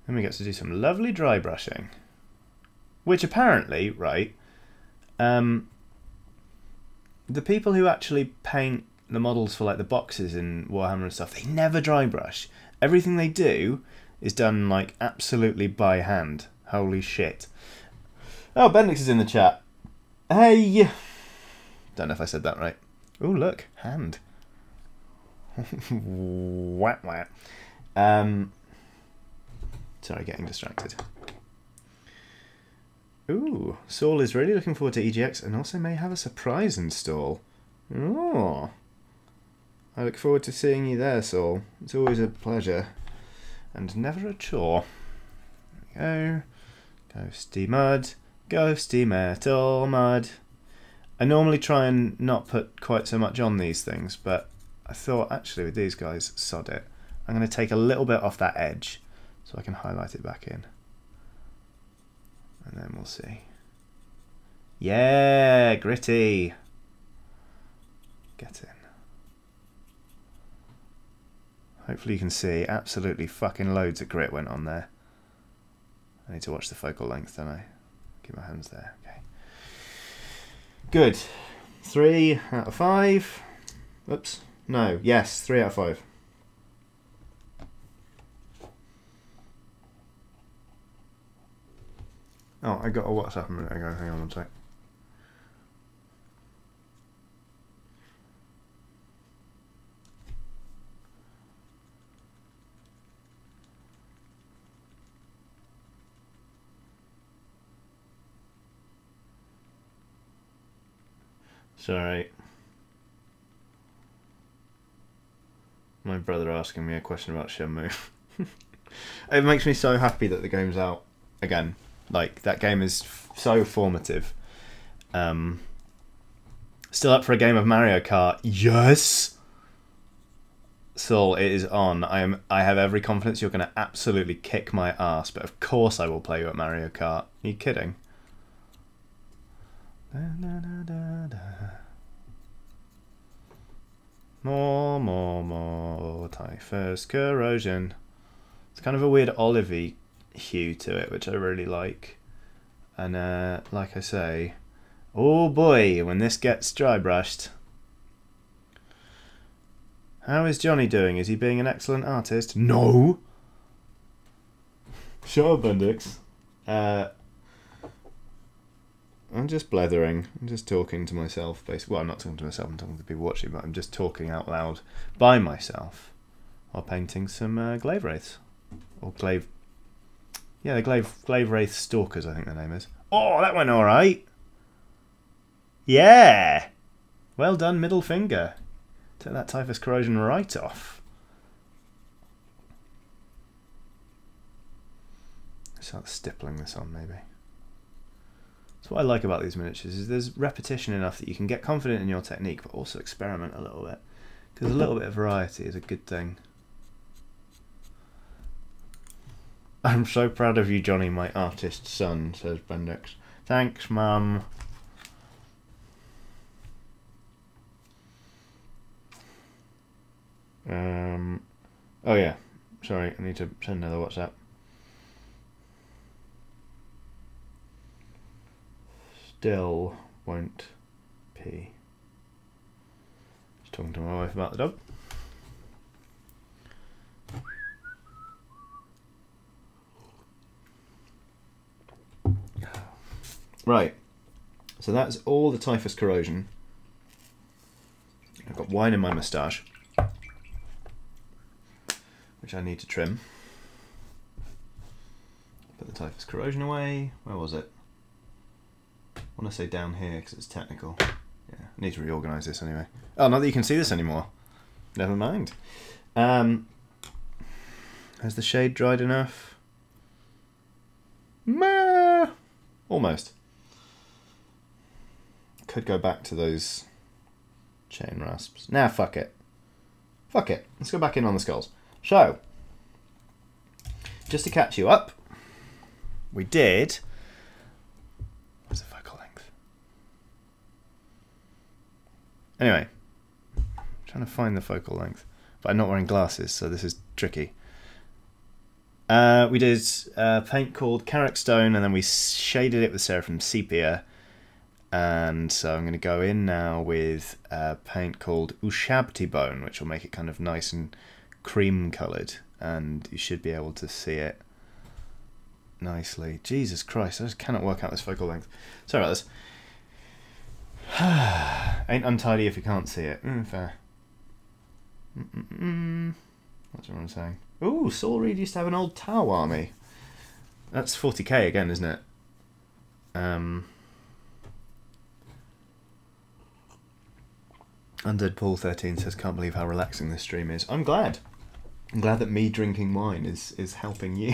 Speaker 1: Then we get to do some lovely dry brushing. Which apparently, right, the people who actually paint the models for like the boxes in Warhammer and stuff, they never dry brush. Everything they do is done like absolutely by hand. Holy shit. Oh, Bendix is in the chat. Hey! Don't know if I said that right. Oh, look, hand. Whack whack. Sorry, getting distracted. Ooh, Saul is really looking forward to EGX and also may have a surprise install. Oh, I look forward to seeing you there, Saul. It's always a pleasure and never a chore. There we go. Ghosty mud, ghosty metal mud. I normally try and not put quite so much on these things, but I thought actually with these guys, sod it. I'm going to take a little bit off that edge so I can highlight it back in. And then we'll see. Yeah, gritty. Get in. Hopefully you can see absolutely fucking loads of grit went on there. I need to watch the focal length, don't I? Keep my hands there. Okay. Good. 3 out of 5. Oops. No. Yes, 3 out of 5. Oh, I got a WhatsApp a minute ago. Hang on one sec. Sorry. My brother asking me a question about Shenmue. It makes me so happy that the game's out again. Like, that game is so formative. Still up for a game of Mario Kart? Yes! Saul, it is on. I have every confidence you're going to absolutely kick my ass, but of course I will play you at Mario Kart. Are you kidding? More Typhus Corrosion. It's kind of a weird olivey hue to it, which I really like. And like I say, oh boy, when this gets dry brushed. How is Johnny doing? Is he being an excellent artist? No! Shut up, Bendix. I'm just blethering. I'm just talking to myself, basically. Well, I'm not talking to myself, I'm talking to people watching, but I'm just talking out loud by myself while painting some glaive wraiths. Or glaive... Yeah, the glaive wraith stalkers, I think their name is. Oh, that went alright! Yeah! Well done, middle finger. Took that Typhus Corrosion right off. Start stippling this on, maybe. That's what I like about these miniatures, is there's repetition enough that you can get confident in your technique, but also experiment a little bit. Because a little bit of variety is a good thing. I'm so proud of you, Johnny, my artist son, says Bendix. Thanks, Mum. Oh yeah, sorry, I need to send another WhatsApp. Still won't pee. Just talking to my wife about the dog. Right, so that's all the Typhus Corrosion. I've got wine in my moustache, which I need to trim. Put the Typhus Corrosion away. Where was it? I want to say down here because it's technical. Yeah, I need to reorganise this anyway. Oh, not that you can see this anymore. Never mind. Has the shade dried enough? Meh. Almost. Could go back to those chain rasps. Nah, fuck it. Fuck it. Let's go back in on the skulls. So, just to catch you up, we did... What's the focal length? Anyway, I'm trying to find the focal length, but I'm not wearing glasses, so this is tricky. We did paint called Carrick Stone, and then we shaded it with Seraphim Sepia. And so I'm going to go in now with paint called Ushabti Bone, which will make it kind of nice and cream coloured, and you should be able to see it nicely. Jesus Christ, I just cannot work out this focal length. Sorry about this. Ain't untidy if you can't see it. Fair. What's everyone saying? Ooh, Saul Reed used to have an old Tau army. That's 40k again, isn't it? Undead Paul 13 says, can't believe how relaxing this stream is. I'm glad. I'm glad that me drinking wine is helping you.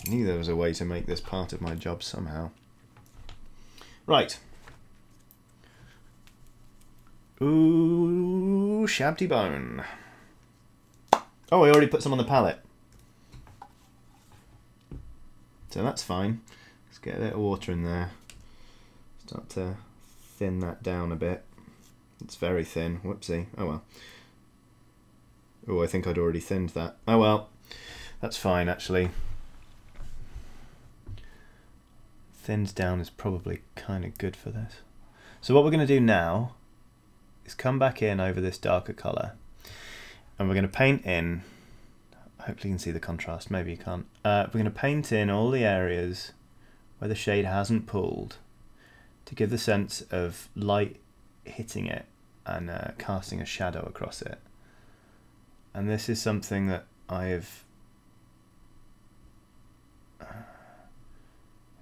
Speaker 1: I knew there was a way to make this part of my job somehow. Right. Ooh, Shabty Bone. Oh, I already put some on the palette. So that's fine. Let's get a bit of water in there. Start to thin that down a bit. It's very thin. Whoopsie. Oh well. Oh, I think I'd already thinned that. Oh well. That's fine, actually. Thinned down is probably kind of good for this. So what we're going to do now is come back in over this darker colour. And we're going to paint in, hopefully you can see the contrast, maybe you can't. We're going to paint in all the areas where the shade hasn't pulled to give the sense of light hitting it and casting a shadow across it. And this is something that I have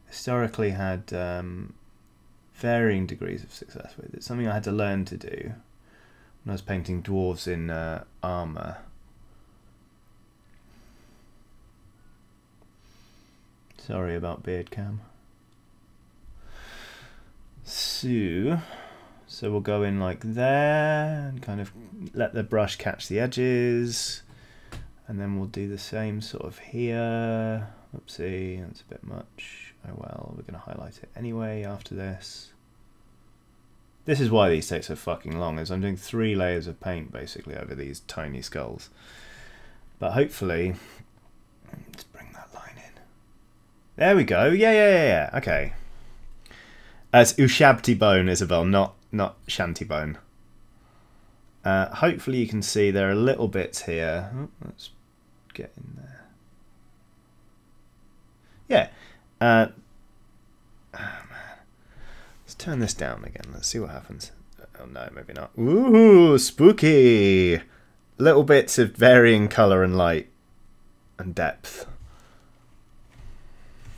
Speaker 1: historically had varying degrees of success with. It's something I had to learn to do when I was painting dwarves in armour. Sorry about beard cam. So we'll go in like there and kind of let the brush catch the edges, and then we'll do the same sort of here. Oopsie, that's a bit much. Oh well, we're going to highlight it anyway after this. This is why these take so fucking long, is I'm doing 3 layers of paint basically over these tiny skulls. But hopefully, let's bring that line in. There we go. Yeah. Okay. It's Ushabti bone, Isabel, not shanty bone. Hopefully you can see there are little bits here. Oh, let's get in there. Yeah. Oh man. Let's turn this down again. Let's see what happens. Oh no, maybe not. Ooh, spooky! Little bits of varying colour and light and depth.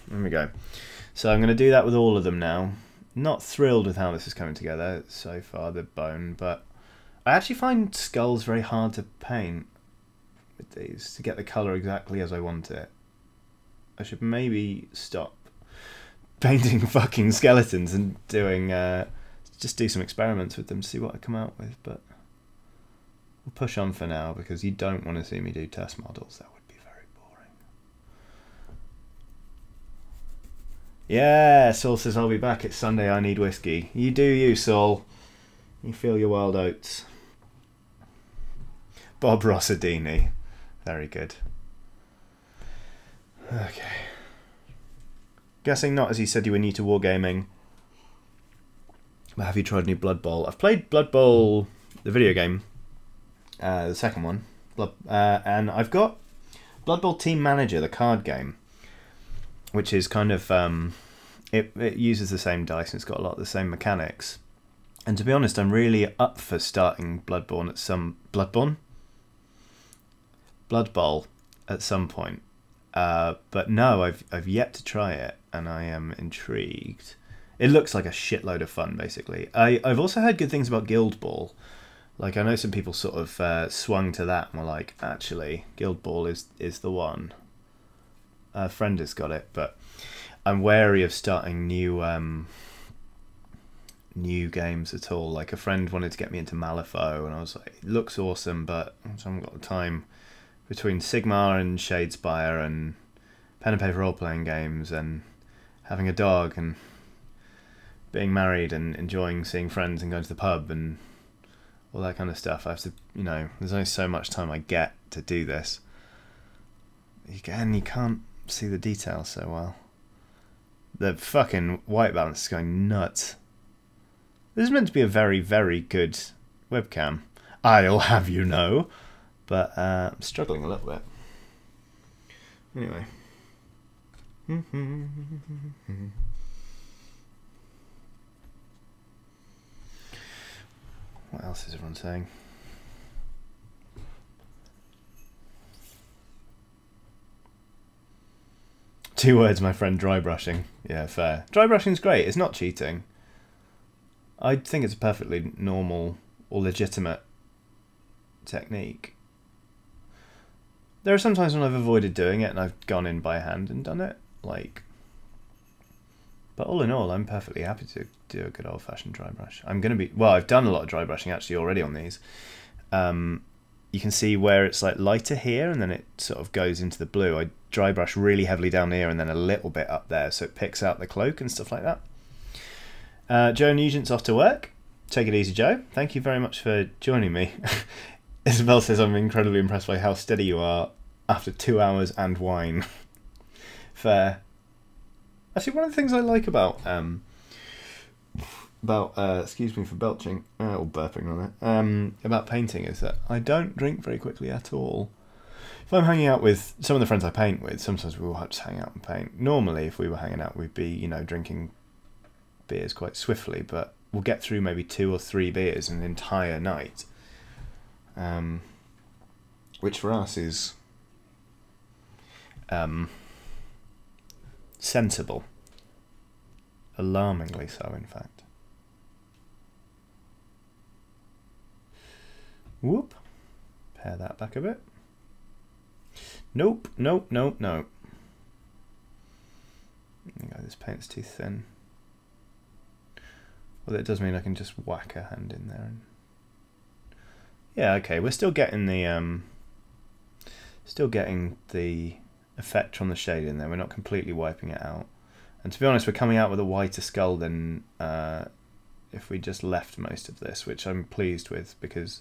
Speaker 1: There we go. So I'm going to do that with all of them now. Not thrilled with how this is coming together so far, the bone, but I actually find skulls very hard to paint with these, to get the colour exactly as I want it. I should maybe stop painting fucking skeletons and doing just do some experiments with them, see what I come out with, but we'll push on for now because you don't want to see me do test models. That would be very boring. Yeah, Saul says I'll be back. It's Sunday, I need whiskey. You do you, Saul. You feel your wild oats. Bob Rossadini. Very good. Okay. Guessing not, as you said you were new to wargaming. But have you tried new Blood Bowl? I've played Blood Bowl, the video game, the second one, and I've got Blood Bowl Team Manager, the card game, which is kind of it uses the same dice and it's got a lot of the same mechanics. And to be honest, I'm really up for starting Bloodborne at some Blood Bowl at some point. But no, I've yet to try it, and I am intrigued. It looks like a shitload of fun, basically. I've also heard good things about Guild Ball. Like, I know some people sort of swung to that and were like, actually, Guild Ball is the one. A friend has got it, but I'm wary of starting new games at all. Like, a friend wanted to get me into Malifaux, and I was like, it looks awesome, but I haven't got the time between Sigmar and Shadespire and pen and paper role-playing games and having a dog and being married and enjoying seeing friends and going to the pub and all that kind of stuff. I have to, you know, there's only so much time I get to do this. Again, you can't see the details so well. The fucking white balance is going nuts. This is meant to be a very, very good webcam, I'll have you know, but I'm struggling a little bit. Anyway. What else is everyone saying? Two words, my friend, dry brushing. Yeah, fair. Dry brushing's great. It's not cheating. I think it's a perfectly normal or legitimate technique. There are some times when I've avoided doing it and I've gone in by hand and done it. Like, but all in all, I'm perfectly happy to do a good old-fashioned dry brush. I'm going to be... Well, I've done a lot of dry brushing actually already on these. You can see where it's like lighter here and then it sort of goes into the blue. I dry brush really heavily down here and then a little bit up there so it picks out the cloak and stuff like that. Joe Nugent's off to work. Take it easy, Joe. Thank you very much for joining me. Isabel says, I'm incredibly impressed by how steady you are after 2 hours and wine. Fair. Actually, one of the things I like about excuse me for belching or burping on it, about painting is that I don't drink very quickly at all. If I'm hanging out with some of the friends I paint with, sometimes we will just hang out and paint. Normally, if we were hanging out, we'd be, you know, drinking beers quite swiftly, but we'll get through maybe 2 or 3 beers in an entire night, which for us is sensible. Alarmingly so, in fact. Whoop. Pare that back a bit. Nope, nope, nope, nope. This paint's too thin. Well, it does mean I can just whack a hand in there. Yeah, okay, we're still getting the effect from the shade in there. We're not completely wiping it out. And to be honest, we're coming out with a whiter skull than if we just left most of this, which I'm pleased with, because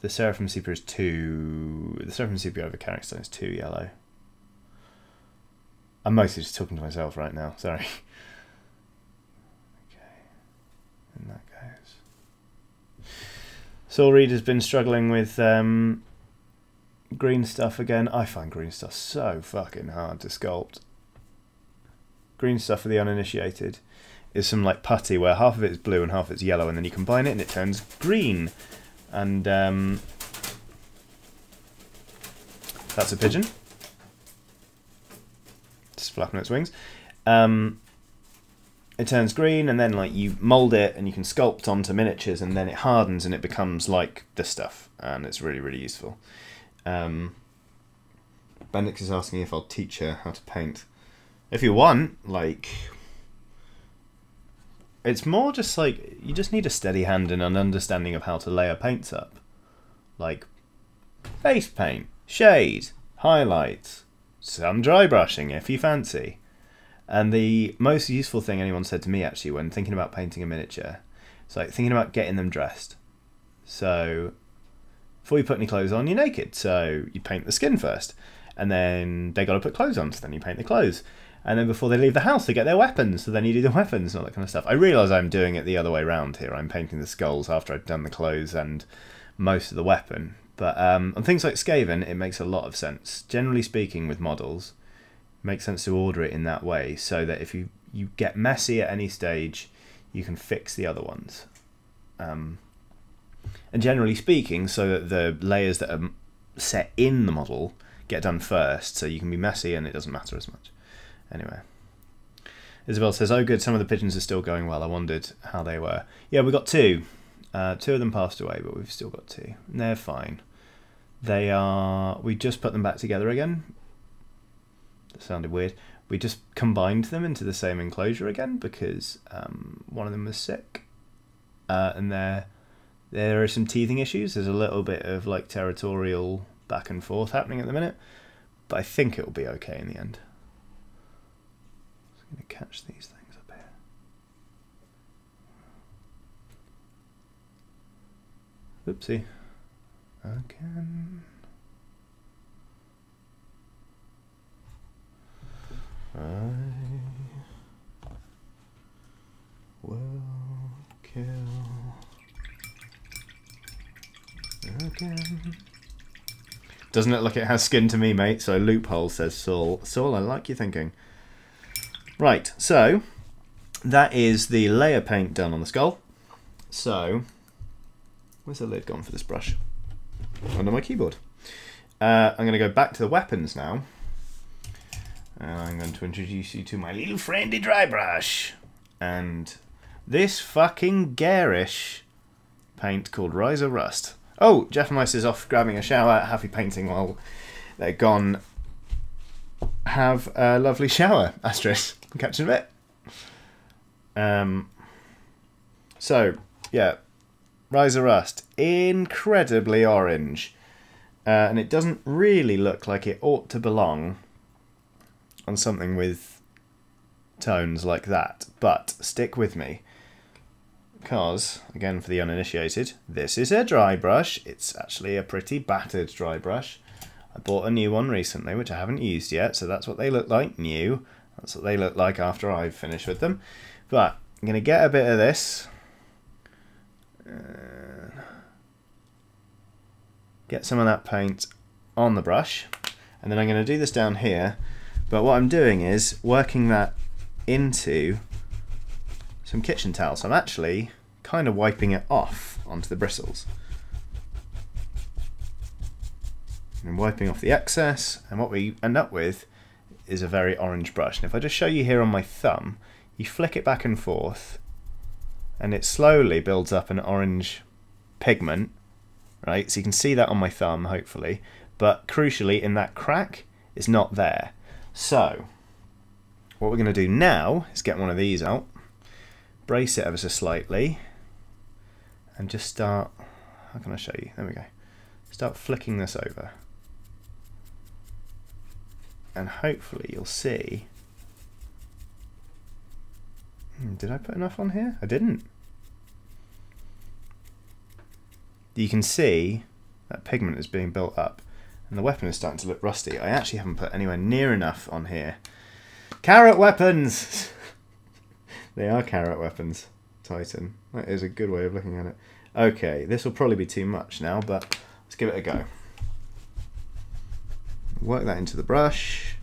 Speaker 1: the Seraphim Sepia is the Seraphim Sepia over Carrickstone is too yellow. I'm mostly just talking to myself right now, sorry. Okay, and that goes. Soul Reed has been struggling with green stuff again. I find green stuff so fucking hard to sculpt. Green stuff for the uninitiated is some like putty where half of it is blue and half of it's yellow, and then you combine it and it turns green. And that's a pigeon. Just flapping its wings. It turns green, and then like you mould it and you can sculpt onto miniatures, and then it hardens and it becomes like this stuff, and it's really, really useful. Bendix is asking if I'll teach her how to paint. If you want, like, it's more just like you just need a steady hand and an understanding of how to layer paints up, like face paint, shade, highlights, some dry brushing if you fancy. And the most useful thing anyone said to me actually when thinking about painting a miniature, it's like thinking about getting them dressed. So before you put any clothes on, you're naked, so you paint the skin first, and then they got to put clothes on, so then you paint the clothes. And then before they leave the house, they get their weapons, so then you do the weapons and all that kind of stuff. I realise I'm doing it the other way around here. I'm painting the skulls after I've done the clothes and most of the weapon. But on things like Skaven, it makes a lot of sense. Generally speaking, with models, it makes sense to order it in that way, so that if you get messy at any stage, you can fix the other ones. And generally speaking, so that the layers that are set in the model get done first, so you can be messy and it doesn't matter as much. Anyway, Isabel says, oh good, some of the pigeons are still going well. I wondered how they were. Yeah, we got two. Two of them passed away, but we've still got two. And they're fine. They are... We just put them back together again. That sounded weird. We just combined them into the same enclosure again because one of them was sick. And there are some teething issues. There's a little bit of like territorial back and forth happening at the minute. But I think it'll be okay in the end. I'm going to catch these things up here. Oopsie. Again. I will kill again. Doesn't it look it has skin to me, mate? So loophole, says Saul. Saul, I like your thinking. Right, so that is the layer paint done on the skull. So, where's the lid gone for this brush? Under my keyboard. I'm going to go back to the weapons now. And I'm going to introduce you to my little friendly dry brush. And this fucking garish paint called Rise of Rust. Oh, Jeff Mice is off grabbing a shower. Happy painting while they're gone. Have a lovely shower, Astris. Catch you in a bit. So, yeah. Rise of Rust. Incredibly orange. And it doesn't really look like it ought to belong on something with tones like that. But stick with me. Because, again, for the uninitiated, this is a dry brush. It's actually a pretty battered dry brush. I bought a new one recently, which I haven't used yet, so that's what they look like, new. That's what they look like after I've finished with them. But I'm going to get a bit of this. Get some of that paint on the brush. And then I'm going to do this down here. But what I'm doing is working that into some kitchen towel. So I'm actually kind of wiping it off onto the bristles. And wiping off the excess, and what we end up with is a very orange brush. And if I just show you here on my thumb, you flick it back and forth, and it slowly builds up an orange pigment, right? So you can see that on my thumb, hopefully. But crucially, in that crack, it's not there. So what we're going to do now is get one of these out, brace it ever so slightly, and just start, how can I show you? There we go. Start flicking this over. And hopefully you'll see, did I put enough on here? I didn't. You can see that pigment is being built up and the weapon is starting to look rusty. I actually haven't put anywhere near enough on here. Carrot weapons! They are carrot weapons, Titan. That is a good way of looking at it. Okay, this will probably be too much now, but let's give it a go. Work that into the brush.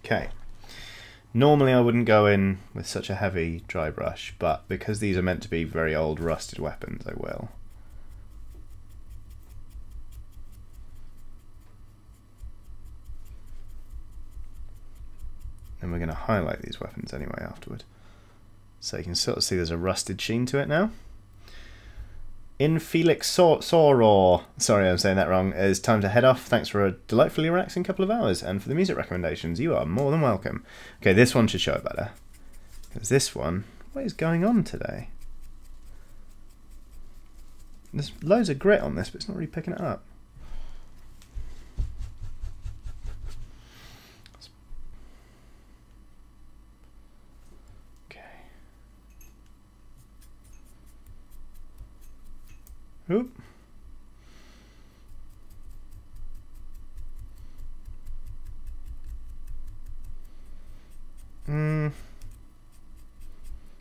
Speaker 1: Okay. Normally I wouldn't go in with such a heavy dry brush, but because these are meant to be very old rusted weapons, I will. And we're going to highlight these weapons anyway afterward. So you can sort of see there's a rusted sheen to it now. In Felix Soror, sorry I'm saying that wrong, it's time to head off. Thanks for a delightfully relaxing couple of hours, and for the music recommendations, you are more than welcome. Okay, this one should show it better. Because this one, what is going on today? There's loads of grit on this, but it's not really picking it up. Oop.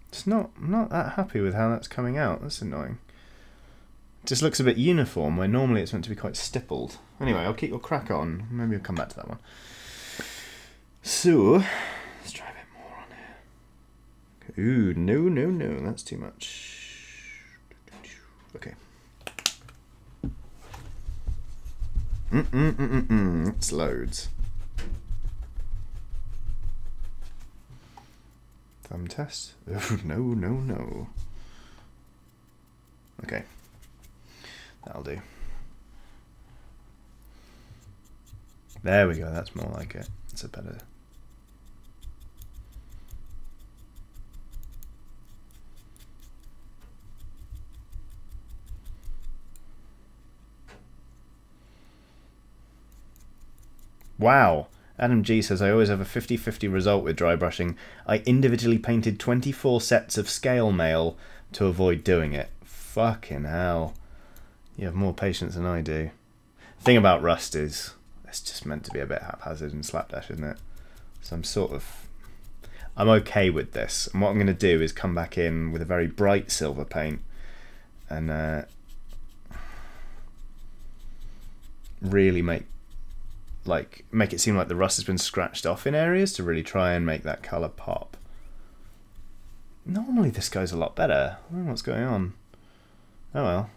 Speaker 1: It's not, I'm not that happy with how that's coming out. That's annoying. It just looks a bit uniform where normally it's meant to be quite stippled. Anyway, I'll keep your crack on. Maybe I'll come back to that one. So, let's try a bit more on here. Ooh, no, that's too much. Okay. It's loads. Thumb test? Oh, no. Okay. That'll do. There we go, that's more like it. It's a better... Wow. Adam G says, I always have a 50-50 result with dry brushing. I individually painted 24 sets of scale mail to avoid doing it. Fucking hell. You have more patience than I do. The thing about rust is, it's just meant to be a bit haphazard and slapdash, isn't it? So I'm okay with this. And what I'm going to do is come back in with a very bright silver paint and really make it seem like the rust has been scratched off in areas to really try and make that colour pop. Normally this goes a lot better. I don't know what's going on. Oh well.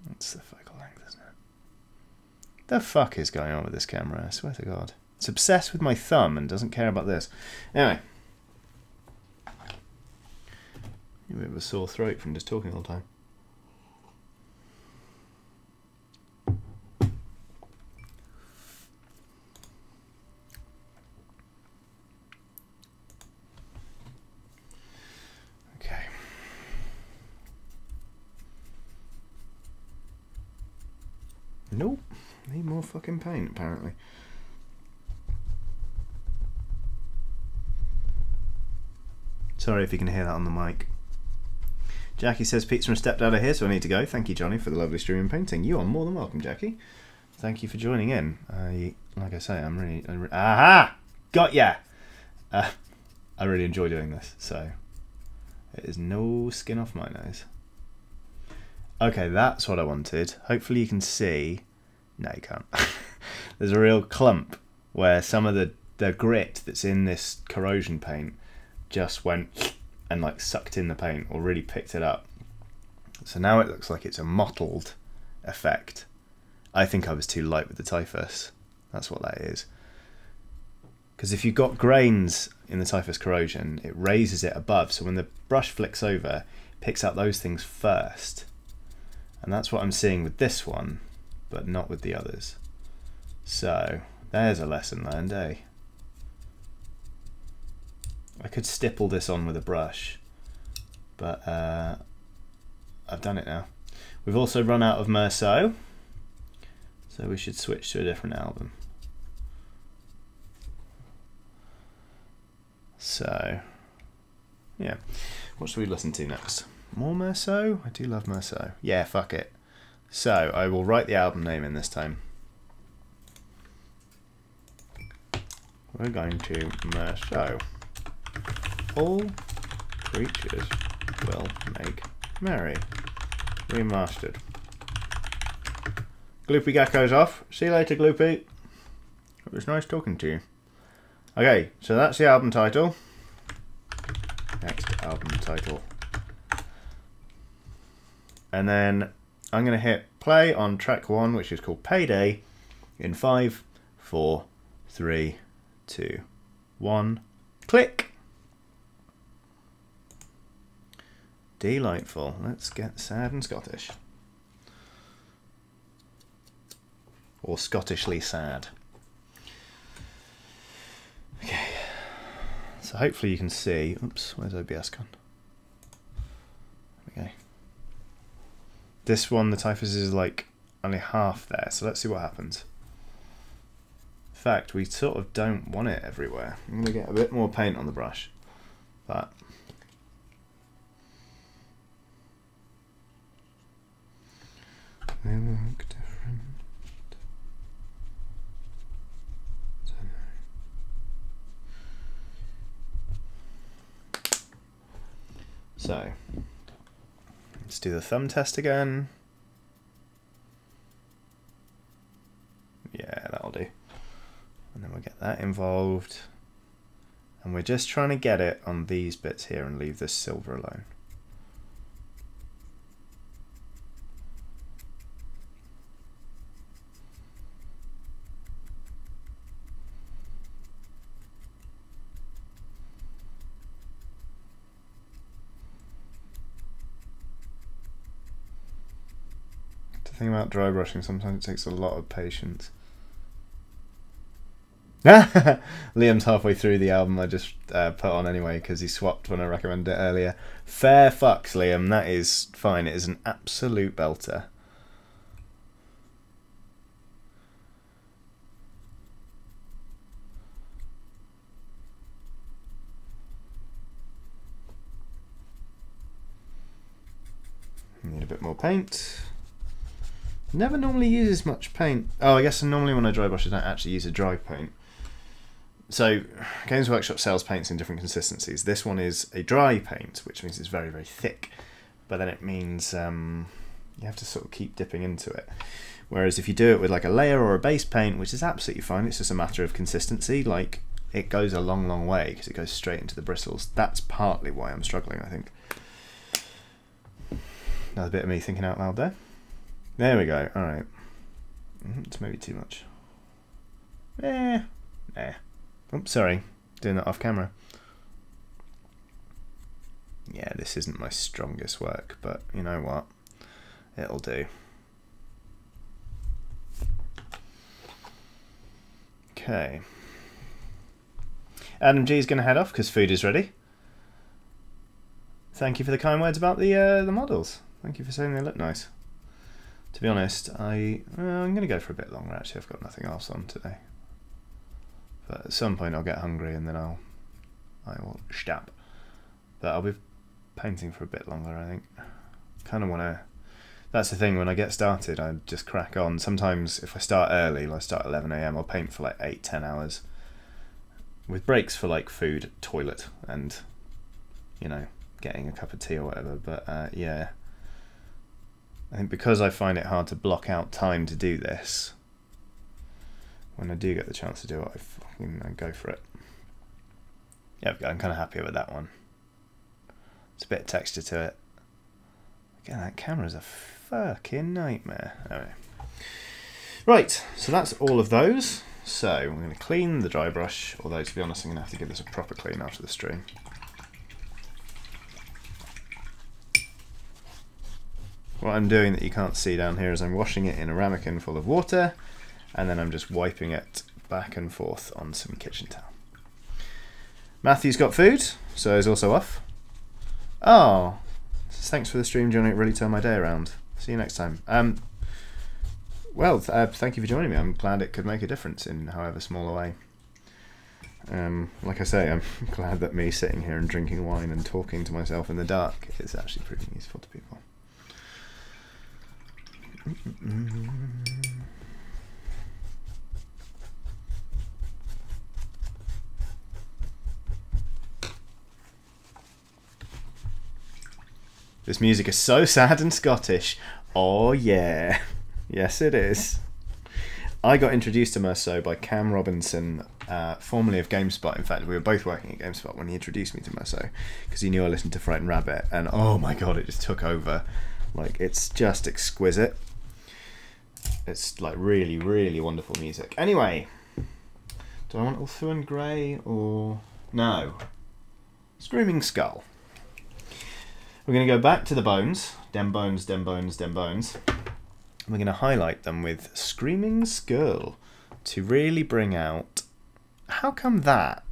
Speaker 1: That's the focal length, isn't it? The fuck is going on with this camera? I swear to God. It's obsessed with my thumb and doesn't care about this. Anyway. You have a sore throat from just talking all the time. Nope. Need more fucking paint, apparently. Sorry if you can hear that on the mic. Jackie says, Pizza and Stepdad are here, so I need to go. Thank you, Johnny, for the lovely stream and painting. You are more than welcome, Jackie. Thank you for joining in. Like I say, I'm really... Aha! Got ya! I really enjoy doing this, so... It is no skin off my nose. Okay, that's what I wanted. Hopefully you can see... No, you can't. There's a real clump where some of the grit that's in this corrosion paint just went and like sucked in the paint or really picked it up. So now it looks like it's a mottled effect. I think I was too light with the typhus. That's what that is. Because if you've got grains in the Typhus Corrosion, it raises it above. So when the brush flicks over, it picks up those things first. And that's what I'm seeing with this one, but not with the others. So there's a lesson learned, eh? I could stipple this on with a brush, but I've done it now. We've also run out of Merceau, so we should switch to a different album. So, yeah. What should we listen to next? More Merceau? I do love Merceau. Yeah, fuck it. So, I will write the album name in this time. We're going to Merceau. All creatures will make merry. Remastered. Gloopy Gecko's off. See you later, Gloopy. It was nice talking to you. Okay, so that's the album title. Next album title. And then I'm going to hit play on track 1, which is called Payday, in 5, 4, 3, 2, 1. Click! Delightful. Let's get sad and Scottish. Or Scottishly sad. Okay. So hopefully you can see. Oops, where's OBS gone? There we go. This one, the Typhus is like only half there, so let's see what happens. In fact, we sort of don't want it everywhere. I'm going to get a bit more paint on the brush. But they look different. So let's do the thumb test again. Yeah, that'll do. And then we'll get that involved. And we're just trying to get it on these bits here and leave this silver alone. The thing about dry brushing, sometimes it takes a lot of patience. Liam's halfway through the album I just put on anyway because he swapped when I recommended it earlier. Fair fucks, Liam. That is fine. It is an absolute belter. Need a bit more paint. Never normally uses much paint. Oh, I guess normally when I dry brush I don't actually use a dry paint. So, Games Workshop sells paints in different consistencies. This one is a dry paint, which means it's very, very thick. But then it means you have to sort of keep dipping into it. Whereas if you do it with like a layer or a base paint, which is absolutely fine, it's just a matter of consistency, like it goes a long, long way because it goes straight into the bristles. That's partly why I'm struggling, I think. Another bit of me thinking out loud there. There we go, alright. It's maybe too much. Nah. Oops, sorry, doing that off camera. Yeah, this isn't my strongest work, but you know what? It'll do. Okay. Adam G is going to head off because food is ready. Thank you for the kind words about the models. Thank you for saying they look nice. To be honest, I'm going to go for a bit longer actually. I've got nothing else on today. But at some point I'll get hungry and then I will stop. But I'll be painting for a bit longer, I think. Kind of want to... That's the thing, when I get started I just crack on. Sometimes if I start early, like I start at 11 AM, I'll paint for like 8-10 hours. With breaks for like food, toilet and, you know, getting a cup of tea or whatever. But yeah, I think because I find it hard to block out time to do this, when I do get the chance to do it, I go for it. Yeah, I'm kind of happy with that one. It's a bit of texture to it. Again, that camera's a fucking nightmare. Anyway. Right, so that's all of those. So I'm going to clean the dry brush, although to be honest I'm going to have to give this a proper clean after the stream. What I'm doing that you can't see down here is I'm washing it in a ramekin full of water, and then I'm just wiping it back and forth on some kitchen towel. Matthew's got food, so he's also off. Oh, thanks for the stream, Johnny. It really turned my day around. See you next time. Well, thank you for joining me. I'm glad it could make a difference in however small a way. Like I say, I'm glad that me sitting here and drinking wine and talking to myself in the dark is actually proving useful to people. This music is so sad and Scottish. Oh yeah. Yes it is. I got introduced to Merceau by Cam Robinson, formerly of GameSpot. In fact, we were both working at GameSpot when he introduced me to Merceau, because he knew I listened to Frightened Rabbit, and oh my god, it just took over. Like, it's just exquisite. It's like really, really wonderful music. Anyway, do I want Ulthuan Grey or... No. Screaming Skull. We're going to go back to the bones. Dem bones, dem bones, dem bones. We're going to highlight them with Screaming Skull to really bring out... How come that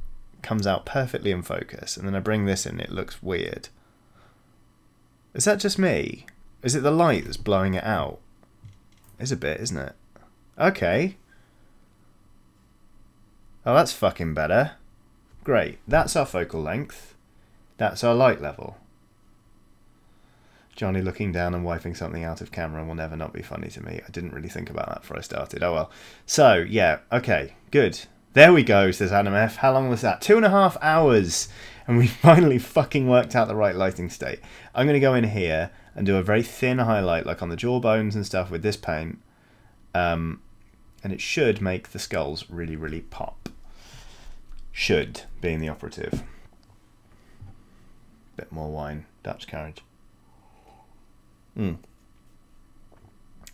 Speaker 1: comes out perfectly in focus and then I bring this in, it looks weird? Is that just me? Is it the light that's blowing it out? It's a bit, isn't it? Okay. Oh, that's fucking better. Great. That's our focal length. That's our light level. Johnny looking down and wiping something out of camera will never not be funny to me. I didn't really think about that before I started. Oh well. So, yeah. Okay. Good. There we go, says AdamF. How long was that? 2.5 hours. And we finally fucking worked out the right lighting state. I'm going to go in here and do a very thin highlight, like on the jawbones and stuff with this paint. And it should make the skulls really, really pop. Should, being the operative. Bit more wine. Dutch carriage.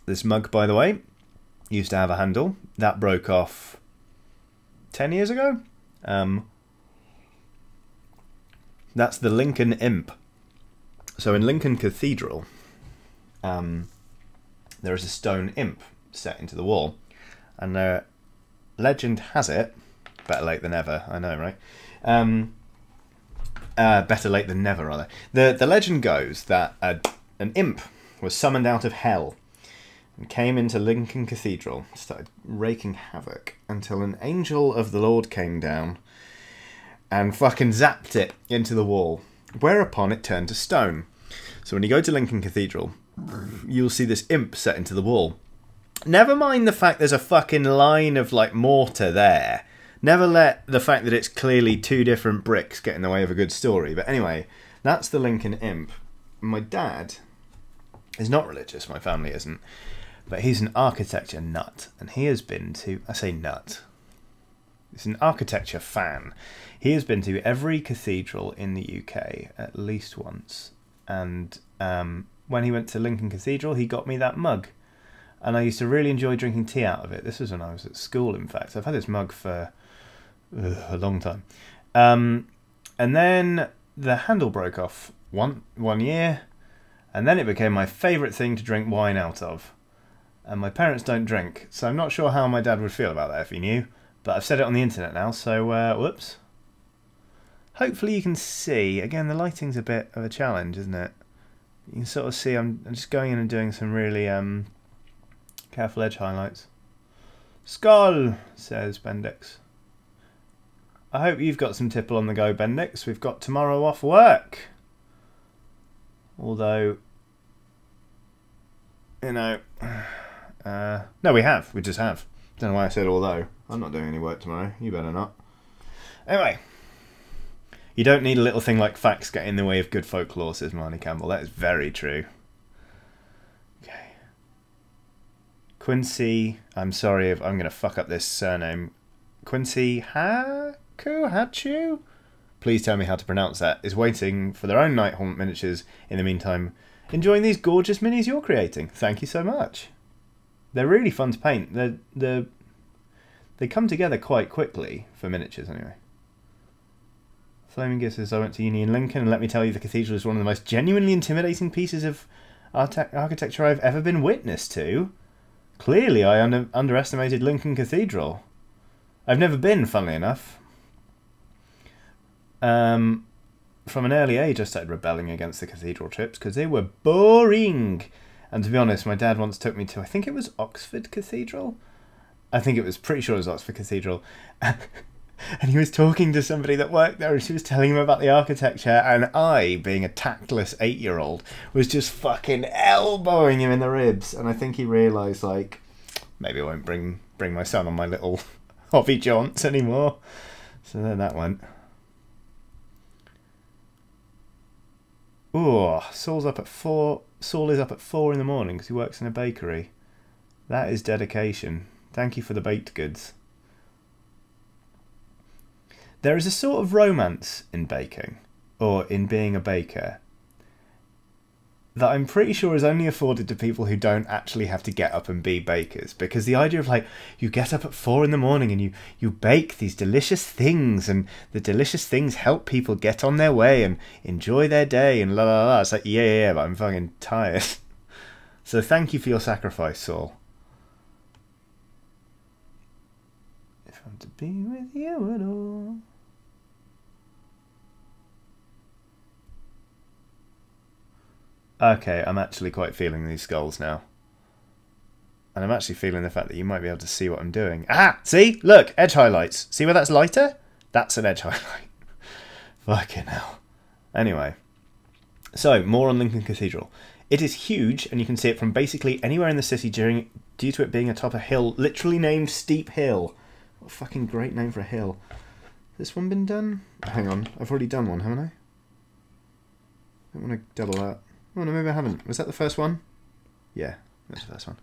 Speaker 1: This mug, by the way, used to have a handle. That broke off 10 years ago. That's the Lincoln Imp. So in Lincoln Cathedral, there is a stone imp set into the wall. And the legend has it, better late than never, I know, right? Better late than never, rather. The legend goes that an imp was summoned out of hell and came into Lincoln Cathedral, started raking havoc until an angel of the Lord came down and fucking zapped it into the wall, whereupon it turned to stone. So when you go to Lincoln Cathedral, you'll see this imp set into the wall. Never mind the fact there's a fucking line of like mortar there. Never let the fact that it's clearly two different bricks get in the way of a good story. But anyway, that's the Lincoln Imp. My dad is not religious, my family isn't, but he's an architecture nut, and he has been to, I say nut, he's an architecture fan. He has been to every cathedral in the UK at least once, and when he went to Lincoln Cathedral, he got me that mug, and I used to really enjoy drinking tea out of it. This was when I was at school, in fact. I've had this mug for a long time. And then the handle broke off one year, and then it became my favourite thing to drink wine out of. And my parents don't drink, so I'm not sure how my dad would feel about that if he knew. But I've said it on the internet now, so whoops. Hopefully you can see. Again, the lighting's a bit of a challenge, isn't it? You can sort of see I'm just going in and doing some really careful edge highlights. Skull, says Bendix. I hope you've got some tipple on the go, Bendix. We've got tomorrow off work. Although, you know, no, we have. We just have. Don't know why I said although. I'm not doing any work tomorrow. You better not. Anyway, you don't need a little thing like facts get in the way of good folklore, says Marnie Campbell. That is very true. Okay. Quincy, I'm sorry if I'm going to fuck up this surname. Quincy Hachu? Please tell me how to pronounce that. Is waiting for their own Nighthaunt miniatures. In the meantime, enjoying these gorgeous minis you're creating. Thank you so much. They're really fun to paint. The They come together quite quickly for miniatures anyway. Flaming Gift says, I went to uni in Lincoln, and let me tell you, the cathedral is one of the most genuinely intimidating pieces of architecture I've ever been witness to. Clearly, I underestimated Lincoln Cathedral. I've never been, funnily enough. From an early age, I started rebelling against the cathedral trips because they were boring. And to be honest, my dad once took me to, I think it was Oxford Cathedral. I think it was, pretty sure it was Oxford Cathedral. And he was talking to somebody that worked there, and she was telling him about the architecture, and I, being a tactless 8-year-old, was just fucking elbowing him in the ribs. And I think he realised, like, maybe I won't bring my son on my little hobby jaunts anymore. So then that went. Oh, Saul is up at 4 in the morning because he works in a bakery. That is dedication. Thank you for the baked goods. There is a sort of romance in baking, or in being a baker, that I'm pretty sure is only afforded to people who don't actually have to get up and be bakers. Because the idea of, like, you get up at 4 in the morning and you bake these delicious things, and the delicious things help people get on their way and enjoy their day and la la la. It's like, yeah, but I'm fucking tired. So thank you for your sacrifice, Saul. If I'm to be with you at all. Okay, I'm actually quite feeling these skulls now. And I'm actually feeling the fact that you might be able to see what I'm doing. Ah! See? Look! Edge highlights. See where that's lighter? That's an edge highlight. Fucking hell. Anyway. So, more on Lincoln Cathedral. It is huge, and you can see it from basically anywhere in the city due to it being atop a hill, literally named Steep Hill. What a fucking great name for a hill. Has this one been done? Hang on. I've already done one, haven't I? I don't want to double that. Oh no, maybe I haven't. Was that the first one? Yeah, that's the first one.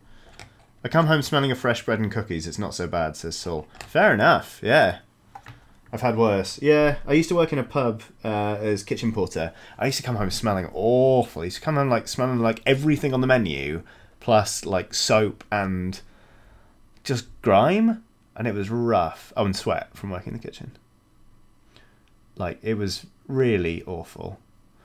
Speaker 1: I come home smelling of fresh bread and cookies. It's not so bad, says Saul. Fair enough, yeah. I've had worse. Yeah, I used to work in a pub as kitchen porter. I used to come home smelling awful. I used to come home like smelling like everything on the menu, plus like soap and just grime. And it was rough. Oh, and sweat from working in the kitchen. Like, it was really awful.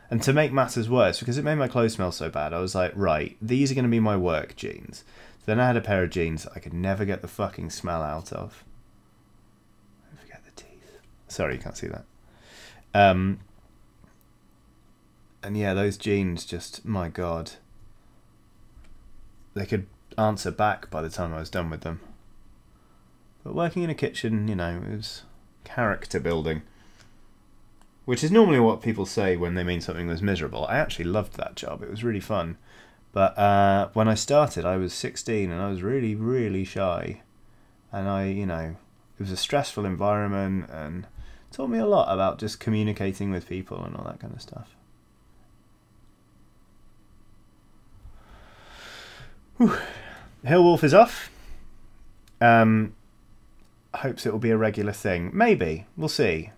Speaker 1: And to make matters worse, because it made my clothes smell so bad, I was like, right, these are going to be my work jeans. So then I had a pair of jeans that I could never get the fucking smell out of. I forget the teeth. Sorry, you can't see that. And yeah, those jeans just, my God. They could answer back by the time I was done with them. But working in a kitchen, you know, it was character building. Which is normally what people say when they mean something was miserable. I actually loved that job. It was really fun. But when I started, I was 16 and I was really, really shy. And you know, it was a stressful environment and taught me a lot about just communicating with people and all that kind of stuff. Whew. Hill Wolf is off. Hopes it will be a regular thing. Maybe. We'll see.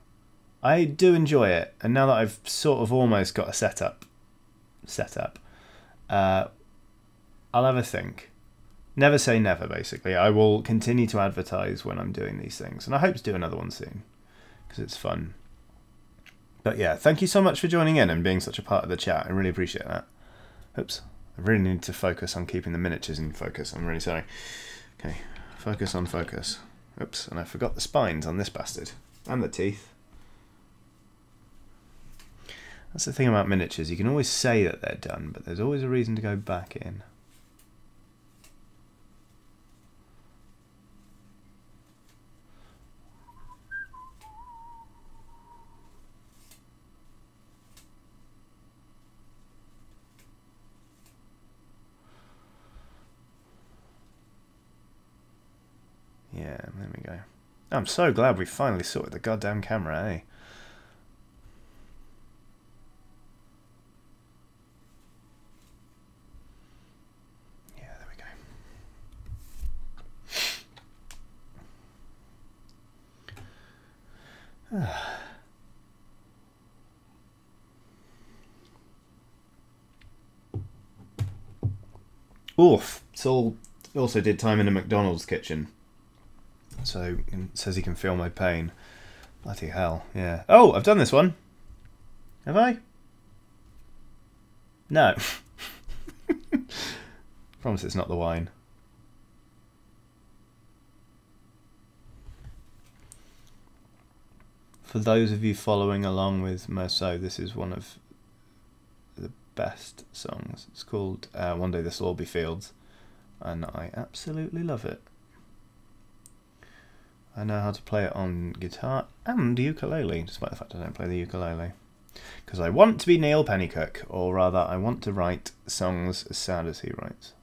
Speaker 1: I do enjoy it, and now that I've sort of almost got a setup, I'll have a think. Never say never, basically. I will continue to advertise when I'm doing these things, and I hope to do another one soon, because it's fun. But yeah, thank you so much for joining in and being such a part of the chat. I really appreciate that. Oops. I really need to focus on keeping the miniatures in focus. I'm really sorry. Okay, focus on focus. Oops, and I forgot the spines on this bastard. And the teeth. That's the thing about miniatures. You can always say that they're done, but there's always a reason to go back in. Yeah, there we go. I'm so glad we finally sorted the goddamn camera, eh? Yeah, there we go. Oof. Saul also did time in a McDonald's kitchen. So it says he can feel my pain. Bloody hell, yeah. Oh, I've done this one. Have I? No. Promise it's not the wine. For those of you following along with Merceau, this is one of the best songs. It's called One Day This'll All Be Fields, and I absolutely love it. I know how to play it on guitar and ukulele, despite the fact I don't play the ukulele. Because I want to be Neil Pennycook, or rather I want to write songs as sad as he writes.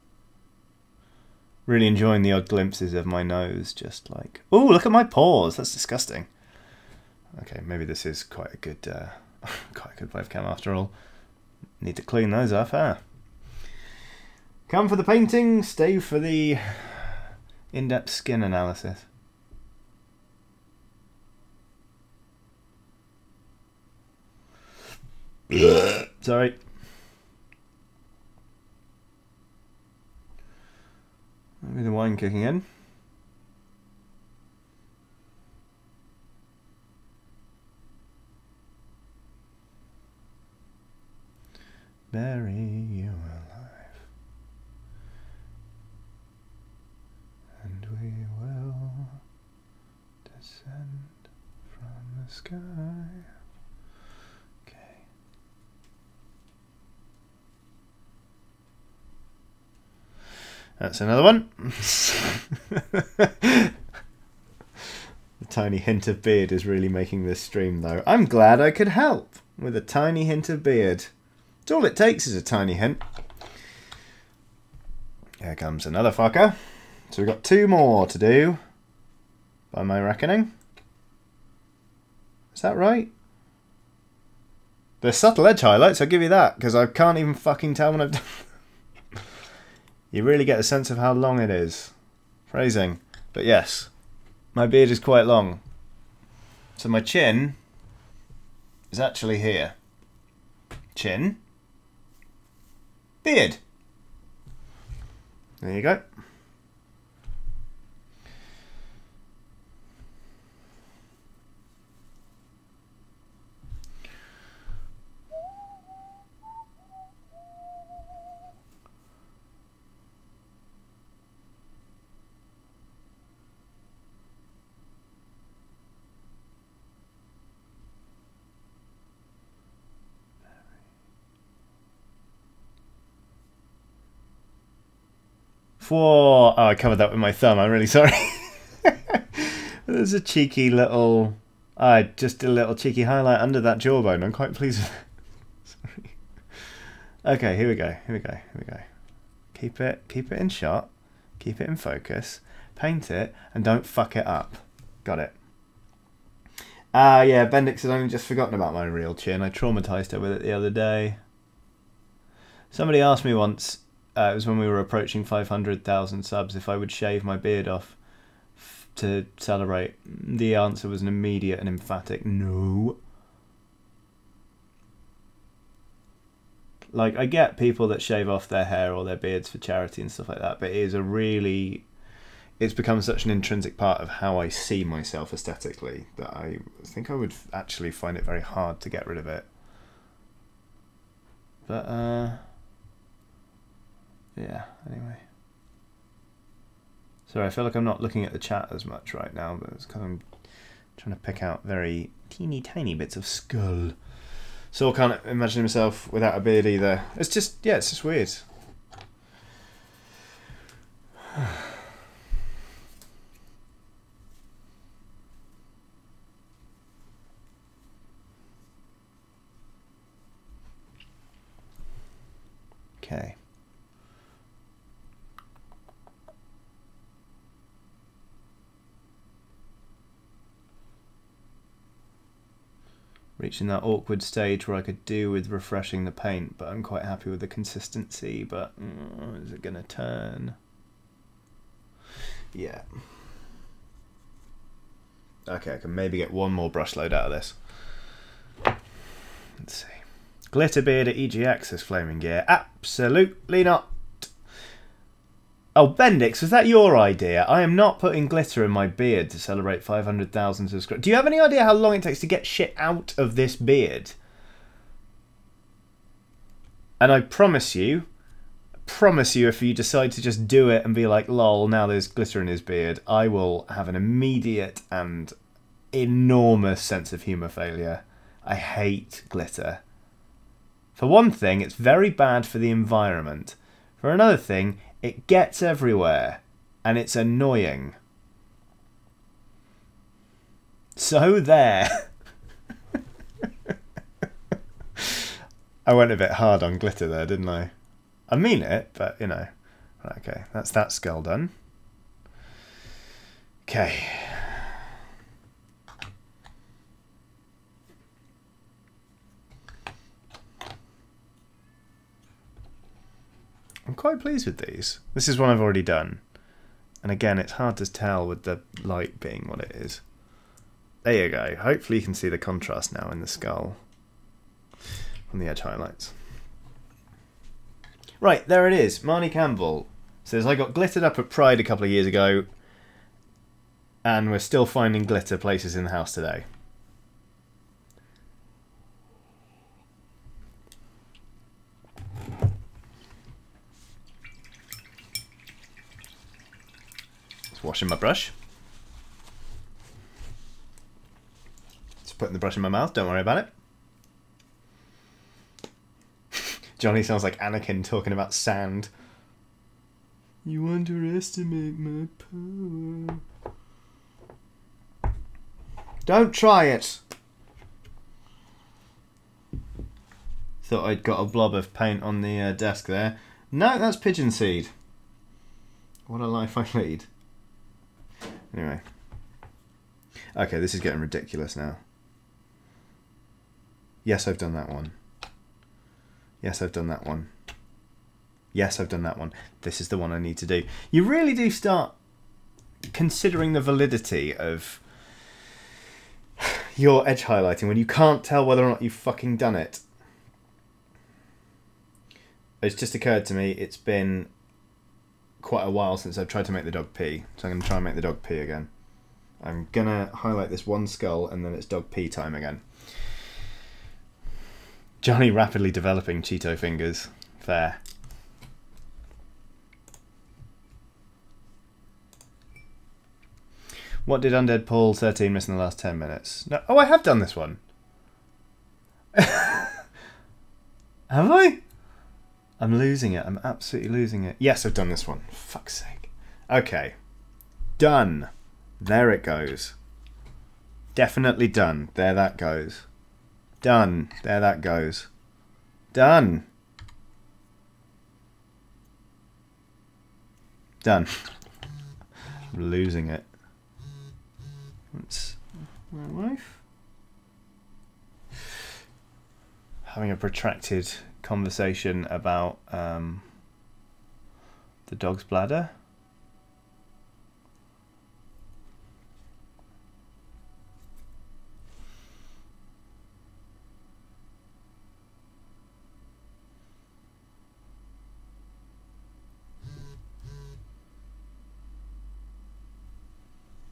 Speaker 1: Really enjoying the odd glimpses of my nose, just like, oh, look at my paws, that's disgusting. Okay, maybe this is quite a good webcam after all. Need to clean those off, huh? Come for the painting, stay for the in-depth skin analysis. Sorry. Maybe the wine kicking in. Bury you alive, and we will descend from the sky. Okay. That's another one. The tiny hint of beard is really making this stream, though. I'm glad I could help with a tiny hint of beard. It's all it takes is a tiny hint. Here comes another fucker. So we've got 2 more to do, by my reckoning. Is that right? They're subtle edge highlights, I'll give you that, because I can't even fucking tell when I've done. You really get a sense of how long it is. Phrasing. But yes, my beard is quite long. So my chin is actually here. Chin. Beard. There you go. Whoa! Oh, I covered that with my thumb. I'm really sorry. There's a cheeky little... I just did a little cheeky highlight under that jawbone. I'm quite pleased with it. Sorry. Okay, here we go. Here we go. Here we go. Keep it in shot. Keep it in focus. Paint it, and don't fuck it up. Got it. Yeah, Bendix had only just forgotten about my real chin. I traumatised her with it the other day. Somebody asked me once... it was when we were approaching 500,000 subs, if I would shave my beard off to celebrate. The answer was an immediate and emphatic no. Like, I get people that shave off their hair or their beards for charity and stuff like that, but it is a really... It's become such an intrinsic part of how I see myself aesthetically that I think I would actually find it very hard to get rid of it. But, yeah, anyway. Sorry, I feel like I'm not looking at the chat as much right now, but it's because I'm trying to pick out very teeny tiny bits of skull. So I can't imagine himself without a beard either. It's just, yeah, it's just weird. Okay. Reaching that awkward stage where I could do with refreshing the paint, but I'm quite happy with the consistency, but is it going to turn? Yeah. Okay, I can maybe get one more brush load out of this. Let's see. Glitter beard at EGX, says Flaming Gear. Absolutely not. Oh, Bendix, was that your idea? I am not putting glitter in my beard to celebrate 500,000 subscribers. Do you have any idea how long it takes to get shit out of this beard? And I promise you, if you decide to just do it and be like, lol, now there's glitter in his beard, I will have an immediate and enormous sense of humour failure. I hate glitter. For one thing, it's very bad for the environment. For another thing, it gets everywhere, and it's annoying. So there. I went a bit hard on glitter there, didn't I? I mean it, but, you know. Okay, that's that skull done. Okay. I'm quite pleased with these. This is one I've already done. And again, it's hard to tell with the light being what it is. There you go. Hopefully you can see the contrast now in the skull. On the edge highlights. Right, there it is. Marnie Campbell says, I got glittered up at Pride a couple of years ago, and we're still finding glitter places in the house today. Just washing my brush. Just putting the brush in my mouth, don't worry about it. Johnny sounds like Anakin talking about sand. You underestimate my power. Don't try it. Thought I'd got a blob of paint on the desk there. No, that's pigeon seed. What a life I lead. Anyway. Okay, this is getting ridiculous now. Yes, I've done that one. Yes, I've done that one. Yes, I've done that one. This is the one I need to do. You really do start considering the validity of your edge highlighting when you can't tell whether or not you've fucking done it. It's just occurred to me it's been quite a while since I've tried to make the dog pee. So I'm going to try and make the dog pee again. I'm going to highlight this one skull and then it's dog pee time again. Johnny rapidly developing Cheeto fingers. Fair. What did Undead Paul 13 miss in the last 10 minutes? No. Oh, I have done this one. Have I? I'm losing it. I'm absolutely losing it. Yes, I've done this one. For fuck's sake. Okay. Done. There it goes. Definitely done. There that goes. Done. There that goes. Done. Done. I'm losing it. That's my wife. Having a protracted conversation about the dog's bladder.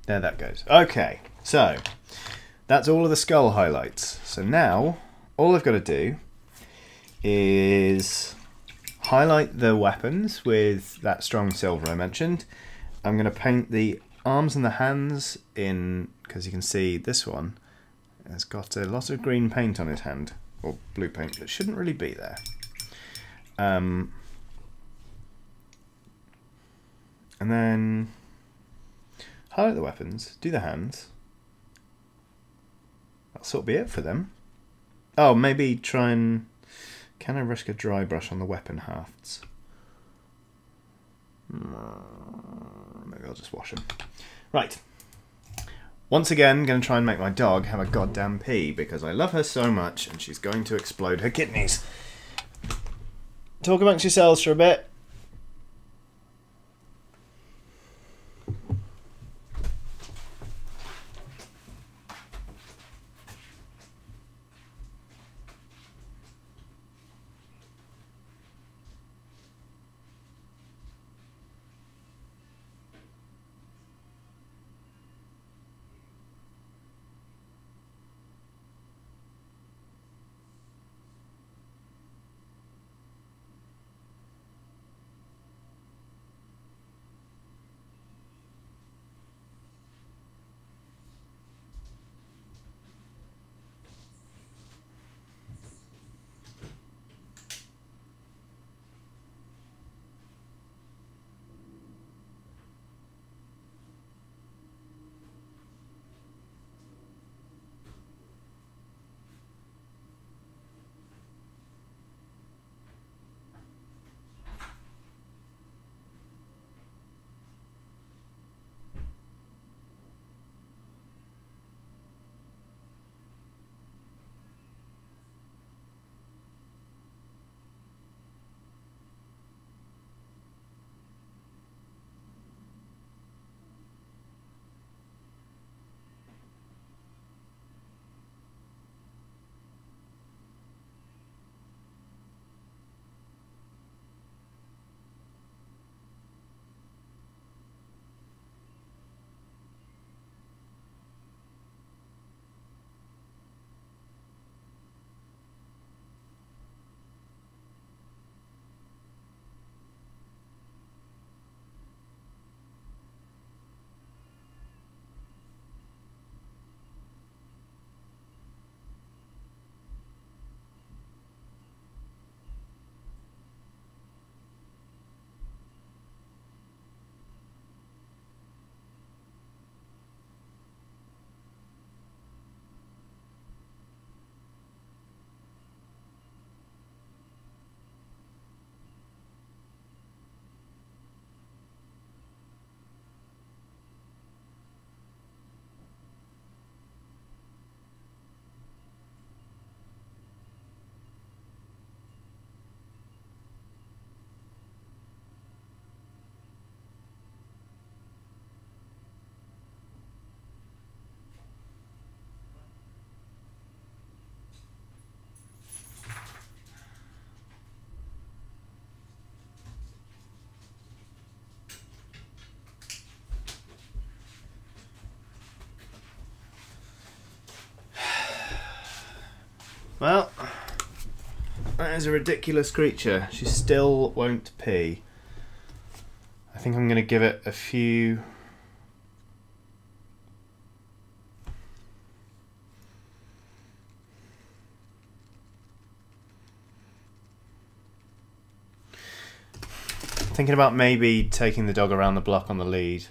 Speaker 1: There that goes. Okay, so that's all of the skull highlights. So now all I've got to do is highlight the weapons with that strong silver I mentioned. I'm going to paint the arms and the hands in, because you can see this one has got a lot of green paint on his hand, or blue paint that shouldn't really be there. And then highlight the weapons, do the hands. That'll sort of be it for them. Oh, maybe try and... Can I risk a dry brush on the weapon hafts? Maybe I'll just wash them. Right. Once again, going to try and make my dog have a goddamn pee because I love her so much and she's going to explode her kidneys. Talk amongst yourselves for a bit. Well, that is a ridiculous creature. She still won't pee. I think I'm going to give it a few... Thinking about maybe taking the dog around the block on the lead.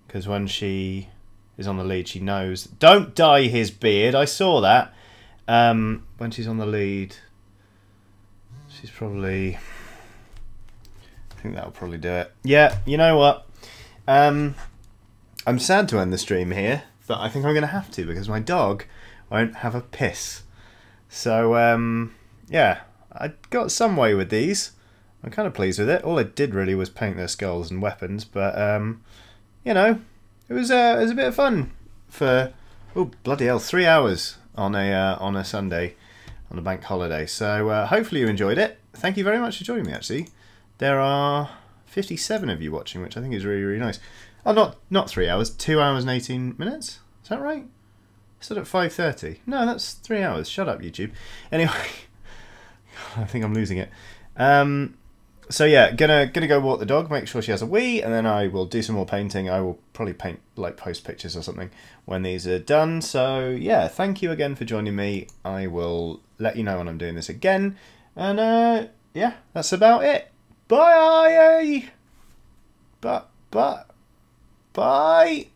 Speaker 1: Because when she is on the lead, she knows... Don't dye his beard, I saw that. When she's on the lead, she's probably... I think that'll probably do it. Yeah, you know what? I'm sad to end the stream here, but I think I'm going to have to because my dog won't have a piss. So, yeah, I got some way with these. I'm kind of pleased with it. All I did really was paint their skulls and weapons, but, you know, it was a bit of fun for, oh, bloody hell, 3 hours on a Sunday, on a bank holiday. So hopefully you enjoyed it. Thank you very much for joining me, actually. There are 57 of you watching, which I think is really, really nice. Oh, not 3 hours, 2 hours and 18 minutes? Is that right? I said at 5:30. No, that's 3 hours. Shut up, YouTube. Anyway, I think I'm losing it. So yeah, gonna go walk the dog, make sure she has a wee, and then I will do some more painting. I will probably paint, like, post pictures or something when these are done. So yeah, thank you again for joining me. I will let you know when I'm doing this again. And yeah, that's about it. Bye. Bye. Bye. Bye.